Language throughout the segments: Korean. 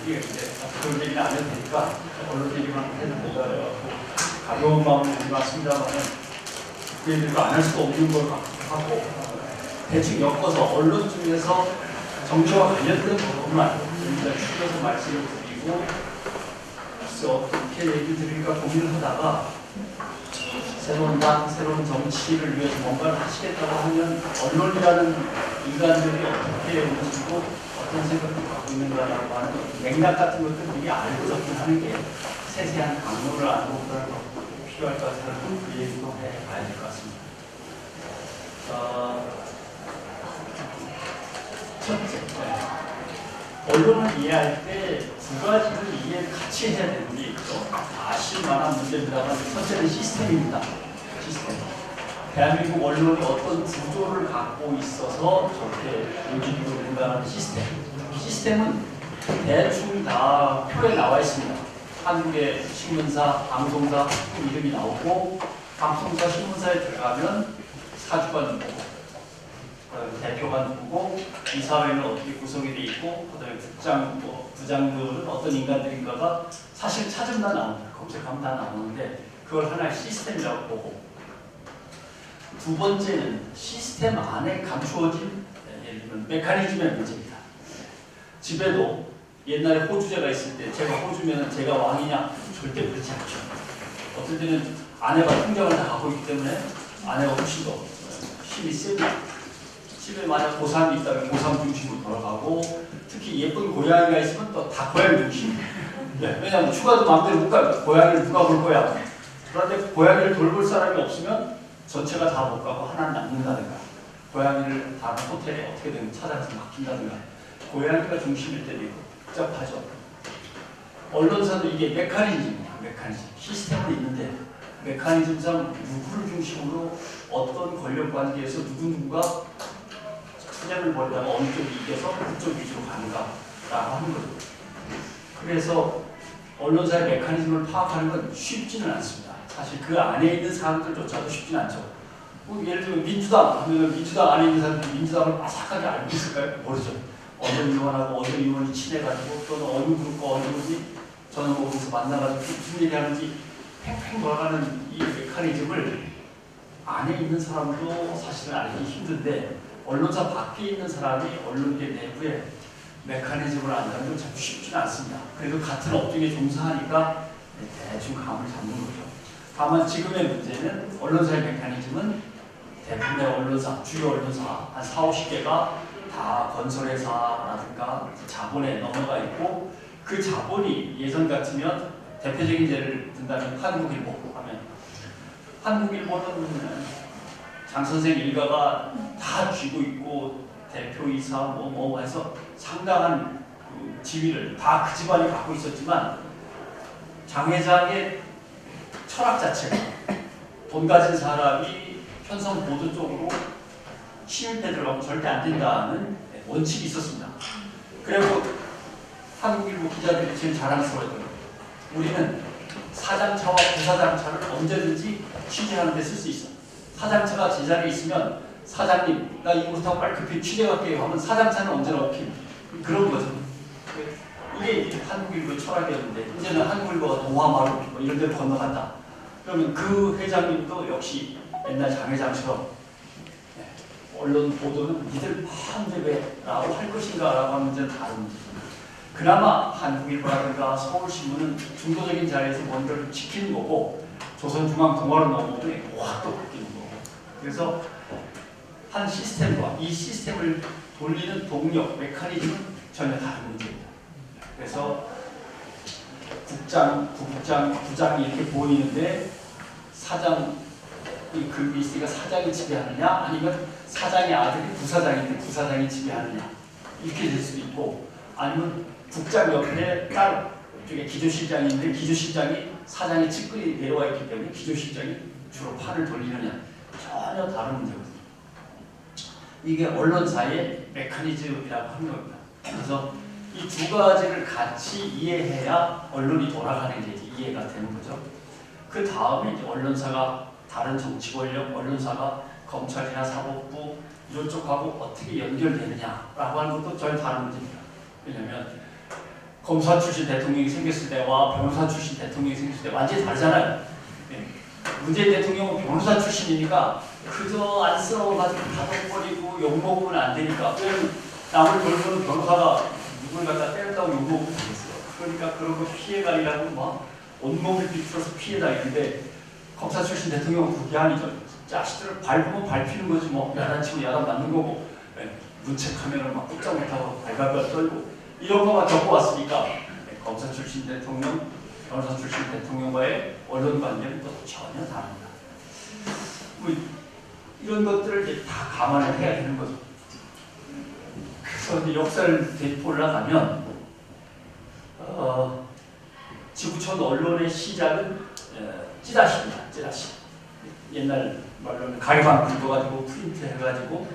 이게 그런 얘기는 안 해도 되니까 언론 얘기만 해도 되잖아요. 가벼운 마음으로 왔습니다만은 그 얘기도 안 할 수도 없는 걸 갖고 대충 엮어서 언론 중에서 정치와 관련된 부분만 추려서 말씀을 드리고 그래서 어떻게 얘기 드릴까 고민을 하다가 새로운 당, 새로운 정치를 위해서 뭔가를 하시겠다고 하면 언론이라는 인간들이 어떻게 움직이고 어떤 생각을 갖고 있는가라고 하는 맥락 같은 것들 미리 알고 접근하는 게 세세한 강론을 알고 그런 거 필요할 것 같아서 그 얘기도 해봐야 될 것 같습니다. 첫째, 언론을 이해할 때 두 가지를 같이 해야 되는 게 있죠. 아실만한 문제입니다만 첫째는 시스템입니다. 시스템. 대한민국 언론이 어떤 구조를 갖고 있어서 저렇게 움직이고 있는가라는 시스템. 시스템은 대충 다 표에 나와 있습니다. 한국의 신문사, 방송사 이름이 나오고 방송사, 신문사에 들어가면 사주가 누구고 대표가 누구고 이사회는 어떻게 구성이 돼 있고 그다음에 부장들은 어떤 인간들인가가 사실 찾으면 다 나옵니다. 검색하면 다 나오는데 그걸 하나의 시스템이라고 보고 두 번째는 시스템 안에 감추어진 예를 들면 메커니즘의 문제입니다. 집에도 옛날에 호주제가 있을 때 제가 호주면 제가 왕이냐? 절대 그렇지 않죠. 어떨 때는 아내가 통장을 다 갖고 있기 때문에 아내가 훨씬 더 힘이 셉니다. 집에 만약 고3이 있다면 고3 중심으로 돌아가고 특히 예쁜 고양이가 있으면 또 다 고양이 중심. 네, 왜냐하면 휴가도 마음대로 못 가요. 고양이를 누가 볼 거야. 그런데 고양이를 돌볼 사람이 없으면 전체가 다 못 가고 하나 남는다든가 고양이를 다른 호텔에 어떻게든 찾아가서 맡긴다든가 고양이가 중심일 때도 있고 복잡하죠. 언론사도 이게 메커니즘이야. 메커니즘. 시스템은 있는데 메커니즘상 누구를 중심으로 어떤 권력 관계에서 누구가 투쟁을 벌이다가 어느 쪽이 이겨서 그쪽 위주로 가는가라고 하는 거죠. 그래서 언론사의 메커니즘을 파악하는 건 쉽지는 않습니다. 사실 그 안에 있는 사람들조차도 쉽지는 않죠. 뭐 예를 들면 민주당 하면 민주당 안에 있는 사람들이 민주당을 바삭하게 알고 있을까요? 모르죠. 어느 의원하고 어느 의원이 친해가지고 또는 어느 그룹과 어느 그룹이 저는 뭐 거기서 만나가지고 무슨 얘기 하는지 팽팽 돌아가는 이 메커니즘을 안에 있는 사람도 사실은 알기 힘든데 언론사 밖에 있는 사람이 언론계 내부에 메커니즘을 안다는 건 참 쉽지는 않습니다. 그래도 같은 업종에 종사하니까 대충 감을 잡는 거죠. 다만 지금의 문제는 언론사의 메커니즘은 대부분의 언론사, 주요 언론사 한 4, 50개가 다 건설회사라든가 자본에 넘어가 있고 그 자본이 예전 같으면 대표적인 예를 든다면 한국일보 하면 한국일보는 장선생 일가가 다 쥐고 있고 대표이사 뭐 해서 상당한 그 지위를 다 그 집안이 갖고 있었지만 장 회장의 철학 자체가 돈 가진 사람이 편성 보도 쪽으로 침입해 들어가면 절대 안 된다는 원칙이 있었습니다. 그리고 한국일보 기자들이 제일 자랑스러워했던 우리는 사장차와 부사장차를 언제든지 취재하는 데 쓸 수 있어. 사장차가 제자리에 있으면 사장님 나 이거 타고 빨리 급히 취재 갈게요 하면 사장차는 언제나 오케이. 그런 거죠. 이게 한국일보의 철학이었는데 이제는 한국일보가 동화마루 뭐 이런 데로 건너간다. 그러면 그 회장님도 역시 옛날 장 회장처럼 언론 보도는 니들 마음대로라고 할 것인가라고 하는 문제는 다른 문제입니다. 그나마 한국일보라든가 서울신문은 중도적인 자리에서 뭔가를 지키는 거고 조선중앙통화로 넘어오면 확 또 바뀌는 거고 그래서 한 시스템과 이 시스템을 돌리는 동력, 메커니즘은 전혀 다른 문제입니다. 그래서 국장, 부국장, 부장이 이렇게 보이는데 사장, 이 글비스가 사장이 지배하느냐 아니면 사장의 아들이 부사장인데 부사장이 지배하느냐 이렇게 될 수도 있고 아니면 국장 옆에 딸 쪽에 기조실장이 있는데 기조실장이 사장의 측근이 내려와 있기 때문에 기조실장이 주로 판을 돌리느냐 전혀 다른 문제거든요. 이게 언론사의 메커니즘이라고 하는 겁니다. 그래서 이 두 가지를 같이 이해해야 언론이 돌아가는 게 이해가 되는 거죠. 그 다음에 이제 언론사가 다른 정치 권력, 언론사가 검찰이나 사법부 이런 쪽하고 어떻게 연결되느냐라고 하는 것도 전혀 다른 문제입니다. 왜냐하면 검사 출신 대통령이 생겼을 때와 변호사 출신 대통령이 생겼을 때 완전히 다르잖아요. 예. 문재인 대통령은 변호사 출신이니까 그저 안쓰러워가지고 가족버리고 욕먹으면 안 되니까. 왜냐면 남을 돌보는 변호사가 누굴 갖다 때렸다고 욕먹으면 되겠어요. 그러니까 그런 거 피해가리라고 막 온몸을 비틀어서 피해다니는데 검사 출신 대통령은 그게 아니죠. 자식들을 밟으면 밟히는 거지 뭐. 야단치고 야단 맞는 거고. 예. 문책하면은 막 꼼짝 못하고 발가락 떨고 이런 거만 겪어왔으니까 검사 출신 대통령, 변호사 출신 대통령과의 언론 관계는 또 전혀 다릅니다. 뭐 이런 것들을 이제 다 감안을 해야 되는 거죠. 그래서 이제 역사를 되짚어 올라가면 지구촌 언론의 시작은 찌라시입니다. 찌라시. 옛날 말로는 가위방 긁어가지고 프린트 해가지고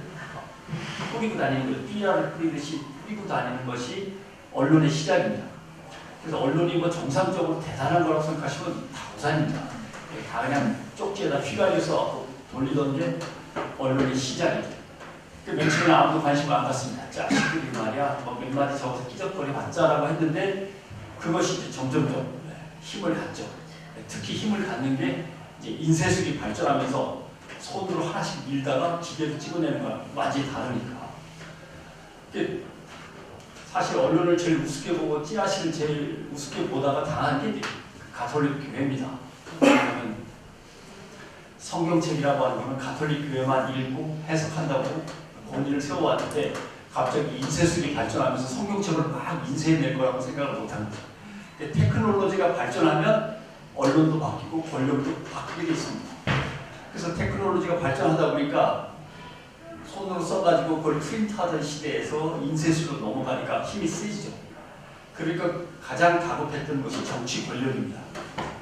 뿌리고 다니는 거죠. 삐라를 뿌리듯이 뿌리고 다니는 것이 언론의 시작입니다. 그래서 언론이 뭐 정상적으로 대단한 거라고 생각하시면 다 오산입니다. 다 그냥 쪽지에다 휘갈려서 돌리던 게 언론의 시작이죠. 맨 처음에 아무도 관심 안 갖습니다. 자식들이 말이야 뭐 몇 마디 적어서 끼적거리 받자라고 했는데 그것이 이제 점점점 힘을 갖죠. 특히 힘을 갖는 게 이제 인쇄술이 발전하면서 손으로 하나씩 밀다가 기계로 찍어내는 거랑 완전히 다르니까. 사실 언론을 제일 우습게 보고 찌라시를 제일 우습게 보다가 당한 게 가톨릭 교회입니다. 성경책이라고 하는 거는 가톨릭 교회만 읽고 해석한다고 권위를 세워왔는데 갑자기 인쇄술이 발전하면서 성경책을 막 인쇄해낼 거라고 생각을 못합니다. 테크놀로지가 발전하면 언론도 바뀌고 권력도 바뀌게 돼 있습니다. 그래서 테크놀로지가 발전하다 보니까 손으로 써가지고 그걸 프린트하던 시대에서 인쇄술로 넘어가니까 힘이 세지죠. 그러니까 가장 다급했던 것이 정치 권력입니다.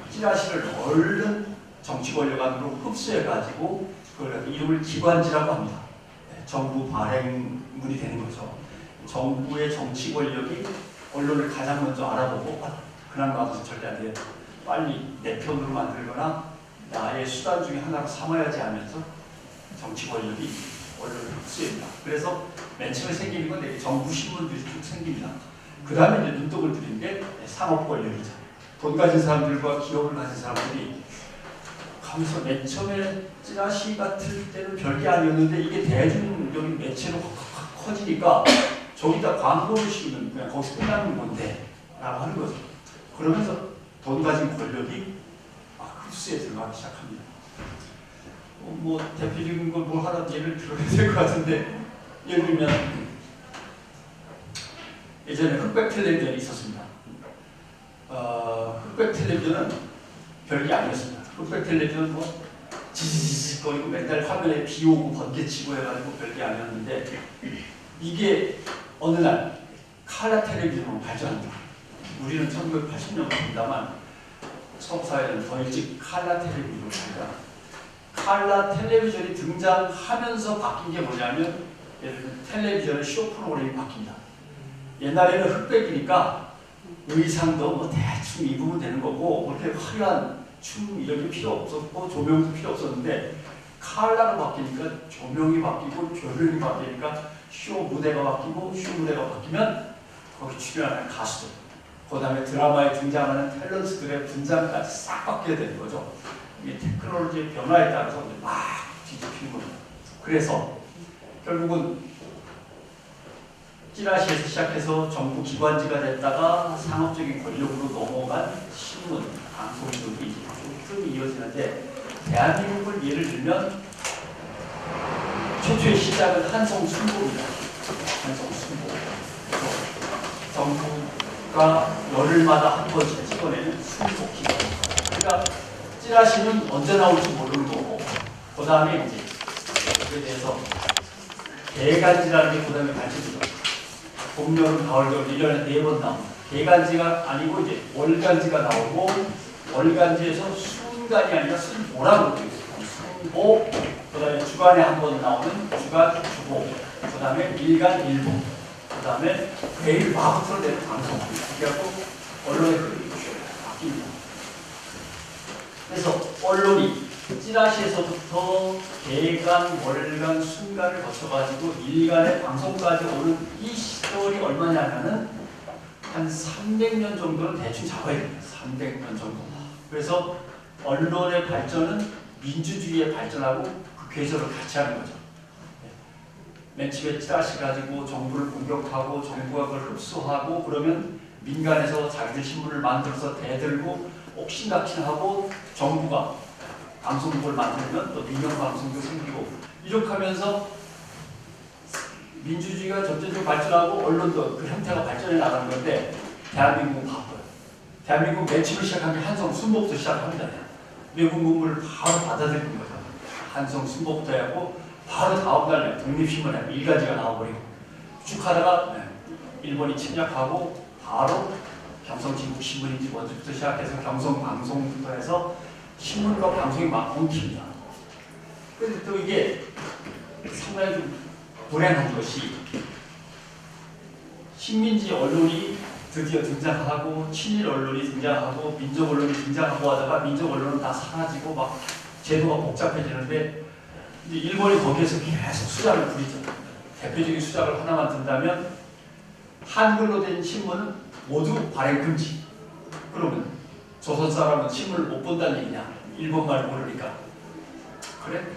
찌라시를 얼른 정치 권력 안으로 흡수해가지고 그걸 이름을 기관지라고 합니다. 정부 발행물이 되는 거죠. 정부의 정치 권력이 언론을 가장 먼저 알아보고 그냥 놔둬서 절대 안 돼요. 빨리 내 편으로 만들거나 나의 수단 중에 하나로 삼아야지 하면서 정치 권력이 언론을 흡수합니다. 그래서 맨 처음에 생기는 건 되게 정부 신문들이 쭉 생깁니다. 그 다음에 이제 눈독을 들이는 게 상업 권력이죠. 돈 가진 사람들과 기업을 가진 사람들이 가면서 맨 처음에 찌라시 같을 때는 별게 아니었는데 이게 대중적인 매체로 확 커지니까 저기다 광고를 씌우면 그냥 거기서 끝나는 건데 라고 하는 거죠. 그러면서 돈 가진 권력이 막 흡수에 들어가기 시작합니다. 뭐 대표적인 걸 뭐 하나 예를 들어야 될 것 같은데 예를 들면 예전에 흑백 텔레비전이 있었습니다. 흑백 텔레비전은 별게 아니었습니다. 흑백 텔레비전은 뭐 지지직거리고 맨날 화면에 비 오고 번개치고 해가지고 별게 아니었는데 이게 어느 날 칼라 텔레비전으로 발전합니다. 우리는 1980년입니다만 서구사회는 더 일찍 칼라 텔레비전으로 발전합니다. 칼라 텔레비전이 등장하면서 바뀐 게 뭐냐면 예를 들면 텔레비전의 쇼 프로그램이 바뀝니다. 옛날에는 흑백이니까 의상도 뭐 대충 입으면 되는 거고 그렇게 화려한 춤 이런 게 필요 없었고 조명도 필요 없었는데 칼라로 바뀌니까 조명이 바뀌고 조명이 바뀌니까 쇼 무대가 바뀌고 쇼 무대가 바뀌면 거기 출연하는 가수들 그 다음에 드라마에 등장하는 탤런트들의 분장까지 싹 바뀌어야 되는 거죠. 이게 테크놀로지의 변화에 따라서 막 뒤집히는 겁니다. 그래서 결국은 찌라시에서 시작해서 정부 기관지가 됐다가 상업적인 권력으로 넘어간 신문, 방송들이 쭉 이어지는데 대한민국을 예를 들면 최초의 시작은 한성순보입니다. 한성순보. 정부가 열흘마다 한 번씩 찍어내는 순보 기관. 그러니까 찌라시는 언제 나올지 모르는 거고 그 다음에 이제 여기에 대해서 대간지라는 게 그 다음에 발전되죠. 봄, 여름, 가을, 겨울 1년에 4번 나옵니다. 대간지가 아니고 이제 월간지가 나오고 월간지에서 순간이 아니라 순보라고 되어 있어요. 순보, 그 다음에 주간에 한 번 나오는 주간, 주보, 그 다음에 일간, 일보, 그 다음에 매일 마부터로 되는 방송. 그래갖고 언론의 흐름이 바뀝니다. 그래서 언론이 찌라시에서부터 대간, 월간, 순간을 거쳐가지고 일간의 방송까지 오는 이 시절이 얼마냐면은 한 300년 정도는 대충 잡아야 됩니다. 300년 정도. 그래서 언론의 발전은 민주주의의 발전하고 그 궤적을 같이 하는 거죠. 맨 처음에 찌라시 가지고 정부를 공격하고 정부가 그걸 흡수하고 그러면 민간에서 자기들 신문을 만들어서 대들고 옥신각신하고 정부가 방송국을 만들면 또 민영 방송도 생기고 이렇게 하면서 민주주의가 점점 발전하고 언론도 그 형태가 발전해 나가는 건데 대한민국은 바빠요. 대한민국 맨 처음에 시작한 게 한성 순복부터 시작합니다. 외국 문물을 바로 받아들이는 거죠. 한성 순복부터 해갖고 바로 다음날 독립신문에 일간지가 나와버리고 쭉 하다가 일본이 침략하고 바로 경성진국신문인지 먼저부터 시작해서 경성방송부터 해서 신문과 방송이 막 엉킵니다. 그런데 또 이게 상당히 좀 불행한 것이 식민지 언론이 드디어 등장하고 친일 언론이 등장하고 민족 언론이 등장하고 하다가 민족 언론은 다 사라지고 막 제도가 복잡해지는데 이제 일본이 거기에서 계속 수작을 부리죠. 대표적인 수작을 하나만 든다면 한글로 된 신문은 모두 발행 금지. 그러면 조선 사람은 신문을 못 본다는 얘기냐? 일본말 모르니까. 그래?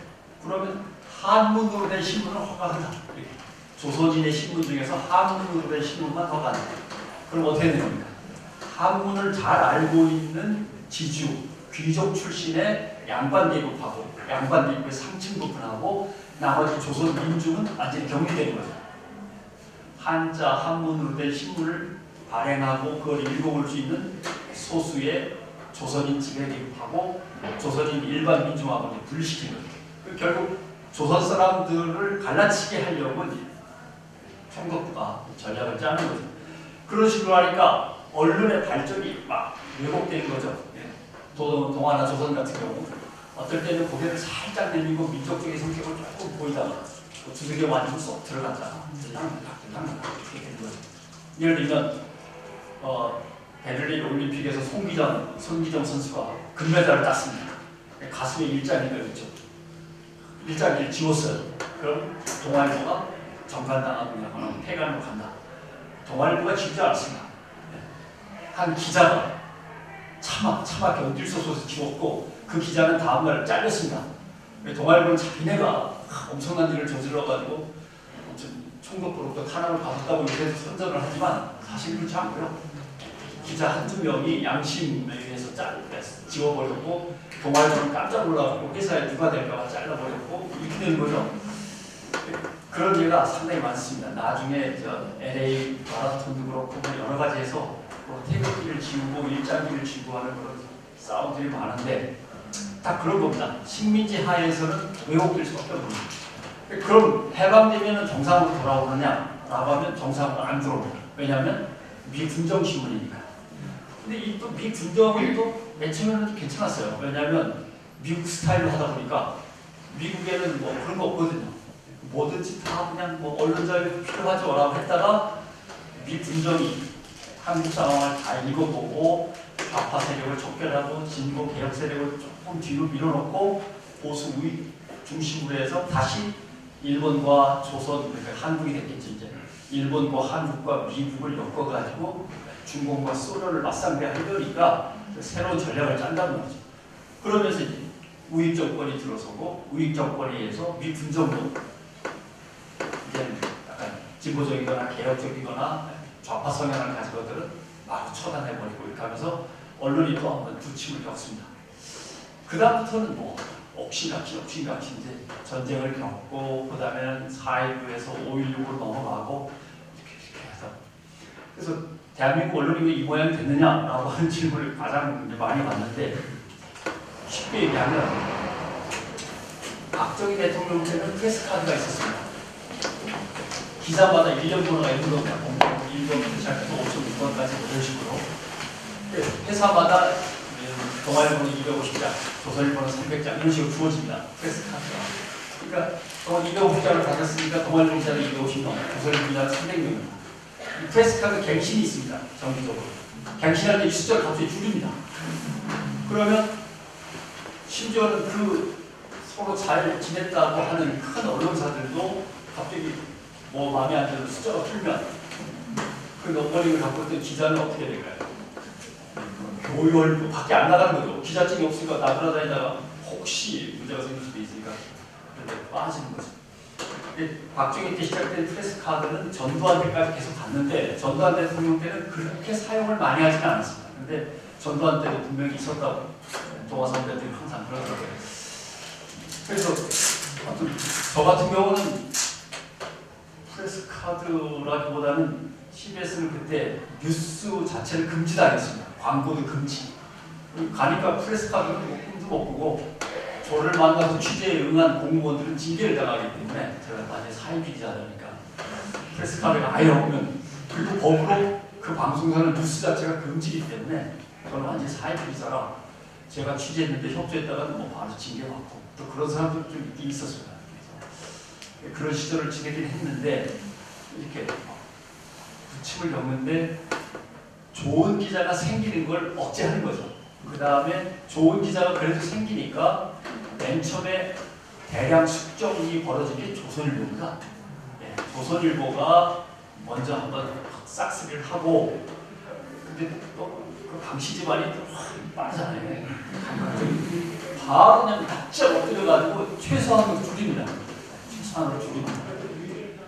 그러면 한문으로 된 신문을 허가한다. 조선인의 신문 중에서 한문으로 된 신문만 허가한다. 그럼 어떻게 되는 겁니까? 한문을 잘 알고 있는 지주, 귀족 출신의 양반 계급하고 양반 계급의 상층 부분하고 나머지 조선 민중은 완전히 격리되는 거죠. 한자, 한문으로 된 신문을 발행하고 그걸 읽어볼 수 있는 소수의 조선인 지배계급하고 조선인 일반 민중하고 분리시키는 거죠. 결국 조선 사람들을 갈라치게 하려고 총독부가 전략을 짜는 거죠. 그런 식으로 하니까 언론의 발전이 막 왜곡되는 거죠. 동아나 조선 같은 경우 어떨 때는 고개를 살짝 내밀고 민족적인 성격을 조금 보이다가 두들겨 맞으면 쏙 들어갔다가 이렇게 되는 거죠. 예를 들면 베를린 올림픽에서 손기정 선수가 금메달을 땄습니다. 가슴에 일장이가 있죠. 일장기를 지웠어요. 그럼 동아일보가 정관당하고 그냥 폐간으로 간다. 동아일보가 지우지 않았습니다. 한 기자가 차마 견딜 수 없어서 지웠고 그 기자는 다음날 잘렸습니다. 동아일보는 자기네가 엄청난 일을 저질러가지고 총독부로부터 탄압을 받았다고 이렇게 선전을 하지만 사실 그렇지 않고요. 기자 한두 명이 양심에 의해서 지워버렸고 동아일보는 깜짝 놀라고 회사에 누가 될까봐 잘라버렸고 이렇게 되는 거죠. 그런 예가 상당히 많습니다. 나중에 LA 마라톤도 그렇고 여러 가지에서 태극기를 지우고 일장기를 지우고 하는 그런 싸움들이 많은데 다 그런 겁니다. 식민지 하에서는 왜곡될 수밖에 없는 거예요. 그럼 해방되면 정상으로 돌아오느냐라고 하면 정상으로 안 들어옵니다. 왜냐하면 미군정 신문이니까. 근데 이 또 미군정은 또 맨 처음에는 괜찮았어요. 왜냐하면 미국 스타일로 하다 보니까 미국에는 뭐 그런 거 없거든요. 뭐든지 다 그냥 뭐 언론 자유 필요하죠라고 했다가 미군정이 한국 상황을 다 읽어보고 좌파 세력을 척결하고 진보 개혁 세력을 조금 뒤로 밀어놓고 보수 우익 중심으로 해서 다시 일본과 조선, 그러니까 한국이 됐겠죠 이제. 일본과 한국과 미국을 엮어가지고 중공과 소련을 맞상대하려니까 새로운 전략을 짠다는 거죠. 그러면서 이제 우익 정권이 들어서고 우익 정권에 의해서 미군정도 이제 약간 진보적이거나 개혁적이거나 좌파 성향을 가진 것들은 마구 처단해버리고 이렇게 하면서 언론이 또 한번 부침을 겪습니다. 그 다음부터는 뭐 옥신각신 이제 전쟁을 겪고 그 다음에는 4.19에서 5.16으로 넘어가고 이렇게 해서 그래서 대한민국 언론이 왜 이 모양이 됐느냐라고 하는 질문을 가장 많이 받는데 쉽게 얘기하면 박정희 대통령 때는 프레스카드가 있었습니다. 기사마다 1년 번호가 있는 겁니다. 1번부터 시작해서 5.6번까지 이런 식으로 회사마다 동아일보는 250장, 조선일보는 300장 이런 식으로 주어집니다. 프레스카드가. 그러니까 250장을 받았으니까 동아일보 기자는 250명, 조선일보 기자는 300명입니다. 프레스카드 갱신이 있습니다. 정기적으로. 갱신할 때 이 숫자를 갑자기 줄입니다. 그러면 심지어는 그 서로 잘 지냈다고 하는 큰 언론사들도 갑자기 뭐 마음에 안 드는 숫자가 풀면 그 넘버링을 갖고 있던 기자는 어떻게 될까요? 교열 밖에 안 나가는 거죠. 기자증이 없으니까 나돌아다니다가 혹시 문제가 생길 수도 있으니까 그런데 빠지는 거죠. 박정희 때 시작된 프레스 카드는 전두환 때까지 계속 갔는데 전두환 대통령 때는 그렇게 사용을 많이 하지는 않았습니다. 근데 전두환 때도 분명히 있었다고 동아 선배들이 항상 그러더라고요. 그래서 저 같은 경우는 프레스 카드라기보다는 CBS는 그때 뉴스 자체를 금지당했습니다. 광고도 금지. 가니까 프레스 카드는 뭐 꿈도 못 꾸고 저를 만나서 취재에 응한 공무원들은 징계를 당하기 때문에 제가 나중에 사회비 기자니까 프레스 카드가 아예 없는, 그리고 법으로 그 방송사는 뉴스 자체가 금지이기 때문에 저는 완전히 사회비 기자라 제가 취재했는데 협조했다가 뭐 바로 징계받고 또 그런 사람들 좀 있긴 있었습니다. 그래서 그런 시절을 지내긴 했는데 이렇게 부침을 겪는데 좋은 기자가 생기는 걸 억제하는 거죠. 그 다음에 좋은 기자가 그래도 생기니까 맨 처음에 대량 숙정이 벌어진 게 조선일보입니다. 네, 조선일보가 먼저 한번 싹쓸이를 하고, 근데 또그 강씨 집안이 또 빠르잖아요. 바로 그냥 납작 엎드려가지고 최소한으로 줄입니다. 최소한으로 줄입니다.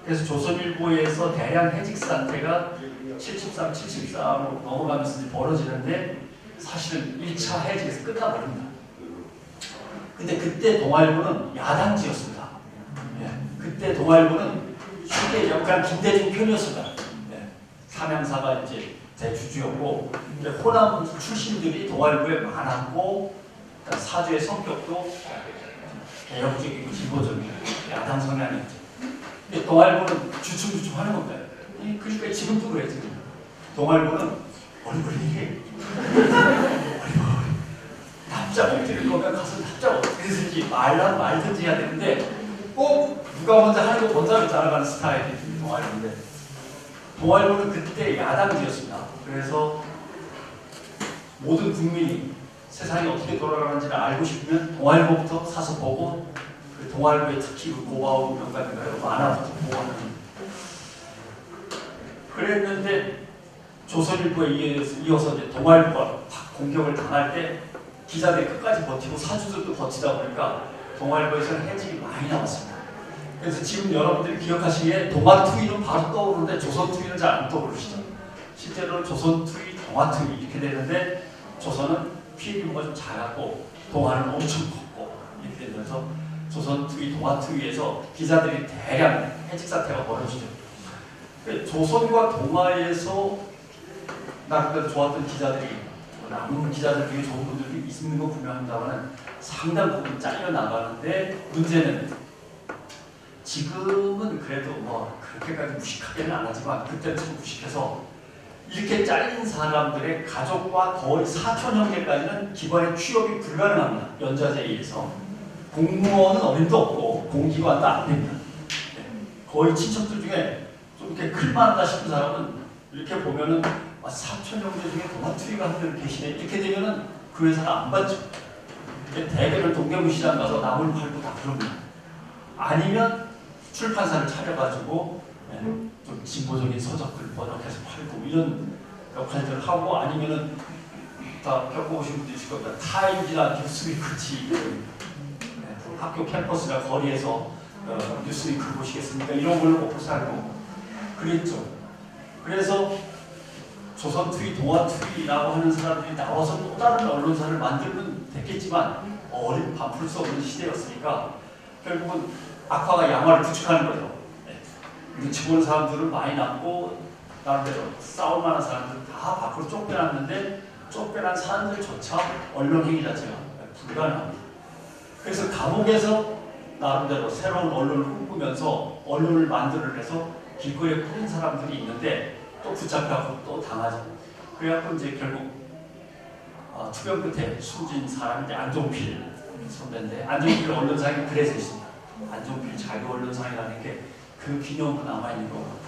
그래서 조선일보에서 대량 해직 사태가 73, 74로 넘어가면서 벌어지는데 사실은 1차 해직에서 끝나버립니다. 근데 그때 동아일보는 야당지였습니다. 예, 그때 동아일보는 쉽게 약간 김대중 편이었습니다. 예, 삼양사가 이제 대주주였고, 호남 출신들이 동아일보에 많았고, 사주의 성격도 개혁적이고 진보적이고 야당 성향이었죠. 근데 동아일보는 주춤주춤 하는 겁니다. 그러니까 지금도 그래. 지금 동아일보는 얼굴이 납작 엎드릴 거면 가서 납작 엎드리든지 말든지 해야 되는데 꼭 누가 먼저 하는 거 먼저 따라가는 스타일이 동아일보인데, 동아일보는 그때 야당지였습니다. 그래서 모든 국민이 세상이 어떻게 돌아가는지를 알고 싶으면 동아일보부터 사서 보고, 그 동아일보에 특히 그 고바우 명가인가요? 만화부터 보고 하는. 그랬는데 조선일보에 이어서 이제 동아일보가 공격을 당할 때 기자들이 끝까지 버티고 사주들도 버티다 보니까 동아일보에서는 해직이 많이 나왔습니다. 그래서 지금 여러분들이 기억하시기에 동아투이는 바로 떠오르는데 조선투이는 잘 안 떠오르시죠. 실제로 조선투이, 동아투이 이렇게 되는데 조선은 피해 규모가 좀 작았고 동아는 엄청 컸고 이렇게 되면서 조선투이, 동아투이에서 기자들이 대량 해직 사태가 벌어지죠. 조선과 동아에서 나름대로 좋았던 기자들이, 남은 기자들 중에 좋은 분들이 있는 거 분명합니다만 상당 부분 잘려 나가는데, 문제는 지금은 그래도 뭐 그렇게까지 무식하게는 안 하지만 그때는 좀 무식해서 이렇게 잘린 사람들의 가족과 거의 사촌 형제까지는 기관에 취업이 불가능합니다. 연좌제에 의해서. 공무원은 어림도 없고 공기관도 안 됩니다. 거의 친척들 중에 좀 이렇게 클만하다 싶은 사람은 이렇게 보면은 사촌 형제 중에 동아투이가 한 명 계시네 이렇게 되면은 그 회사는 안 받죠. 대개를 동대문시장 가서 나물 팔고 다 그럽니다. 아니면 출판사를 차려가지고 좀 진보적인 서적들 번역해서 팔고 이런 역할들을 하고, 아니면은 다 겪어보신 분도 있을 겁니다. 타임지나 뉴스위크지, 학교 캠퍼스나 거리에서 뉴스위크를 보시겠습니까? 이런 걸로 먹고 살고 그랬죠. 그래서 조선투이, 동아투이라고 하는 사람들이 나와서 또 다른 언론사를 만들면 됐겠지만 바쁠 수 없는 시대였으니까 결국은 악화가 양화를 부축하는 거죠. 눈치 보는 사람들은 많이 남고 나름대로 싸울 만한 사람들은 다 밖으로 쫓겨났는데 쫓겨난 사람들조차 언론 행위 자체가 불가능합니다. 그래서 감옥에서 나름대로 새로운 언론을 꿈꾸면서 언론을 만들어내서 길거리에 뿌린 사람들이 있는데 또 붙잡혀서 또 당하죠. 그래갖고 이제 결국 투병 끝에 숨진 사람이 이제 안종필 선배인데, 안종필 언론상이 그래서 있습니다. 안종필 자유 언론상이라는 게 그 기념으로 남아있는 거고,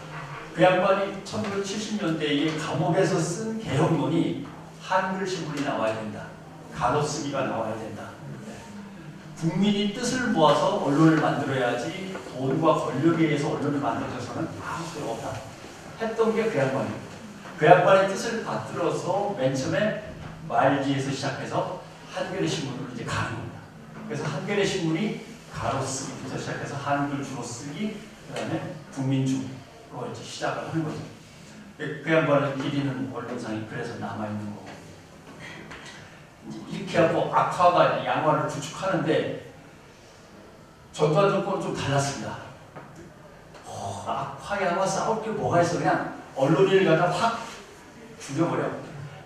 그 양반이 1970년대에 감옥에서 쓴 개혁론이 한글 신문이 나와야 된다. 가로쓰기가 나와야 된다. 국민이 뜻을 모아서 언론을 만들어야지 돈과 권력에 의해서 언론을 만들어서는 아무 소용 없다 했던 게 그 양반입니다. 그 양반의 뜻을 받들어서 맨 처음에 말기에서 시작해서 한겨레 신문으로 이제 가는 겁니다. 그래서 한겨레 신문이 가로 쓰기부터 시작해서 한글 주로 쓰기, 그다음에 국민주로 이제 시작을 하는 거죠. 그 양반의 길이는 언론상이 그래서 남아 있는 거고. 이렇게 하고 악화가 양화를 구축하는데 전두환 정권은 좀 달랐습니다. 악화 양화 싸울 게 뭐가 있어? 그냥 언론인을 갖다 확 죽여버려.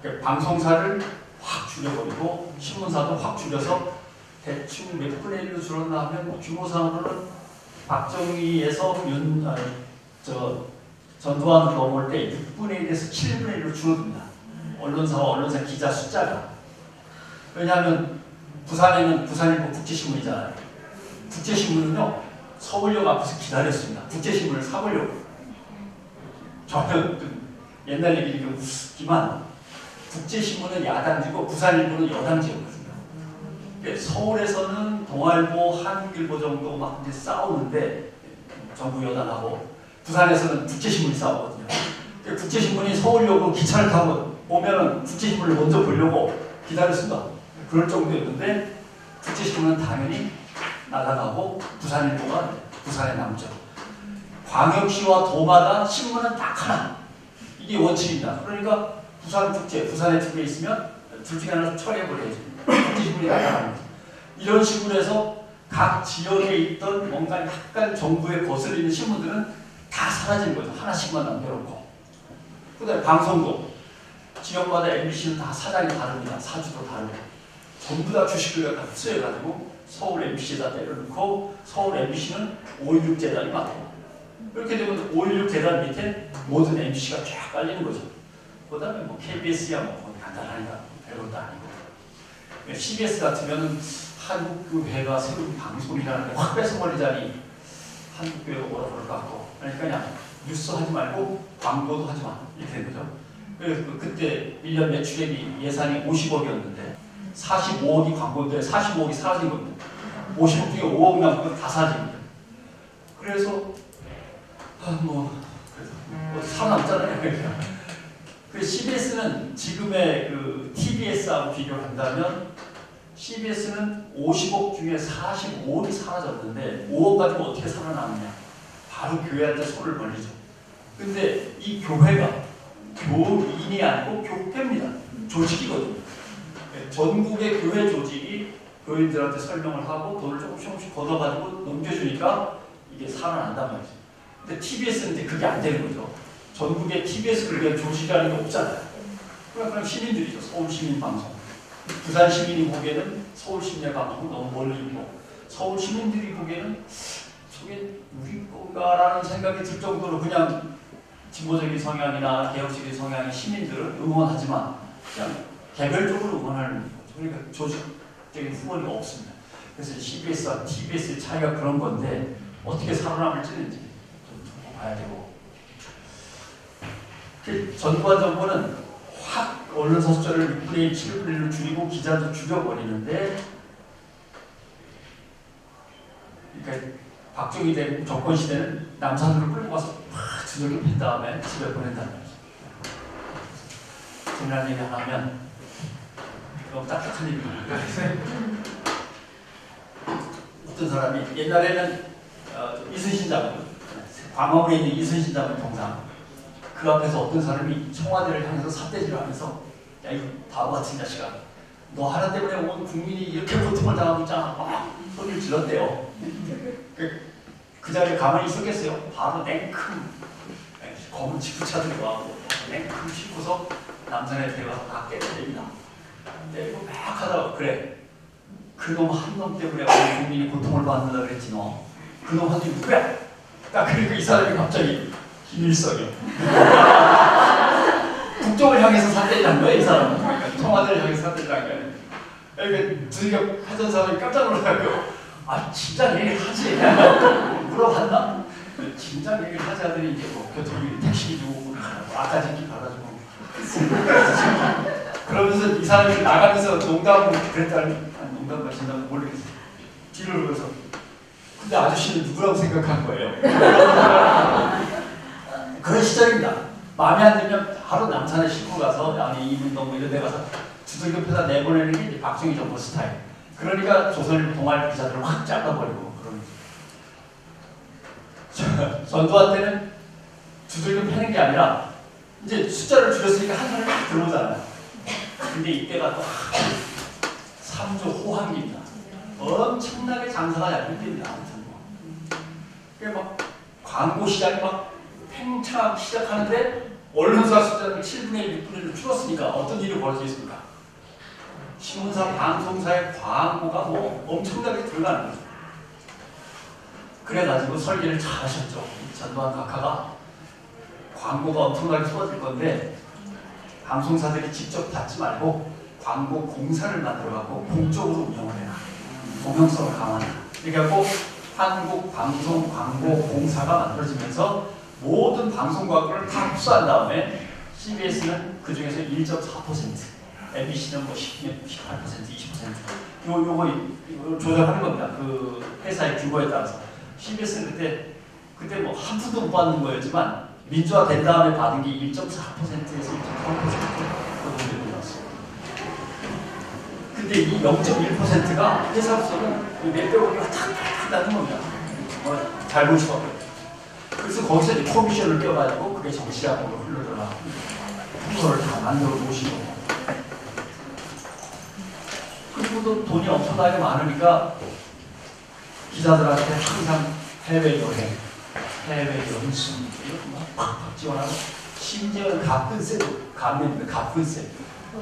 그러니까 방송사를 확 줄여버리고 신문사도 확 줄여서 대충 몇 분의 1로 줄었나 하면 규모상으로는 박정희에서 전두환으로 넘어올 때 6분의 1에서 7분의 1로 줄어듭니다. 언론사와 언론사 기자 숫자가. 왜냐하면 부산에는 부산일보 국제신문이잖아요. 국제신문은요 서울역 앞에서 기다렸습니다. 국제신문을 사보려고. 저는 옛날 얘기를 좀 웃기만 국제신문은 야당지고 부산일보는 여당지였거든요. 서울에서는 동아일보, 한국일보 정도 막 이제 싸우는데 정부 여당하고 부산에서는 국제신문이 싸우거든요. 국제신문이 서울역으로 기차를 타고 오면은 국제신문을 먼저 보려고 기다렸습니다. 그럴 정도였는데 국제신문은 당연히 날아가고 부산일보가 부산에 남죠. 광역시와 도마다 신문은 딱 하나. 이게 원칙입니다. 그러니까 부산국제, 부산에 두 개 있으면 둘 중에 하나 처리해버려야지. 국제신문이 날아가는 거죠. 이런 식으로 해서 각 지역에 있던 뭔가 약간 정부에 거슬리는 신문들은 다 사라지는 거죠. 하나씩만 남겨놓고. 그 다음에 방송도 지역마다 MBC는 다 사장이 다릅니다. 사주도 다르고. 전부 다 주식을 갖다 흡수해가지고 서울 MBC에다 내려놓고 서울 MBC는 5.16 재단이 많고 이렇게 되면 5.16 재단 밑에 모든 MBC가 쫙 깔리는 거죠. 그 다음에 뭐 KBS야 뭐 간단하니까 별것도 아니고 CBS 같으면 한국교회가 새로운 방송이라는 게 확 뺏어버리자니 한국교회가 뭐라 그럴 것 같고 그러니까 그냥 뉴스 하지 말고 광고도 하지 마 이렇게 된 거죠. 그래서 그때 1년 매출액이 예산이 50억이었는데 45억이 광고인데 45억이 사라진 겁니다. 50억 중에 5억 남은 다 사라진 거예요. 그래서 살아남잖아요. 그 CBS는 지금의 그 TBS하고 비교를 한다면 CBS는 50억 중에 45억이 사라졌는데 5억 가지고 어떻게 살아남느냐? 바로 교회한테 손을 벌리죠. 근데 이 교회가 교인이 아니고 교회입니다. 조직이거든요. 전국의 교회 조직이 교인들한테 설명을 하고 돈을 조금씩 걷어가지고 넘겨주니까 이게 살아난단 말이죠. 근데 TBS는 이제 그게 안 되는 거죠. 전국에 TBS를 위한 조직이라는 게 없잖아요. 그럼 시민들이죠. 서울시민방송. 부산 시민이 보기에는 서울시민방송 너무 멀리 있고 서울 시민들이 보기에는 저게 우리 건가라는 생각이 들 정도로 그냥 진보적인 성향이나 개혁적인 성향의 시민들은 응원하지만 그냥 개별적으로 응원하는 거죠. 그러니까 조직적인 후원이 없습니다. 그래서 CBS와 TBS의 차이가 그런 건데 어떻게 살아남을지는 이제 좀 두고 봐야 되고 전두환 정부는 확 언론사 숫자를 6분의 1, 7분의 1로 줄이고 기자도 죽여버리는데 그러니까 박정희 정권 시대는 남산으로 끌고 가서 막 두들겨 팬 다음에 집에 보낸다는 거죠. 재미난 얘기 하나 하면 너무 딱딱한 얘기입니다. 어떤 사람이 옛날에는 이순신 장군, 광화문에 있는 이순신 장군 동상 그 앞에서 어떤 사람이 청와대를 향해서 삿대질을 하면서 야 이 바보 같은 자식아 너 하나 때문에 온 국민이 이렇게 고통을 당하고 있잖아 막 소리를 질렀대요. 그 자리에 가만히 있었겠어요? 바로 냉큼 검은 지구차들이 와고 냉큼 싣고서 남산에 데려가서 다 깨뜨립니다. 때리고 막 하다가 그래 그놈 한 놈 때문에 온 국민이 고통을 받는다 그랬지 너 그놈 한 놈이 누구야? 딱 그러니까 이 사람이 갑자기 김일성이요. 북쪽을 향해서 삿대질한 거야 이 사람은. 그러니까 청와대를 향해서 삿대질한 거야. 그러니까 두들겨 하던 사람이 깜짝 놀라고 아 진작 얘기를 하지 물어봤나? 진작 얘기를 하지 하더니 이제 뭐 교통비 택시 주고 아까짓기 받아주고 그러면서 이 사람이 나가면서 농담을 그랬다니 농담 마신다고 모르겠어. 뒤를 보면서 근데 아저씨는 누구라고 생각한 거예요? 그런 시절입니다. 마음에 안 들면 바로 남산에 싣고 가서 아니 이문동 이런 데 가서 두들겨펴다 내보내는 게 이제 박정희 정부 스타일. 그러니까 조선일 동아일 기자들을 확 잘라버리고 그런. 전두환 때는 두들겨 패는 게 아니라 이제 숫자를 줄였으니까 한 사람이 딱 들어오잖아요. 근데 이때가 또 3조 호황기입니다. 엄청나게 장사가 잘 됩니다. 아무튼 뭐. 그러니까 막 광고 시장이 막 팽창하기 시작하는데 언론사 숫자는 7분의 1, 6분의 1로 줄었으니까 어떤 일이 벌어지겠습니까? 신문사, 방송사의 광고가 뭐 엄청나게 들어가는 거죠. 그래가지고 설계를 잘 하셨죠. 전두환 각하가 광고가 엄청나게 쏟아질 건데 방송사들이 직접 받지 말고 광고 공사를 만들어갖고 공적으로 운영을 해라. 공영성을 강화해라. 그래갖고 한국방송광고공사가 만들어지면서 모든 방송 광고를 다 흡수한 다음에 CBS는 그 중에서 1.4%, MBC는 뭐 10, 18%, 20% 요거 조절하는 겁니다. 그 회사의 규모에 따라서. CBS는 그때 뭐 한 푼도 못 받는 거였지만 민주화 된 다음에 받은 게 1.4%에서 1.3%그 정도 올랐어요. 근데 이 0.1%가 회사로서는 몇백억이 탁 나는 겁니다. 잘 보시고. 그래서 거기서 이제 커미션을 떼어가지고 그게 정치학으로 흘러들어가 풍선을 다 만들어 놓으신 거고. 그리고 또 돈이 엄청나게 많으니까 기자들한테 항상 해외여행, 해외 연수 이렇게 막 팍팍 지원하고 심지어는 갑분세도 감면입니다. 갑분세.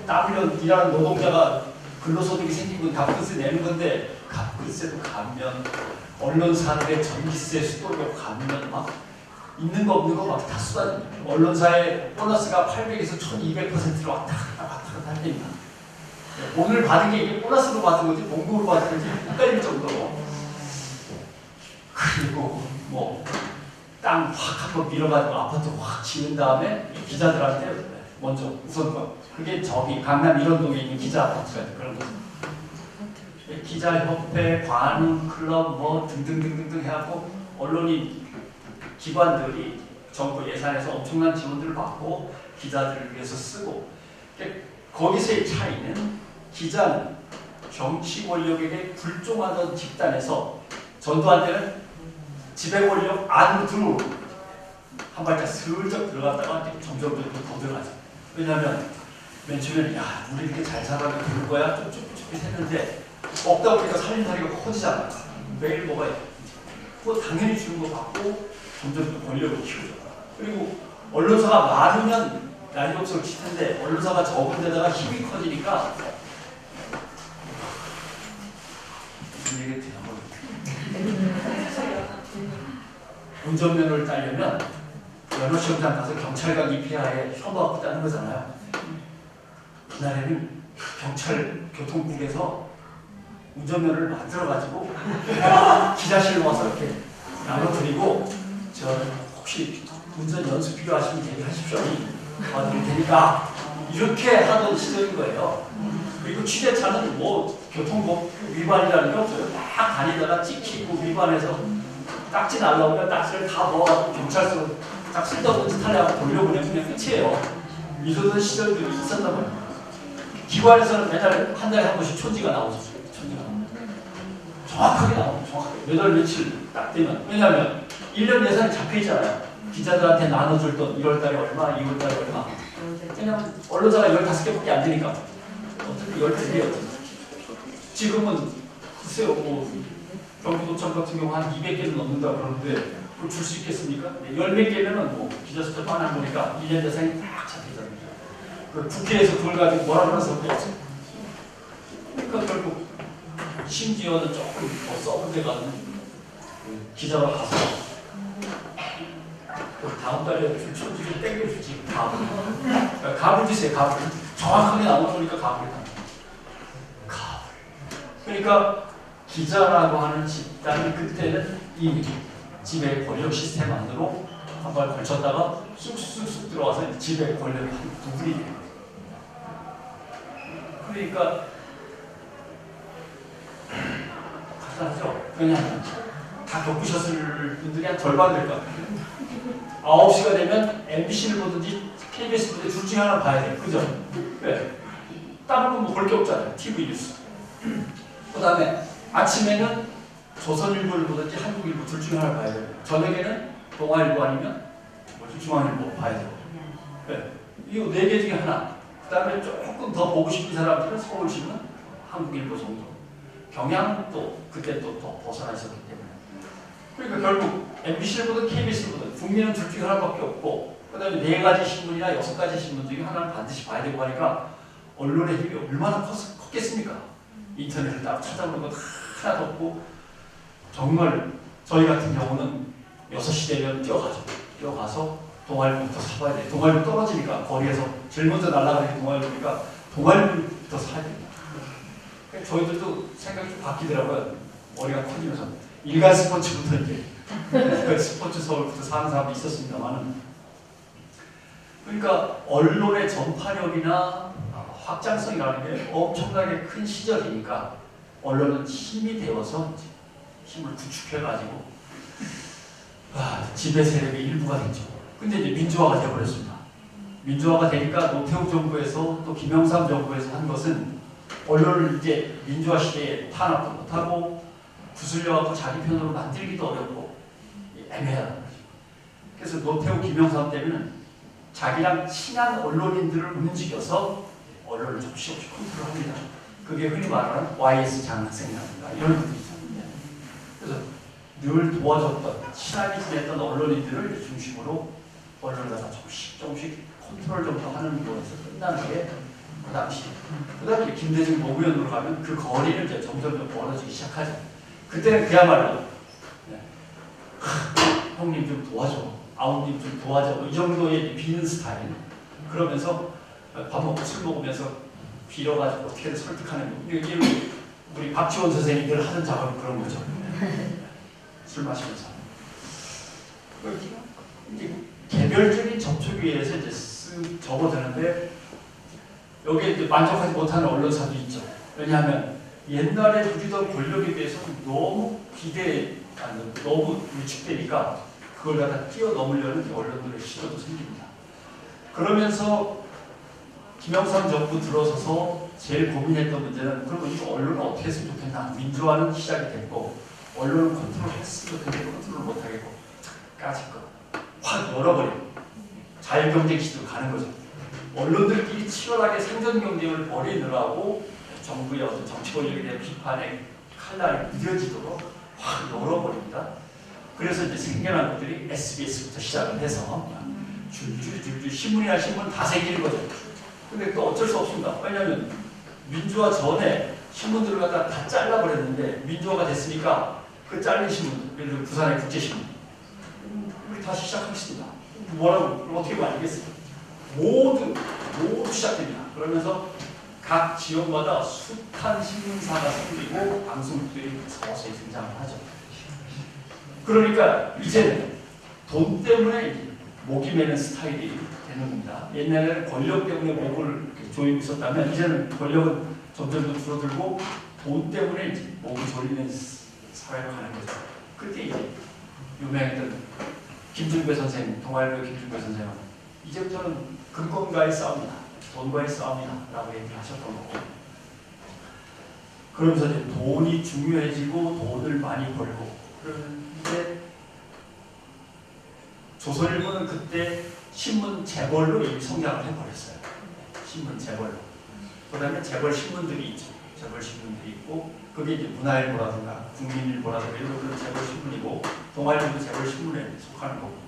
땀 흘려 일하는 노동자가 근로소득이 생기고 갑분세 내는 건데 갑분세도 감면, 언론사들의 전기세, 수도료 감면 막 있는 거 없는 거 막 다 쏟아집니다. 언론사의 보너스가 800에서 1200%로 왔다 갔다 합니다. 오늘 받은 게 이게 보너스로 받은 건지 봉급으로 받은 건지 헷갈릴 정도로. 그리고 뭐 땅 확 한번 밀어가지고 아파트 확 지은 다음에 기자들한테 먼저 우선 그게 저기 강남 일원동에 있는 기자 아파트가 그런 거죠. 기자협회, 관훈, 클럽 뭐 등등등등 해갖고 언론이 기관들이 정부 예산에서 엄청난 지원들을 받고 기자들을 위해서 쓰고 거기서의 차이는 기자는 정치 권력에게 불종하던 집단에서 전두환 때는 지배 권력 안으로 들어오고 한 발짝 슬쩍 들어갔다가 점점 더 들어가죠. 왜냐하면 맨 처음에는 야 우리 이렇게 잘 살아가면 되는 거야 좀 쭉쭉쭉 했는데 없다 보니까 살림살이가 커지잖아요. 매일 뭐가 뭐 당연히 주는 거 받고 점점 더 권력을 키우죠. 그리고 언론사가 많으면 난이도를 칠 텐데 언론사가 적은 데다가 힘이 커지니까 무슨 얘기 되나 운전면허를 따려면 면허시험장 가서 경찰관 입회하에 현보하고 따는 거잖아요. 그날에는 경찰 교통국에서 운전면허를 만들어가지고 기자실로 와서 이렇게 나눠드리고 저 혹시 운전 연수 필요하시면 얘기하십시오. 도와드릴 테니까 이렇게 하던 시절인 거예요. 그리고 취재차는 뭐 교통법 위반이라는 게 없어요. 막 다니다가 찍히고 위반해서 딱지 날라오면 딱지를 다 넣어가지고 경찰서로 딱 쓸데없는 짓 하려고 돌려보내면 그냥 끝이에요. 이러던 시절들이 있었단 말이에요. 기관에서는 매달 한 달에 한 번씩 촌지가 나오죠. 촌지가 정확하게 나오죠. 정확하게 몇 월 며칠 딱 되면. 왜냐하면 1년 예산이 잡혀있잖아요. 기자들한테 나눠줄 돈 1월달에 얼마, 2월달에 얼마. 왜냐하면 언론사가 15개밖에 안 되니까 어차피 12개요. 지금은 글쎄요 뭐 경기도청 같은 경우 한 200개는 넘는다 그러는데 그걸 줄 수 있겠습니까? 네, 10몇 개면은 뭐 기자 숫자 안 보니까 1년 예산이 딱 잡히잖아요. 그 국회에서 그걸 가지고 뭐라고 하는 사람이 없어요. 그러니까 결국 심지어는 조금 더 썩은 데 가는 기자가 가서 다음 달에 줄 초지를 땡겨주지 갑을. 그러니까 갑을 주세요. 갑을. 정확하게 나눠보니까 갑을 다. 갑을. 그러니까 기자라고 하는 집단이 그때는 이 지배 권력 시스템 안으로 한 발 걸쳤다가 쑥쑥쑥 들어와서 지배 권력이 한 둘이 돼요. 그러니까 간단하죠. 왜냐하면 다 겪으셨을 분들이 한 절반 될 것 같아요. 9시가 되면 MBC를 보든지 KBS 보든지 둘 중에 하나 봐야 돼요. 그죠? 왜? 다른 건 뭐 볼 게 없잖아요. TV 뉴스. 그 다음에 아침에는 조선일보를 보든지 한국일보 둘 중에 하나 봐야 돼요. 저녁에는 동아일보 아니면 뭐지 중앙일보 봐야 돼요. 네. 이거 4개 중에 하나. 그 다음에 조금 더 보고 싶은 사람들은 서울신문, 한국일보 정도. 경향은 또 그때 또 더 벗어나 있었기 때문에. 그러니까 결국 MBC를 보든 KBS를 보든 국민은 둘 중에 하나밖에 없고 그 다음에 4가지 신문이나 6가지 신문 중에 하나는 반드시 봐야 되고 하니까 언론의 힘이 얼마나 컸겠습니까? 인터넷을 딱 찾아보는 거 하나도 없고 정말 저희 같은 경우는 6시 되면 뛰어가서 동아일보부터 사봐야 돼. 동아일보 떨어지니까 거리에서 제일 먼저 날아가는 동아일보니까 동아일보부터 사야 됩니다. 저희들도 생각이 좀 바뀌더라고요. 머리가 커지면서 일간 스포츠부터 이제 스포츠 서울부터 사는 사람도 있었습니다만은 그러니까 언론의 전파력이나 확장성이라는 게 엄청나게 큰 시절이니까 언론은 힘이 되어서 힘을 구축해가지고 지배 세력의 일부가 됐죠. 근데 이제 민주화가 되어버렸습니다. 민주화가 되니까 노태우 정부에서 또 김영삼 정부에서 한 것은 언론을 이제 민주화 시대에 탄압도 못하고 구슬려갖고 자기 편으로 만들기도 어렵고 애매하다는 거죠. 그래서 노태우 김영삼 때문에 자기랑 친한 언론인들을 움직여서 언론을 조금씩 컨트롤합니다. 그게 흔히 말하는 YS 장학생이라든가 이런 것들이 있었는데 그래서 늘 도와줬던 친하게 지냈던 언론인들을 중심으로 언론을 갖다 조금씩 컨트롤 정도 하는 거에서 끝나는 게 그 당시. 그 다음에 김대중 노무현으로 가면 그 거리는 이제 점점 멀어지기 시작하죠. 그때는 그야말로 형님 좀 도와줘, 아우님 좀 도와줘 이 정도의 비는 스타일. 그러면서 밥 먹고 술 먹으면서 빌어가지고 어떻게든 설득하는 이게 우리 박지원 선생님들 하는 작업은 그런 거죠. 술 마시면서. 이제 개별적인 접촉에 의해서 이제 쓱 접어드는데 여기에 이제 만족하지 못하는 언론사도 있죠. 왜냐하면 옛날에 누리던 권력에 대해서 너무 너무 위축되니까 그걸 갖다 뛰어넘으려는 언론들의 시도도 생깁니다. 그러면서 김영삼 정부 들어서서 제일 고민했던 문제는 그러면 이 언론은 어떻게 했으면 좋겠나. 민주화는 시작이 됐고 언론을 컨트롤했으면 좋겠는데 컨트롤 못하겠고 까짓 거확 열어버리고 자유경쟁 시대로 가는 거죠. 언론들끼리 치열하게 생존 경쟁을 벌이느라고 정부의 어떤 정치 권력에 대한 비판의 칼날이 느려지도록 확 열어버립니다. 그래서 이제 생겨난 것들이 SBS부터 시작을 해서 줄줄줄줄 신문이나 신문 다 생기는 거죠. 근데 또 어쩔 수 없습니다. 왜냐하면 민주화 전에 신문들을 갖다 다 잘라버렸는데 민주화가 됐으니까 그 잘린 신문, 예를 들어 부산의 국제신문 우리 다시 시작하겠습니다. 뭐라고 어떻게 말하겠어요? 모두 시작됩니다. 그러면서 각 지역마다 숱한 신문사가 생기고 방송국들이 서서히 등장을 하죠. 그러니까 이제는 돈 때문에 목이 매는 스타일이 되는 겁니다. 옛날에는 권력 때문에 목을 조이고 있었다면 이제는 권력은 점점 더 줄어들고 돈 때문에 이제 목을 조이는 사회로 가는 거죠. 그때 이제 유명했던 김준배 선생님, 동아일보 김준배 선생님은 이제부터는 금권과의 싸움이다, 돈과의 싸움이다 라고 얘기를 하셨던 거고 그러면서 이제 돈이 중요해지고 돈을 많이 벌고 그런데 조선일보는 그때 신문 재벌로 이미 성장을 해버렸어요. 신문 재벌로. 그 다음에 재벌 신문들이 있죠. 재벌 신문들이 있고 그게 이제 문화일보라든가 국민일보라든가 이런 것들은 재벌 신문이고 동아일보도 재벌 신문에 속하는 거고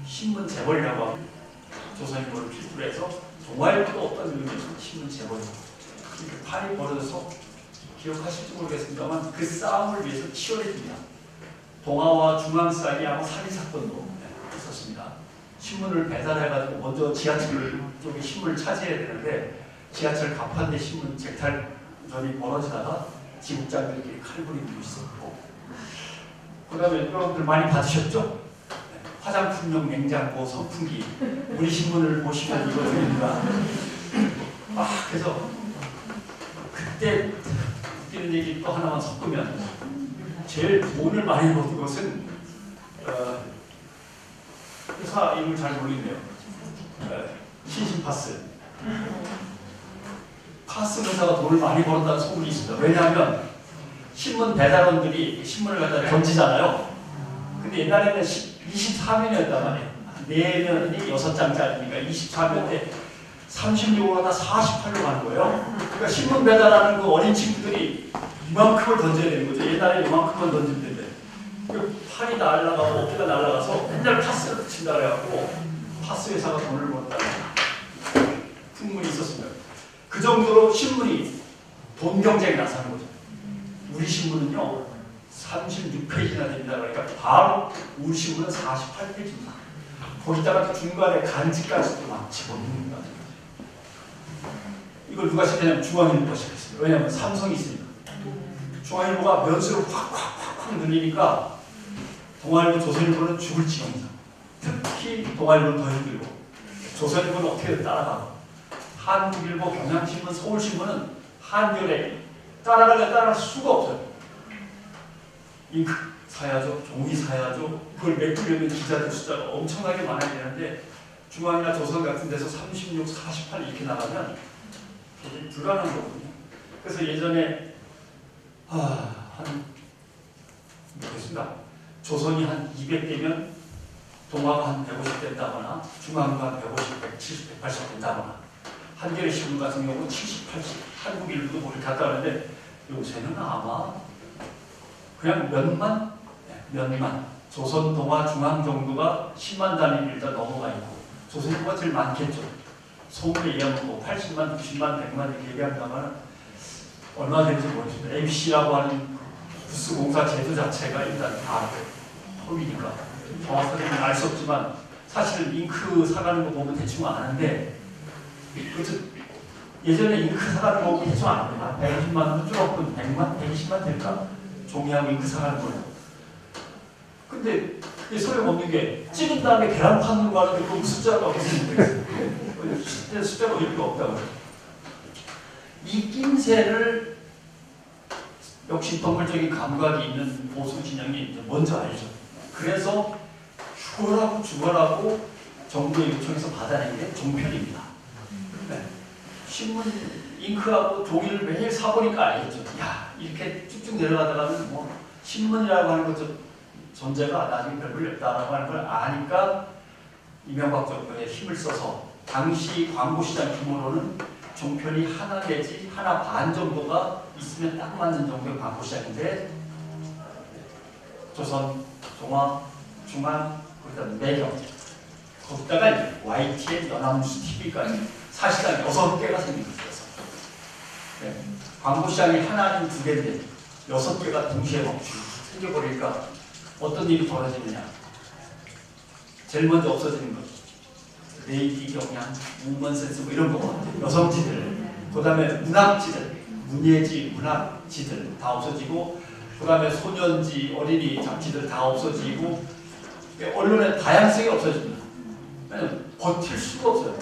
신문 재벌이라고 하면 조선일보를 필두로 해서 동아일보도 어떤 의미에서 신문 재벌이고 판이 벌어져서 기억하실지 모르겠습니다만 그 싸움을 위해서 치열해집니다. 동아와 중앙 사이에 아마 살인사건도 있었습니다. 신문을 배달해가지고 먼저 지하철 쪽에 신문을 차지해야 되는데 지하철 갑판대 신문 쟁탈전이 벌어지다가 지국장들끼리 칼부림도 있었고 그 다음에 여러분들 많이 받으셨죠? 화장품용 냉장고, 선풍기 우리 신문을 보시면 이거 드립니다. 그래서 그때 웃기는 얘기 또 하나만 섞으면 제일 돈을 많이 버는 것은 회사 이름을 잘 모르겠네요. 신신파스. 파스 회사가 돈을 많이 벌었다는 소문이 있습니다. 왜냐하면 신문 배달원들이 신문을 갖다 던지잖아요. 근데 옛날에는 24면이었단 말이에요. 4면이 6장짜리니까 24면에 36으로 다 48로 가는 거예요. 그러니까 신문 배달하는 그 어린 친구들이 이만큼을 던져야 되는 거죠. 옛날에 이만큼만 던지면 되는데 팔이 날아가고 어깨가 날아가서 맨날 파스를 붙인다 그래갖고 파스 회사가 돈을 벌었다는 풍문이 있었습니다. 그 정도로 신문이 돈 경쟁이 나서는 거죠. 우리 신문은요 36페이지나 됩니다. 그러니까 바로 우리 신문은 48페이지입니다. 거기다가 중간에 간지까지도 막 집어넣는 거죠. 이걸 누가 시켰냐면 중앙일보가 시켰습니다. 왜냐하면 삼성이 있으니까. 중앙일보가 면수를 확 늘리니까 동아일보, 조선일보는 죽을 지경이다. 특히 동아일보는 더 힘들고 조선일보는 어떻게든 따라가고 한국일보, 경향신문, 서울신문은 한겨레 따라갈 수가 없어요. 잉크 사야죠, 종이 사야죠. 그걸 메꾸려면 기자들 숫자가 엄청나게 많아야 되는데 중앙이나 조선 같은 데서 36, 48 이렇게 나가면 도저히 불가능한 거거든요. 그래서 예전에 모르겠습니다. 조선이 한 200대면 동아가 한 150 된다거나 중앙가 한 150, 170, 180 된다거나 한겨레 신문 같은 경우는 70, 80, 한국일보도 그렇게 갔다 가는데 요새는 아마 그냥 몇만 조선, 동아, 중앙 정도가 10만 단위를 일단 넘어가 있고 조선일보가 제일 많겠죠. 소문에 의하면 뭐 80만, 90만, 100만 이렇게 얘기한다면 얼마 되는지 모르겠습니다. MBC라고 하는 부스 공사 제도 자체가 일단 다 허위니까 정확하게는 알 수 없지만 사실 잉크 사가는 거 보면 대충 아는데 예전에 잉크 사가는 거 보면 대충 아는데 120만 원 줄었군 100만, 120만 될까? 종이하고 잉크 사가는 거예요. 근데 그게 소용없는 게 찍은 다음에 계란 파는 거 하는데 그 숫자가 무슨 숫자가 의미가 없다고. 이 낌새를 역시 동물적인 감각이 있는 보수 진영이 먼저 알죠. 그래서 죽어라고 정부의 요청에서 받아낸 게 종편입니다. 네. 신문 잉크하고 종이를 매일 사보니까 알겠죠. 야 이렇게 쭉쭉 내려가다가는 뭐 신문이라고 하는 것 존재가 나중에 별 볼일 없다라고 하는 걸 아니까 이명박 정부에 힘을 써서 당시 광고시장 규모로는 종편이 하나 내지 하나 반 정도가 있으면 딱 맞는 정도의 광고시장인데 조선, 동아, 중앙, 그다음 매경 거기다가 YTN, 연합뉴스 TV까지 사실상 6개가 생긴 거였어요. 네. 광고시장이 하나 아닌 2개인데 6개가 동시에 막 생겨버리니까 어떤 일이 벌어지느냐. 제일 먼저 없어지는 것. 레이디 경향, 우먼센스 뭐 이런 거 여성지들, 그 다음에 문학지들, 문예지 문학지들 다 없어지고, 그 다음에 소년지 어린이 잡지들 다 없어지고, 언론의 다양성이 없어집니다. 왜냐면 버틸 수가 없어요.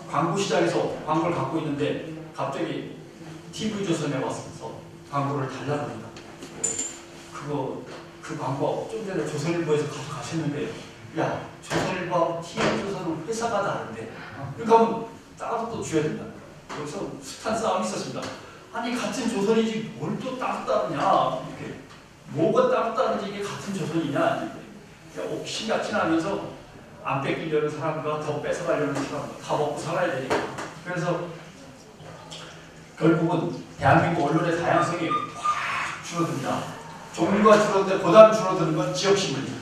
광고 시장에서 광고를 갖고 있는데 갑자기 TV조선에 와서 광고를 달라고 합니다. 그 광고 좀 전에 조선일보에서 가져가셨는데 야 조선일보하고 TV조선은 회사가 다른데 그러니까 따로 또 줘야 된다. 여기서 숱한 싸움이 있었습니다. 아니 같은 조선이지 뭘 또 따로 따르냐 이렇게 뭐가 따로 따르지 이게 같은 조선이냐 옥신같이 하면서 안 뺏기려는 사람과 더 뺏어가려는 사람 다 먹고 살아야 되니까. 그래서 결국은 대한민국 언론의 다양성이 확 줄어듭니다. 종류가 줄어드는데 보다 줄어드는 건 지역신문이에요.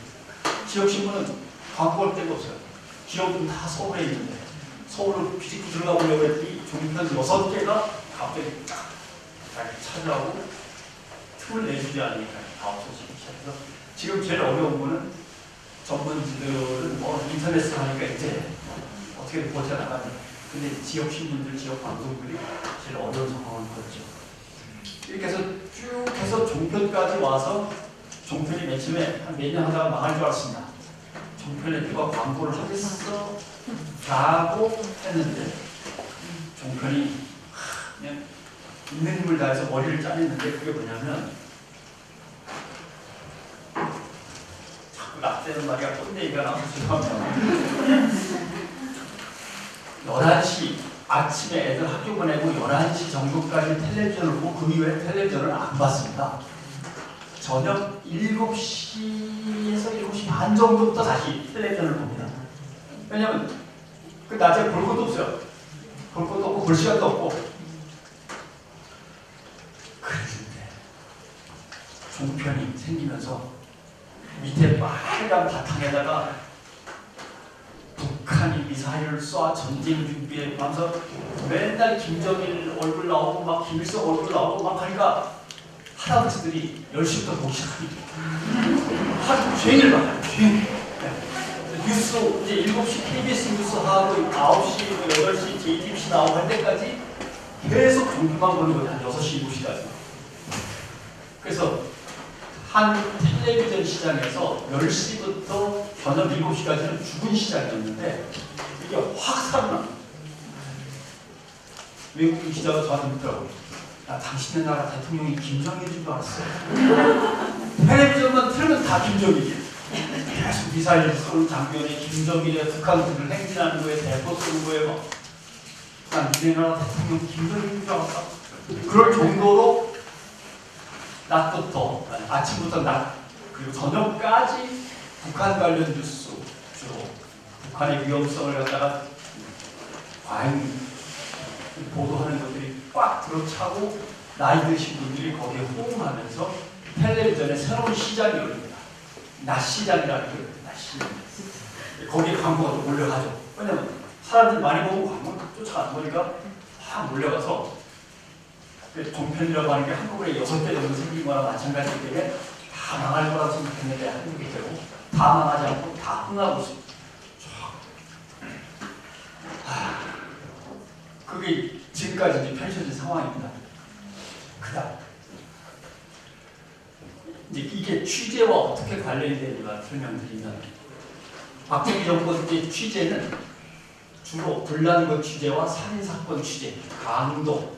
지역신문은 광고할 데가 없어요. 기업은 다 서울에 있는데 서울을 비집고 들어가 보려고 했더니 종편 6개가 갑자기 딱 찾아오고 틈을 내주지 않으니까 다 없어지기 시작해서 지금 제일 어려운 거는 전문지들은 인터넷을 하니까 이제 어떻게든 버텨나가는 근데 지역신문들, 지역방송들이 제일 어려운 상황을 거죠. 이렇게 해서 쭉 해서 종편까지 와서 종편이 맨 처음에 한 몇 년 하다가 망할 줄 알았습니다. 종편에 누가 광고를 하겠어? 라고 했는데 종편이 그냥 있는 힘을 다해서 머리를 짜냈는데 그게 뭐냐면 되는 말이야. 꼰대 얘기가 나와서 죄송합니다. 11시 아침에 애들 학교 보내고 11시 정도까지 텔레비전을 보고 그 이후에 텔레비전을 안 봤습니다. 저녁 7시에서 7시 반 정도부터 다시 텔레비전을 봅니다. 왜냐면 그 낮에 볼 것도 없어요. 볼 것도 없고 볼 시간도 없고. 그런데 종편이 생기면서 밑에 빨간 바탕에다가 북한이 미사일을 쏴 전쟁 준비해 하면서 맨날 김정일 얼굴 나오고 막 김일성 얼굴 나오고 막 하니까 할아버지들이 10시부터 보기 시작합니다. 하루 종일 봐요. 뉴스 이제 7시 KBS 뉴스 하고 9시, 8시 JTBC 나오고 할 때까지 계속 경기만 보는 거예요. 한 6시, 7시까지. 그래서 한 텔레비전 시장에서 10시부터 저녁 7시까지는 죽은 시장이었는데 이게 확 살아납니다. 외국인 기자가 저한테 묻더라고요. 야, 당신네 나라 대통령이 김정일인 줄 알았어요. 텔레비전만 틀면 다 김정일이에요. 계속 미사일 쏘는 장면에 김정일의 북한군을 행진하는 거에 대포 쏘는 거에 막 난 니네 나라 대통령 김정일인 줄 알았다. 그럴 정도로 낮부터 아침부터 낮 그리고 저녁까지 북한 관련 뉴스 주로 북한의 위험성을 갖다가 과잉 보도하는 것들이 꽉 들어차고 나이 드신 분들이 거기에 호응하면서 텔레비전에 새로운 시장이 열립니다. 낮 시장이라는 게 낮 시장. 거기에 광고가 또 몰려가죠. 왜냐면 사람들 많이 보고 광고를 쫓아가는 거니까 확 몰려가서 종편이라고 하는 게 한국에 6배 정도 생긴 거랑 마찬가지이기 때문에 다 망할 거라고 생각했는데 한국이 되고 다 망하지 않고 다 흥하고 있습니다. 그게 지금까지 이제 펼쳐진 상황입니다. 그다음 이제 이게 취재와 어떻게 관련이 되는가 설명드리면 박정희 정부 때 취재는 주로 불난거 취재와 살인사건 취재, 강도,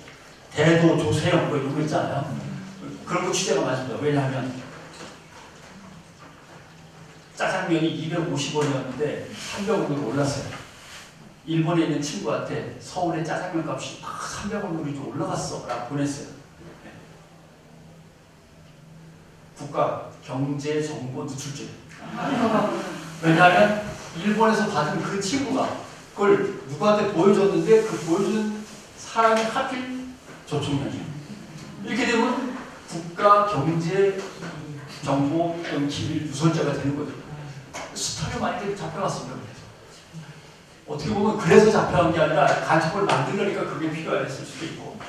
대도, 조세영 뭐 이런 거 있잖아요. 그런 거 취재가 많습니다. 왜냐하면 짜장면이 250원이었는데 300원으로 올랐어요. 일본에 있는 친구한테 서울의 짜장면 값이 300원으로 올라갔어 라고 보냈어요. 국가 경제정보 누출죄. 왜냐하면 일본에서 받은 그 친구가 그걸 누구한테 보여줬는데 그 보여준 사람이 하필 조총련이에요. 이렇게 되면 국가 경제 정보 기밀 누설죄가 되는 거죠. 스타를 많이 잡혀갔습니다. 어떻게 보면 그래서 잡혀간 게 아니라 간첩을 만들려니까 그게 필요했을 수도 있고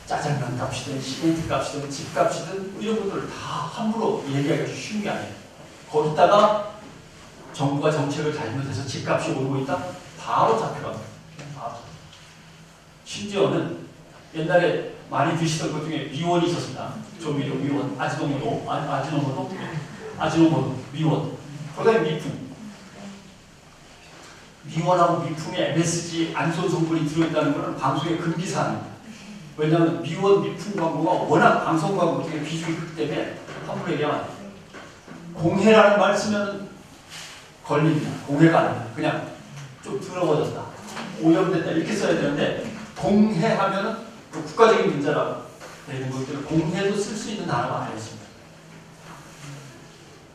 짜장면 값이든 시멘트 값이든 집 값이든 이런 것들을 다 함부로 얘기하기가 쉬운 게 아니에요. 거기다가 정부가 정책을 잘못해서 집값이 오르고 있다? 바로 잡혀갑니다. 바로. 심지어는 옛날에 많이 드시던 것 중에 미원이 있었습니다. 조미료, 미원, 아지노모토, 미원. 그다음에 미품. 미원하고 미품에 MSG 안손 성분이 들어있다는 것은 방송의 금기 사항입니다. 왜냐하면 미원, 미품 광고가 워낙 방송 광고 중에 비중이 크기 때문에 함부로 얘기하면 안 돼요. 공해라는 말 쓰면 걸립니다. 공해가 아닙니다. 그냥 좀 더러워졌다. 오염됐다. 이렇게 써야 되는데 공해하면 그 국가적인 문제라고 되는 것들을 공해도 쓸 수 있는 단어가 아니었습니다.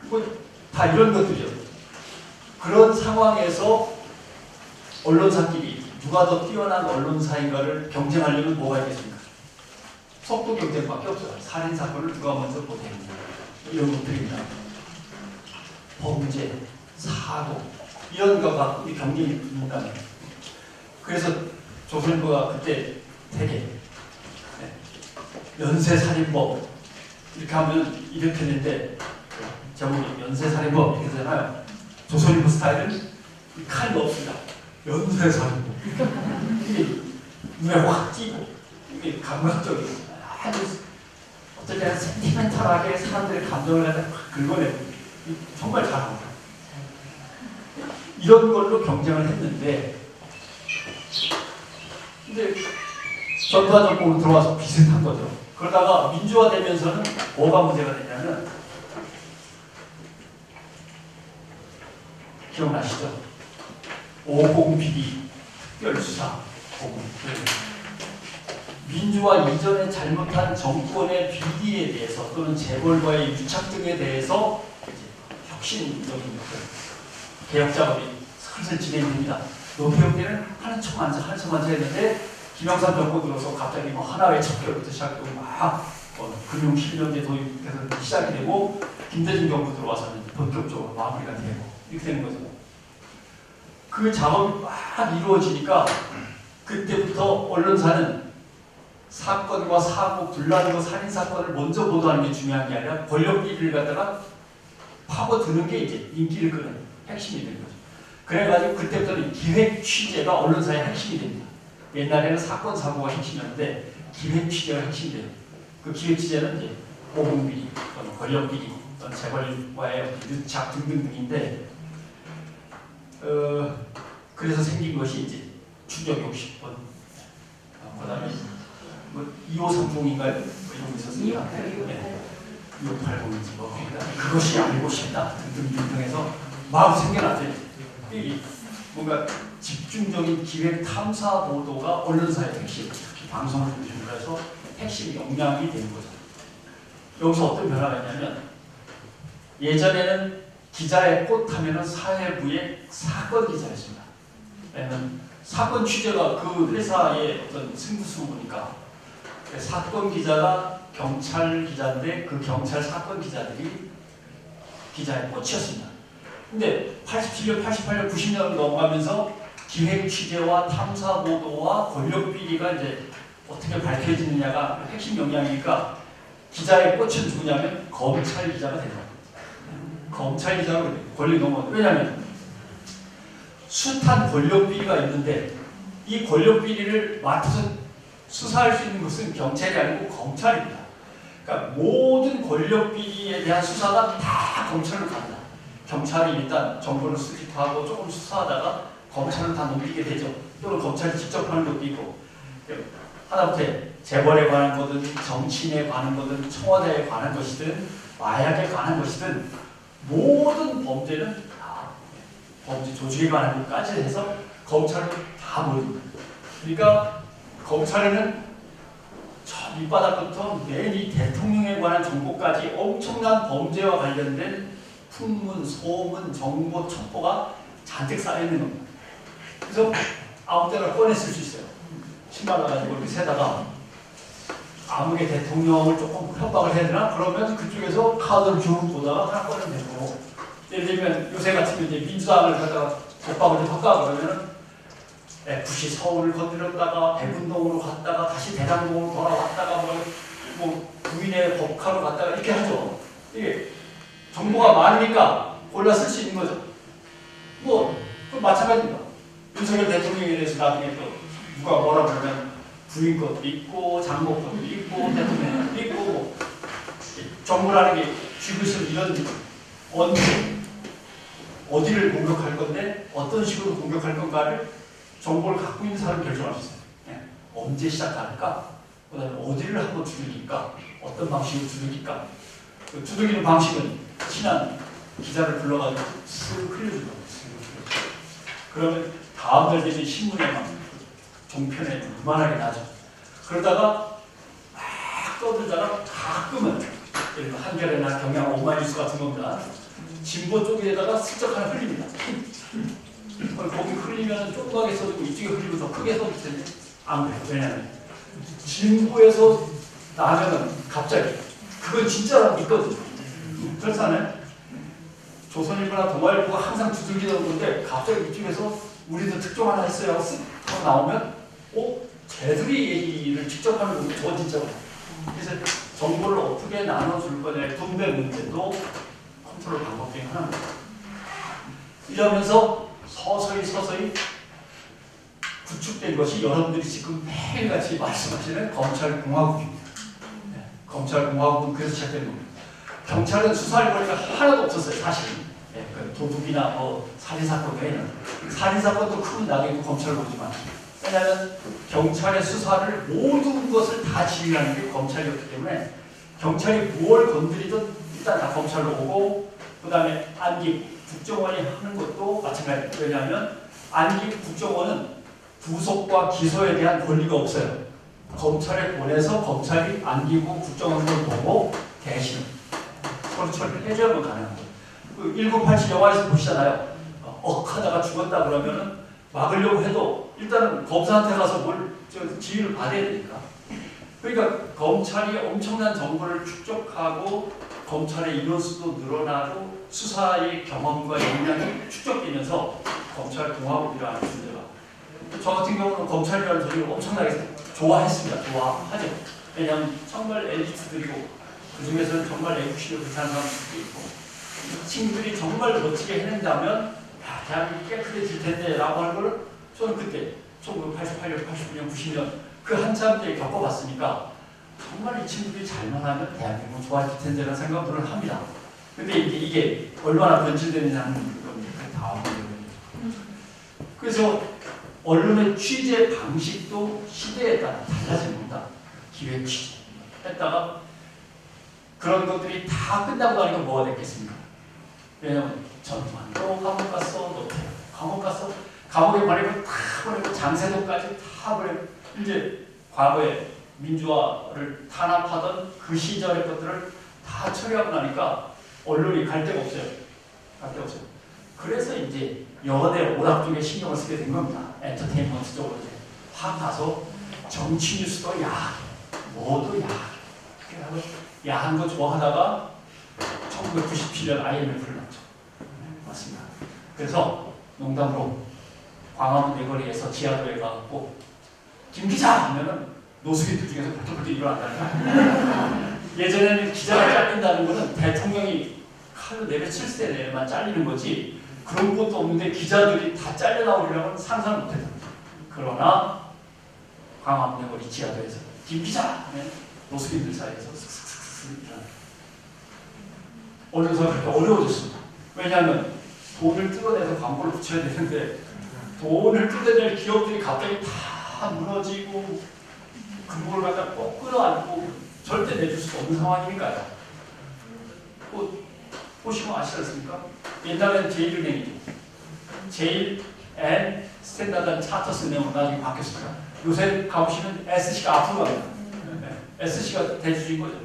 그리고 다 이런 것들이요. 그런 상황에서 언론사끼리 누가 더 뛰어난 언론사인가를 경쟁하려면 뭐가 있겠습니까? 속도 경쟁밖에 없어요. 살인사건을 누가 먼저 보도했느냐. 이런 것들입니다. 범죄, 사고 이런 거가 우리 경쟁이 있다는. 그래서 조선일보가 그때 되게 연쇄살인범 이렇게 하면 이렇게 했는데 제목이 연쇄살인범 이렇게 되잖아요. 조선일보 스타일은 칼이 없습니다. 연쇄살인범 이게 눈에 확 띄고 이게 감각적이고 아주 어떨 때는 센티멘탈하게 사람들의 감정을 갖다 긁어내고 정말 잘합니다. 이런 걸로 경쟁을 했는데 근데 전두환 정권으로 들어와서 비슷한 거죠. 그러다가 민주화되면서는 뭐가 문제가 되냐면 기억나시죠? 502 특별수사 보고 민주화 이전에 잘못한 정권의 비리에 대해서 또는 재벌과의 유착 등에 대해서 혁신적인 개혁 작업이 슬슬 진행됩니다. 노태우 때는 하는 척 앉아 했는데 김영삼 정권 들어서 갑자기 뭐 하나의 척결부터 시작되고 막 금융실명제 도입해서 시작이 되고 김대중 정부 들어와서는 본격적으로 마무리가 되고 이렇게 되는 거죠. 그 작업이 막 이루어지니까 그때부터 언론사는 사건과 사고, 불난거 살인사건을 먼저 보도하는 게 중요한 게 아니라 권력 비리를 갖다가 파고드는 게 이제 인기를 끄는 핵심이 되는 거죠. 그래가지고 그때부터는 기획 취재가 언론사의 핵심이 됩니다. 옛날에는 사건, 사고가 핵심이었는데 기획 취재가 핵심이 돼요. 그 기획 취재는 이제 보복비리, 권력 비리, 재벌과의 유착 등등등인데 그래서 생긴 것이 이제 추적 60번, 그다음에 뭐 2530인가요? 뭐 이런 거 있었습니다. 2580인지 뭐 그것이 알고 싶다 등등등등해서 막 생겨났대요. 이 뭔가 집중적인 기획 탐사 보도가 언론사의 핵심, 특히 방송을 중심으로 해서 핵심 역량이 되는 거죠. 여기서 어떤 변화가 있냐면 예전에는 기자의 꽃 하면은 사회부의 사건 기자였습니다. 왜냐면 사건 취재가 그 회사의 어떤 승부수니까 사건 기자가 경찰 기자인데 그 경찰 사건 기자들이 기자의 꽃이었습니다. 근데 87년, 88년, 90년을 넘어가면서 기획 취재와 탐사 보도와 권력 비리가 이제 어떻게 밝혀지느냐가 핵심 역량이니까 기자의 꽃은 누구냐면 검찰 기자가 되는 겁니다. 검찰 기자가 권력이 넘어가요. 왜냐하면 숱한 권력 비리가 있는데 이 권력 비리를 맡아서 수사할 수 있는 것은 경찰이 아니고 검찰입니다. 그러니까 모든 권력 비리에 대한 수사가 다 검찰로 갑니다. 경찰이 일단 정보를 수집하고 조금 수사하다가 검찰로 다 넘기게 되죠. 또는 검찰이 직접 하는 것도 있고 하다못해 재벌에 관한 거든 정치인에 관한 거든 청와대에 관한 것이든 마약에 관한 것이든 모든 범죄는 다 범죄 조직에 관한 것까지 해서 검찰로 다 모입니다. 그러니까 검찰에는 저 밑바닥부터 맨 이 대통령에 관한 정보까지 엄청난 범죄와 관련된 풍문, 소문, 정보, 첩보가 잔뜩 쌓여있는 겁니다. 그래서 아무 때나 꺼냈을 수 있어요. 신발 나가지고 이렇게 세다가 아무게 대통령을 조금 협박을 해야 되나? 그러면 그쪽에서 카드를 쭉 보다가 하나 꺼내면 되고 예를 들면 요새 같으면 이제 민주당을 갖다가 독박을 좀 할까 그러면은 FC 서울을 건드렸다가 백운동으로 갔다가 다시 대장동으로 돌아왔다가 뭐 부인의 법카로 갔다가 이렇게 하죠. 이게 정보가 많으니까 골라 쓸 수 있는 거죠. 뭐 마찬가지입니다. 윤석열 대통령에 대해서 나중에 또 누가 뭐라 그러면 부인 것도 있고 장모 것도 있고 대통령 것도 있고 뭐 정부라는 게 쥐글스 이런 어디를 공격할 건데 어떤 식으로 공격할 건가를 정보를 갖고 있는 사람이 결정할 수 있어요. 네. 언제 시작할까? 그 다음에 어디를 한번 두들길까? 어떤 방식으로 두들길까? 그 두들기는 방식은 친한 기자를 불러가지고 쓱 흘려주는 거예요. 그러면 다음날 되면 신문에 막 종편에 이만하게 나죠. 그러다가 막 떠들다가 가끔은 예를 들어 한겨레나 경향 오마이뉴스 같은 겁니다. 진보 쪽에다가 슬쩍 하나 흘립니다. 거기 흘리면 조그맣게 써주고 이쪽에 흘리면 더 크게 써줄 텐데 안 그래요. 왜냐하면 진보에서 나면은 갑자기 그건 진짜라고 믿거든요. 그렇잖아요. 조선일보나 동아일보가 항상 두들기던 건데 갑자기 이쪽에서 우리도 특종 하나 했어요 하고 쓱 하고 나오면 쟤들이 얘기를 직접 하는 거고 저 진짜 그래서 정보를 어떻게 나눠줄 거냐의 분배 문제도 컨트롤 방법 중에 하나입니다. 이러면서 서서히 구축된 것이 여러분들이 지금 매일같이 말씀하시는 검찰공화국입니다. 네, 검찰공화국은 그래서 시작된 겁니다. 경찰은 수사할 거리가 하나도 없었어요, 사실은. 네, 그 도둑이나 뭐 살인사건 외에는. 살인사건도 크면 나중에 검찰로 오지만. 왜냐하면 경찰의 수사를 모든 것을 다 지휘하는 게 검찰이었기 때문에 경찰이 뭘 건드리든 일단 다 검찰로 오고 그 다음에 안기 국정원이 하는 것도 마찬가지입니다. 왜냐하면 안기부 국정원은 구속과 기소에 대한 권리가 없어요. 검찰에 보내서 검찰이 안기부 국정원을 보고 대신 서류 처리를 해줘야만 가능한 거예요. 그 1987 영화에서 보시잖아요. 억하다가 죽었다 그러면은 막으려고 해도 일단은 검사한테 가서 지휘를 받아야 되니까. 그러니까 검찰이 엄청난 정보를 축적하고 검찰의 인원수도 늘어나고 수사의 경험과 역량이 축적되면서 검찰 공화국이라는 존재가, 저 같은 경우는 검찰이라는 존재를 엄청나게 좋아했습니다. 좋아하죠. 왜냐하면 정말 엘리트들이고 그 중에서는 정말 애국심을 불타는 사람들도 있고 친구들이 정말 멋지게 해낸다면 야, 대한민국이 깨끗해질 텐데 라고 하는 걸 저는 그때 1988년, 89년, 90년 그 한참 때 겪어봤으니까 정말 이 친구들이 잘만 하면 대한민국은 좋아질 텐데라는 생각들을 합니다. 근데 이게 얼마나 변질되느냐는 겁니다. 다음 문제입니다. 그래서 언론의 취재 방식도 시대에 따라 달라집니다. 기획 취재 했다가 그런 것들이 다 끝나고 나니까 뭐가 됐겠습니까? 왜냐면 전두환 또 감옥 갔어, 너 감옥 갔어, 감옥에 보내고 다 보내고 장세동까지 다 보내고 이제 과거에 민주화를 탄압하던 그 시절의 것들을 다 처리하고 나니까 언론이 갈 데가 없어요. 갈 데가 없어요. 그래서 이제 연애 오락 쪽에 신경을 쓰게 된 겁니다. 엔터테인먼트 쪽으로 이제 확 가서 정치 뉴스도 야하게, 뭐도 야하게. 그래서 야한 거 좋아하다가 1997년 IMF를 났죠. 맞습니다. 그래서 농담으로 광화문 내거리에서 지하도에 가고 김 기자 하면은 노숙인들 중에서 벌떡벌떡 일어난다는 거예요. 예전에는 기자가 잘린다는 거는 대통령이 칼로 내려칠 때만 잘리는 거지 그런 것도 없는데 기자들이 다 잘려나오려면 상상을 못했다. 그러나 광화문 내거리 지하도에서 김 기자 하면 노숙인들 사이에서 슥슥슥슥 일어나요. 언론사가 그렇게 어려워졌습니다. 왜냐하면 돈을 뜯어내서 광고를 붙여야 되는데 돈을 뜯어낼 기업들이 갑자기 다 무너지고 그걸 갖다 꼭 끌어안고 절대 내줄 수 없는 상황이니까요. 보시면 아시지 않습니까? 옛날에는 제일은행이죠. 제일 앤 스탠다드 차터스 은행으로 나중에 바뀌었습니다. 요새 가보시면 SC가 앞으로 갑니다. SC가 대주주인 거죠.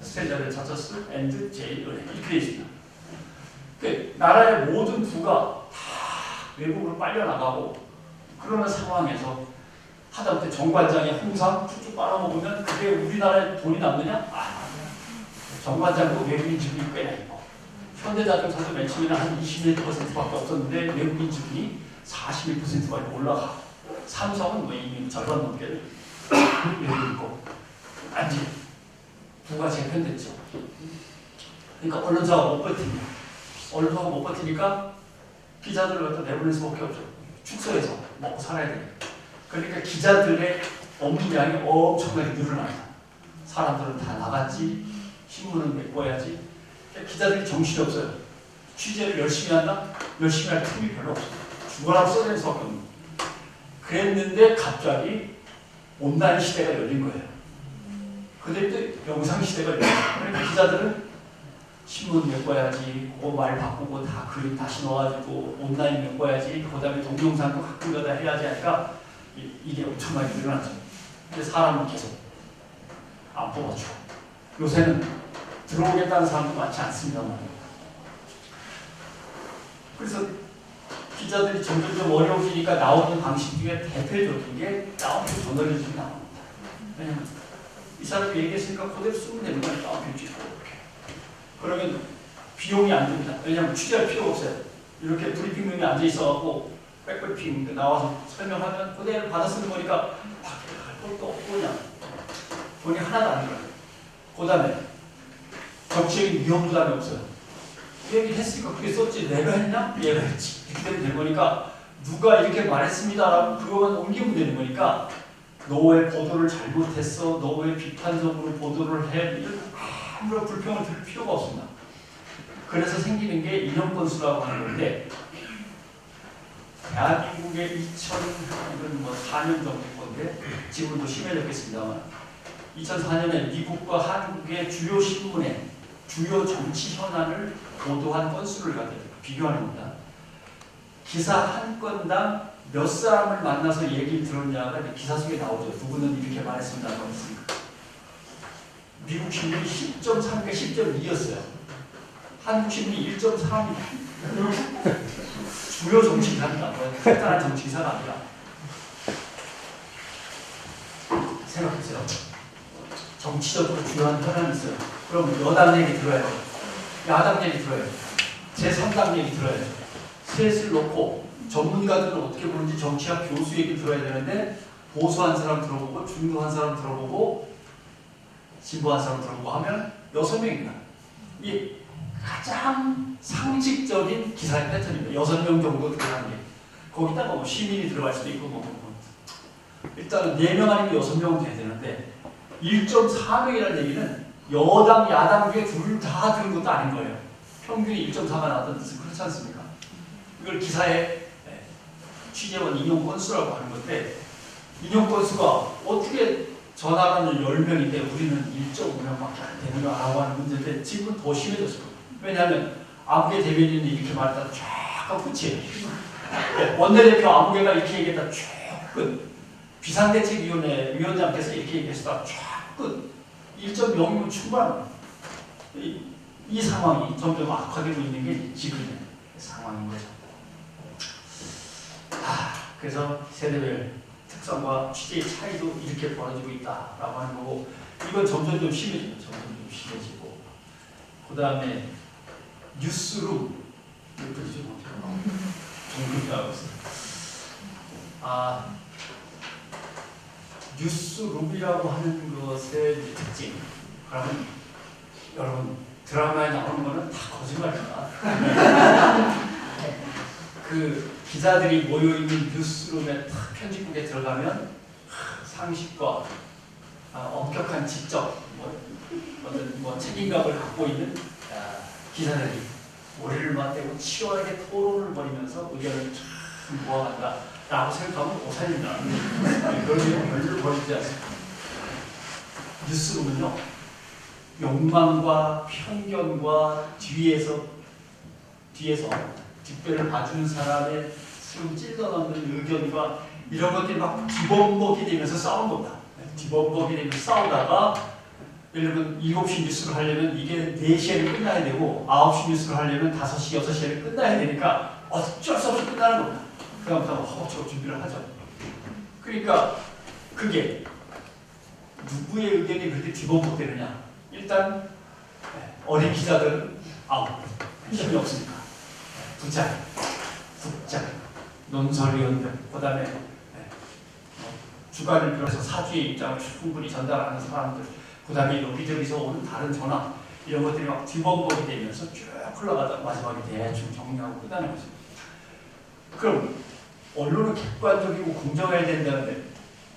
스탠다드 차터스 앤드 제일은행 이렇게 되어 있습니다. 그 나라의 모든 부가 다 외국으로 빨려나가고 그러는 상황에서 하다못해 정관장이 홍삼 쭉쭉 빨아먹으면 그게 우리나라에 돈이 남느냐? 정관장도 외국인 지분이 꽤나 있고 현대자동차도 맨 처음에는 한 21%밖에 없었는데 외국인 지분이 41%까지 올라가 삼성은 뭐 이미 절반 넘게 여기 있고 아직 부가 재편됐죠. 그러니까 언론사가 못 버팁니다. 언론사가 못 버티니까 기자들을 갖다 내보낼 수밖에 없죠. 축소해서 먹고 살아야 되니까. 그러니까 기자들의 업무량이 엄청나게 늘어납니다. 사람들은 다 나갔지, 신문은 메꿔야지. 그러니까 기자들이 정신이 없어요. 취재를 열심히 한다? 열심히 할 틈이 별로 없어요. 죽어라 써낼 수밖에 없는 거예요. 그랬는데 갑자기 온라인 시대가 열린 거예요. 그때 또 영상 시대가 열린 거예요. 그러니까 기자들은 신문 메꿔야지, 그거 말 바꾸고 다 그림 다시 넣어가지고 온라인 메꿔야지, 그 다음에 동영상도 가끔가다 해야지 하니까 이게 엄청나게 늘어났죠. 근데 사람은 계속 안 뽑아줘. 요새는 들어오겠다는 사람도 많지 않습니다만. 그래서 기자들이 점점 어려워지니까 나오는 방식 중에 대표적인 게 다운필 저널리즘이 나옵니다. 왜냐면 이 사람이 얘기했으니까 그대로 쓰면 되는 거예요. 다운필 찍고 이렇게. 그러면 비용이 안 듭니다. 왜냐면 취재할 필요가 없어요. 이렇게 브리핑룸에 앉아 있어갖고 백브리핑 나와서 설명하면 그대로 받아 쓰는 거니까 밖에 갈 것도 없고 그냥 돈이 하나도 안 들어요. 그 다음에 정치적인 위험 부담이 없어요. 얘기를 했으니까 그게 썼지 내가 했냐? 얘가 했지. 이렇게 되면 되는 거니까 누가 이렇게 말했습니다라고 그거만 옮기면 되는 거니까 너 왜 보도를 잘못했어? 너 왜 비판적으로 보도를 해? 아무런 불평을 들을 필요가 없습니다. 그래서 생기는 게 인원건수라고 하는 건데 대한민국의 2004년 정도 건데 지금은 더 심해졌겠습니다만 2004년에 미국과 한국의 주요 신문에 주요 정치 현안을 보도한 건수를 가져요. 비교하는 겁니다. 기사 한 건당 몇 사람을 만나서 얘기를 들었냐가 기사 속에 나오죠. 누구는 이렇게 말했습니다. 미국 신문이 10.3가 10.2였어요. 한국 신문이 1.3입니다. 주요 정치기사입니다. 간단한 정치기사가 아니라. 생각해보세요. 정치적으로 중요한 현안이 있어요. 그럼 여당 얘기 들어야 돼요. 야당 얘기 들어야 돼요. 제3당 얘기 들어야 돼요. 셋을 놓고 전문가들은 어떻게 보는지 정치학 교수 얘기 들어야 되는데 보수한 사람 들어보고 중도한 사람 들어보고 진보한 사람 들어보고 하면 6명입니다. 이 가장 상식적인 기사의 패턴입니다. 6명 정도 들어가는 게. 거기다가 뭐 시민이 들어갈 수도 있고 일단은 4명 아니면 6명은 돼야 되는데 1.4명이라는 얘기는 여당, 야당 중에 둘 다 들은 것도 아닌 거예요. 평균이 1.4가 나왔다는 뜻은 그렇지 않습니까? 이걸 기사의 취재원 인용 건수라고 하는 건데 인용 건수가 어떻게 전화가는 10명인데 우리는 1.5명밖에 안 되는가라고 하는 문제인데 지금은 더 심해졌을 거예요. 왜냐하면 아무개 대변인이 이렇게 말했다 쫙 하고 끝이에요. 원내대표 아무개가 이렇게 얘기했다 쫙 끝. 비상대책위원회 위원장께서 이렇게 얘기했다 쫙 끝. 1.0이면 충분합니다. 이 상황이 점점 악화되고 있는 게 지금의 상황인 거죠. 그래서 세대별 특성과 취재의 차이도 이렇게 벌어지고 있다라고 하는 거고 이건 점점 좀 심해져요. 점점 좀 심해지고 그 다음에 뉴스룸 몇 분이죠? 종근이라고 했어요. 뉴스룸이라고 하는 것의 특징 그러면 여러분 드라마에 나오는 거는 다 거짓말입니다. 그 기자들이 모여있는 뉴스룸에 탁 편집국에 들어가면 상식과 엄격한 직접 어떤 책임감을 갖고 있는 기자들이 머리를 맞대고 치열하게 토론을 벌이면서 의견을 참 모아간다 라고 생각하면 오산입니다. 그런 일은 별로 벌이지 않습니다. 뉴스룸은요 욕망과 편견과 뒤에서 뒷배를 봐주는 사람의 지금 찔러넣는 의견과 이런 것들이 막 뒤범벅이 되면서 싸운 겁니다. 뒤범벅이 되면서 싸우다가 예를 들면 7시 뉴스를 하려면 이게 4시에는 끝나야 되고 9시 뉴스를 하려면 5시, 6시에는 끝나야 되니까 어쩔 수 없이 끝나는 겁니다. 그다음부터 허겁지겁 준비를 하죠. 그러니까 그게 누구의 의견이 그렇게 뒤범벅되느냐. 일단 어린 기자들은 힘이 없으니까 부장, 논설위원들, 그 다음에 주간을 비롯해서 사주의 입장을 충분히 전달하는 사람들, 그 다음에 여기저기서 오는 다른 전화 이런 것들이 막 뒤범벅이 되면서 쭉 흘러가다 마지막에 대충 정리하고 끝나는 거죠. 그럼 언론은 객관적이고 공정해야 된다는데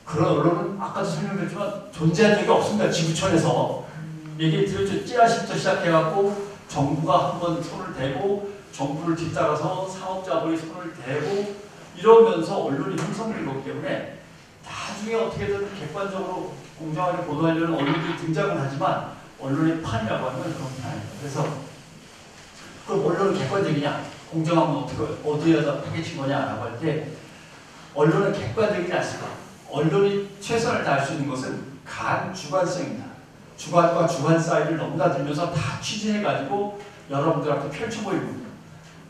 그런 언론은 아까도 설명드렸지만 존재한 적이 없습니다. 지구촌에서 얘기 드렸죠. 찌라시부터 시작해갖고 정부가 한번 손을 대고 정부를 뒤따라서 상업자본이 손을 대고 이러면서 언론이 형성된 거기 때문에 나중에 어떻게든 객관적으로 공정하게 보도하려는 언론들이 등장은 하지만 언론의 판이라고 하는 건 그런 게 아니에요. 그래서 그럼 언론은 객관적이냐? 공정하면 어디에다 파헤친 거냐라고 할 때 언론은 객관적이지 않습니다. 언론이 최선을 다할 수 있는 것은 주관성입니다. 주관과 주관 사이를 넘나들면서 다 취재해가지고 여러분들한테 펼쳐보이는 겁니다.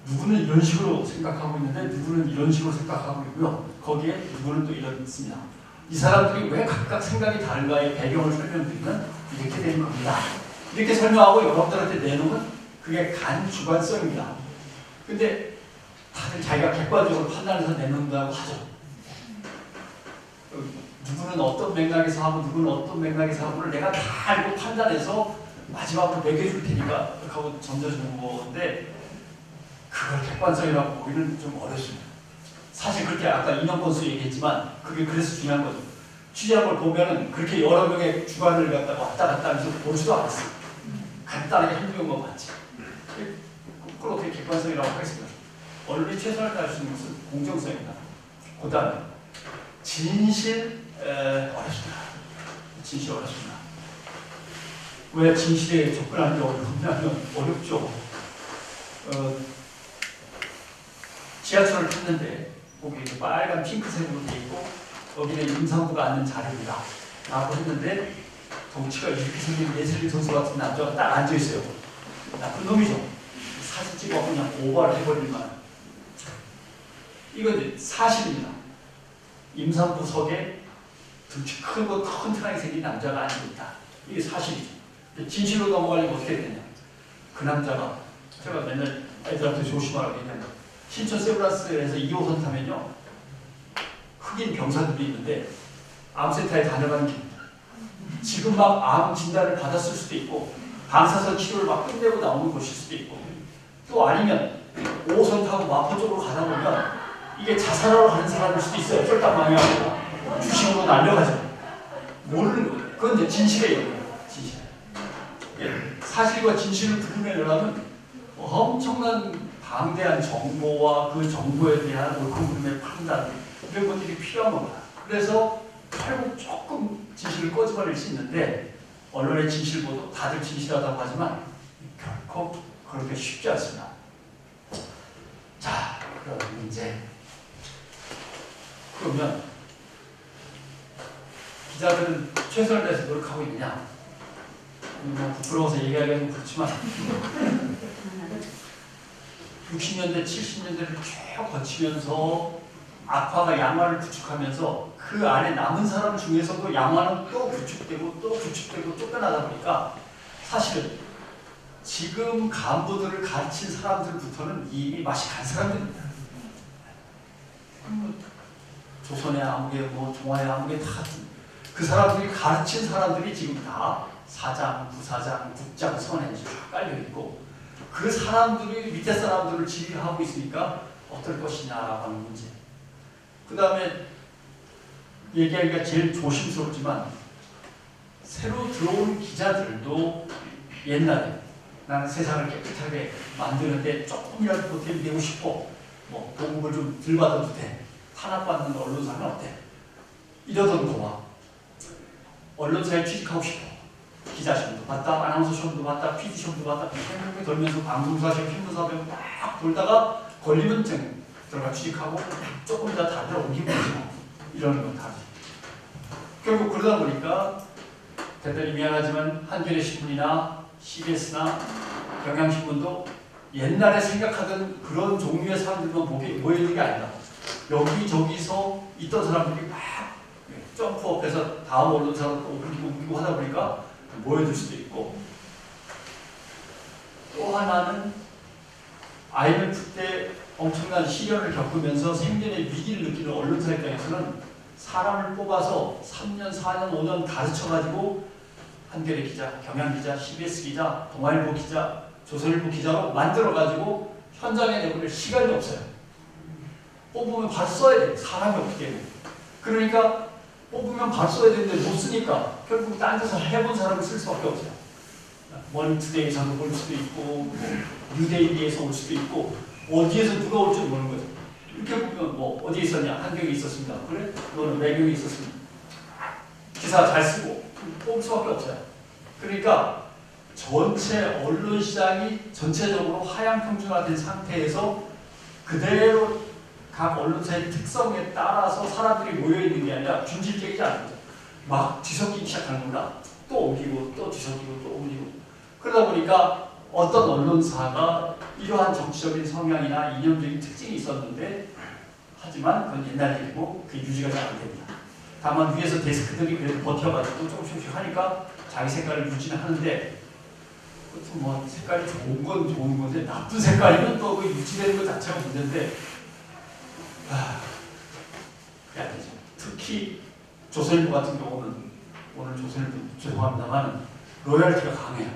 누구는 이런 식으로 생각하고 있는데 누구는 이런 식으로 생각하고 있고요. 거기에 누구는 또 이렇습니다. 이 사람들이 왜 각각 생각이 다른가의 배경을 설명드리면 이렇게 되는 겁니다. 이렇게 설명하고 여러분들한테 내놓으면 그게 주관성입니다. 근데 다들 자기가 객관적으로 판단해서 내놓는다고 하죠. 누구는 어떤 맥락에서 하고 누구는 어떤 맥락에서 하고를 내가 다 알고 판단해서 마지막으로 매겨줄 테니까 하고 던져주는 건데 그걸 객관성이라고 보기는 좀 어렵습니다. 사실 그렇게 아까 인용 건수 얘기했지만 그게 그래서 중요한 거죠. 취재한 걸 보면은 그렇게 여러 명의 주관을 갖다가 왔다 갔다 하면서 보지도 않았어요. 간단하게 한두 명만 봤지. 그걸 어떻게 객관성이라고 하겠습니까? 언론이 최선을 다할 수 있는 것은 공정성입니다. 그 다음에 진실 어렵습니다. 진실 어렵습니다. 왜 진실에 접근하는 게 어렵냐면 어렵죠. 지하철을 탔는데 거기 빨간 핑크색으로 돼 있고 여기는 임산부가 앉는 자리입니다. 라고 했는데 덩치가 이렇게 생긴 예슬리 선수 같은 남자가 딱 앉아있어요. 나쁜 놈이죠. 사진 찍어 그냥 오버를 해버릴 만한. 이건 사실입니다. 임산부석에 덩치 크고 튼튼하게 생긴 남자가 앉아있다. 이게 사실이죠. 진실로 넘어가려면 어떻게 되냐. 그 남자가 제가 맨날 애들한테 조심하라고 얘기하는 신촌 세브란스에서 2호선 타면요 흑인 병사들이 있는데 암센터에 다녀가는 길입니다. 지금 막 암 진단을 받았을 수도 있고 방사선 치료를 막 끝내고 나오는 곳일 수도 있고 또 아니면 5호선 타고 마포 쪽으로 가다 보면 이게 자살하러 가는 사람일 수도 있어요. 쫄딱 망해가지고 주식으로 날려가죠. 모르는 거예요. 그건 이제 진실이에요. 진실. 예, 사실과 진실을 구분해내려면 엄청난 방대한 정보와 그 정보에 대한 옳고 판단 이런 것들이 필요한 겁니다. 그래서 결국 조금 진실을 꼬집어낼 수 있는데 언론의 진실 보도 다들 진실하다고 하지만 결코 그렇게 쉽지 않습니다. 자, 그럼 이제 그러면 기자들은 최선을 다해서 노력하고 있느냐? 뭐 부끄러워서 얘기하기는 그렇지만 60년대, 70년대를 쭉 거치면서 악화가 양화를 구축하면서 그 안에 남은 사람 중에서도 양화는 또 구축되고 또 구축되고 쫓겨나다 보니까 사실은 지금 간부들을 가르친 사람들부터는 이미 맛이 간 사람들입니다. 조선의 암흑에 뭐 종화의 암흑에 다 그 사람들이 가르친 사람들이 지금 다 사장, 부사장, 국장, 선에 쫙 깔려있고 그 사람들이 밑에 사람들을 지휘하고 있으니까 어떨 것이냐라고 하는 문제. 그 다음에 얘기하기가 제일 조심스럽지만 새로 들어오는 기자들도 옛날에 나는 세상을 깨끗하게 만드는데 조금이라도 보탬이 되고 싶어. 뭐 보급을 좀 덜 받아도 돼. 탄압받는 언론사는 어때? 이러던 거와 언론사에 취직하고 싶어. 기자 시험도 봤다, 아나운서 시험도 봤다, PD 시험도 봤다, 뺑뺑뺑 돌면서 방송사 시험, 신문사 시험 막 돌다가 걸리면 들어가 취직하고 조금 더 다들 옮기고 뭐 이러는 건 다르지. 결국 그러다 보니까 대단히 미안하지만 한겨레 신문이나 CBS나 경향신문도 옛날에 생각하던 그런 종류의 사람들만 모여있는 게 아니다. 여기저기서 있던 사람들이 막 점프업해서 다음 언론사로 옮기고 하다 보니까 모여들 수도 있고 또 하나는 IMF 때 엄청난 시련을 겪으면서 생존의 위기를 느끼는 언론사 입장에서는 사람을 뽑아서 3년, 4년, 5년 가르쳐가지고 한겨레 기자, 경향기자, CBS 기자, 동아일보 기자, 조선일보 기자로 만들어가지고 현장에 내보낼 시간이 없어요. 뽑으면 바로 써야 돼요. 사람이 없기 때문에. 그러니까 뽑으면 바로 써야 되는데 못 쓰니까 결국 딴 데서 해본 사람을 쓸 수밖에 없어요. 원투데이에서도 올 수도 있고 뭐 뉴데일리에서 올 수도 있고 어디에서 누가 올지 모르는 거죠. 이렇게 보면 뭐 어디에 있었냐? 한경에 있었습니다. 그래? 너는 매경에 있었습니다. 기사 잘 쓰고 뽑을 수밖에 없어요. 그러니까 전체 언론 시장이 전체적으로 하향평준화된 상태에서 그대로 각 언론사의 특성에 따라서 사람들이 모여있는 게 아니라 균질적이지 않습니다. 막 뒤섞이기 시작하는 겁니다. 또 옮기고 또 뒤섞이고 또 옮기고 그러다 보니까 어떤 언론사가 이러한 정치적인 성향이나 이념적인 특징이 있었는데 하지만 그건 옛날 일이고 그게 유지가 잘 안 됩니다. 다만 위에서 데스크들이 그래도 버텨가지고 조금씩 하니까 자기 색깔을 유지는 하는데 그것도 뭐 색깔이 좋은 건 좋은 건데 나쁜 색깔이면 또 그 유지되는 것 자체가 문제인데 그게 안 되죠. 특히 조선일보 같은 경우는 오늘 조선일보 죄송합니다만 로열티가 강해요.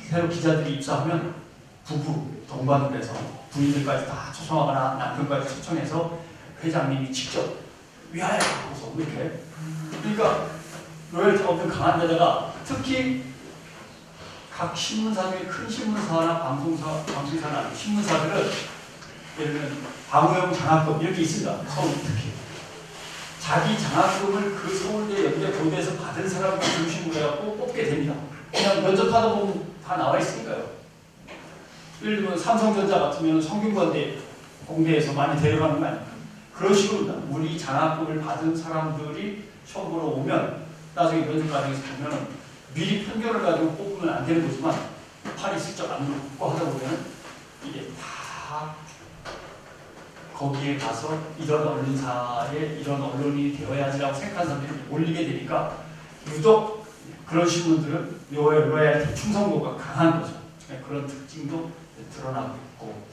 새로 기자들이 입사하면 부부 동반을 해서 부인들까지 다 초청하거나 남편까지 초청해서 회장님이 직접 위하여 하고서 이렇게 그러니까 로열티가 엄청 강한 데다가 특히 각 신문사 중에 큰 신문사나 방송사나 신문사들은 예를 들면 방호영 장학금 이렇게 있습니다. 서울 특히 자기 장학금을 그 서울대 연대 고대에서 받은 사람을 중심으로 해갖고 뽑게 됩니다. 그냥 면접하다 보면 다 나와 있으니까요. 예를 들면 삼성전자 같으면 성균관대 공대에서 많이 데려가는 거 아닙니까? 그런 식으로 우리 장학금을 받은 사람들이 시험 보러 오면 나중에 면접 과정에서 보면 미리 편견을 가지고 뽑으면 안 되는 거지만 팔이 슬쩍 안 붙고 하다 보면 이게 다 거기에 가서 이런 언론사에 이런 언론이 되어야지라고 생각하는 사람들이 몰리게 되니까 유독 그런 신문들은 로얄티 충성도가 강한 거죠. 그런 특징도 드러나고 있고,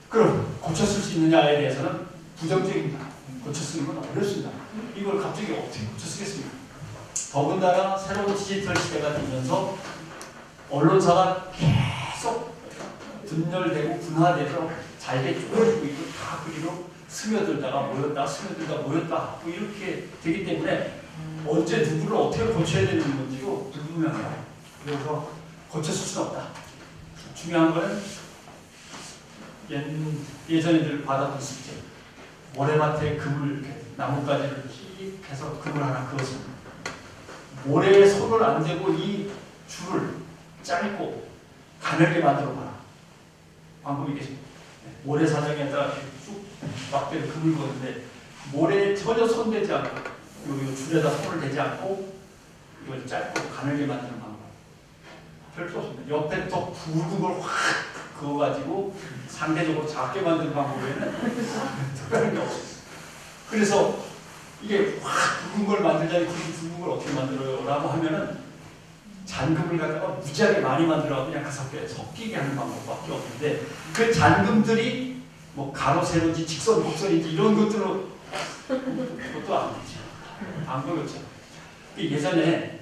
그럼 고쳤을 수 있느냐에 대해서는 부정적입니다. 고쳐 쓰는 건 어렵습니다. 이걸 갑자기 어떻게 고쳐 쓰겠습니까? 더군다나 새로운 디지털 시대가 되면서 언론사가 계속 분열되고 분화돼서 잘게 쪼개지고 있고 다 그리로 스며들다가 모였다 뭐 이렇게 되기 때문에 언제 누구를 어떻게 고쳐야 되는 건지도 불분명해요. 그래서 고쳐 쓸 수는 없다. 중요한 거는 예전에 늘 받았던 숙제, 모래밭에 그물, 나뭇가지를 씩 해서 그물 하나 그었습니다. 모래에 손을 안 대고 이 줄을 짧고 가늘게 만들어 봐라. 방법이 계십니다. 모래사장에다가 쭉 막대를 그물 거는데 모래에 전혀 손대지 않고 요 줄에다 손을 대지 않고 이걸 짧고 가늘게 만드는 방법. 별거 없습니다. 옆에 더 굵은 걸 확 그어가지고 상대적으로 작게 만드는 방법에는 특별한 게 없어요. 그래서 이게 확 굵은 걸 만들자니 그 굵은 걸 어떻게 만들어요? 라고 하면은 잔금을 갖다가 무지하게 많이 만들어가지고 그냥 섞이게 하는 방법밖에 없는데 그 잔금들이 뭐 가로, 세로인지 직선, 곡선인지 이런 것들로 그것도 안 되죠. 방법이 없죠. 예전에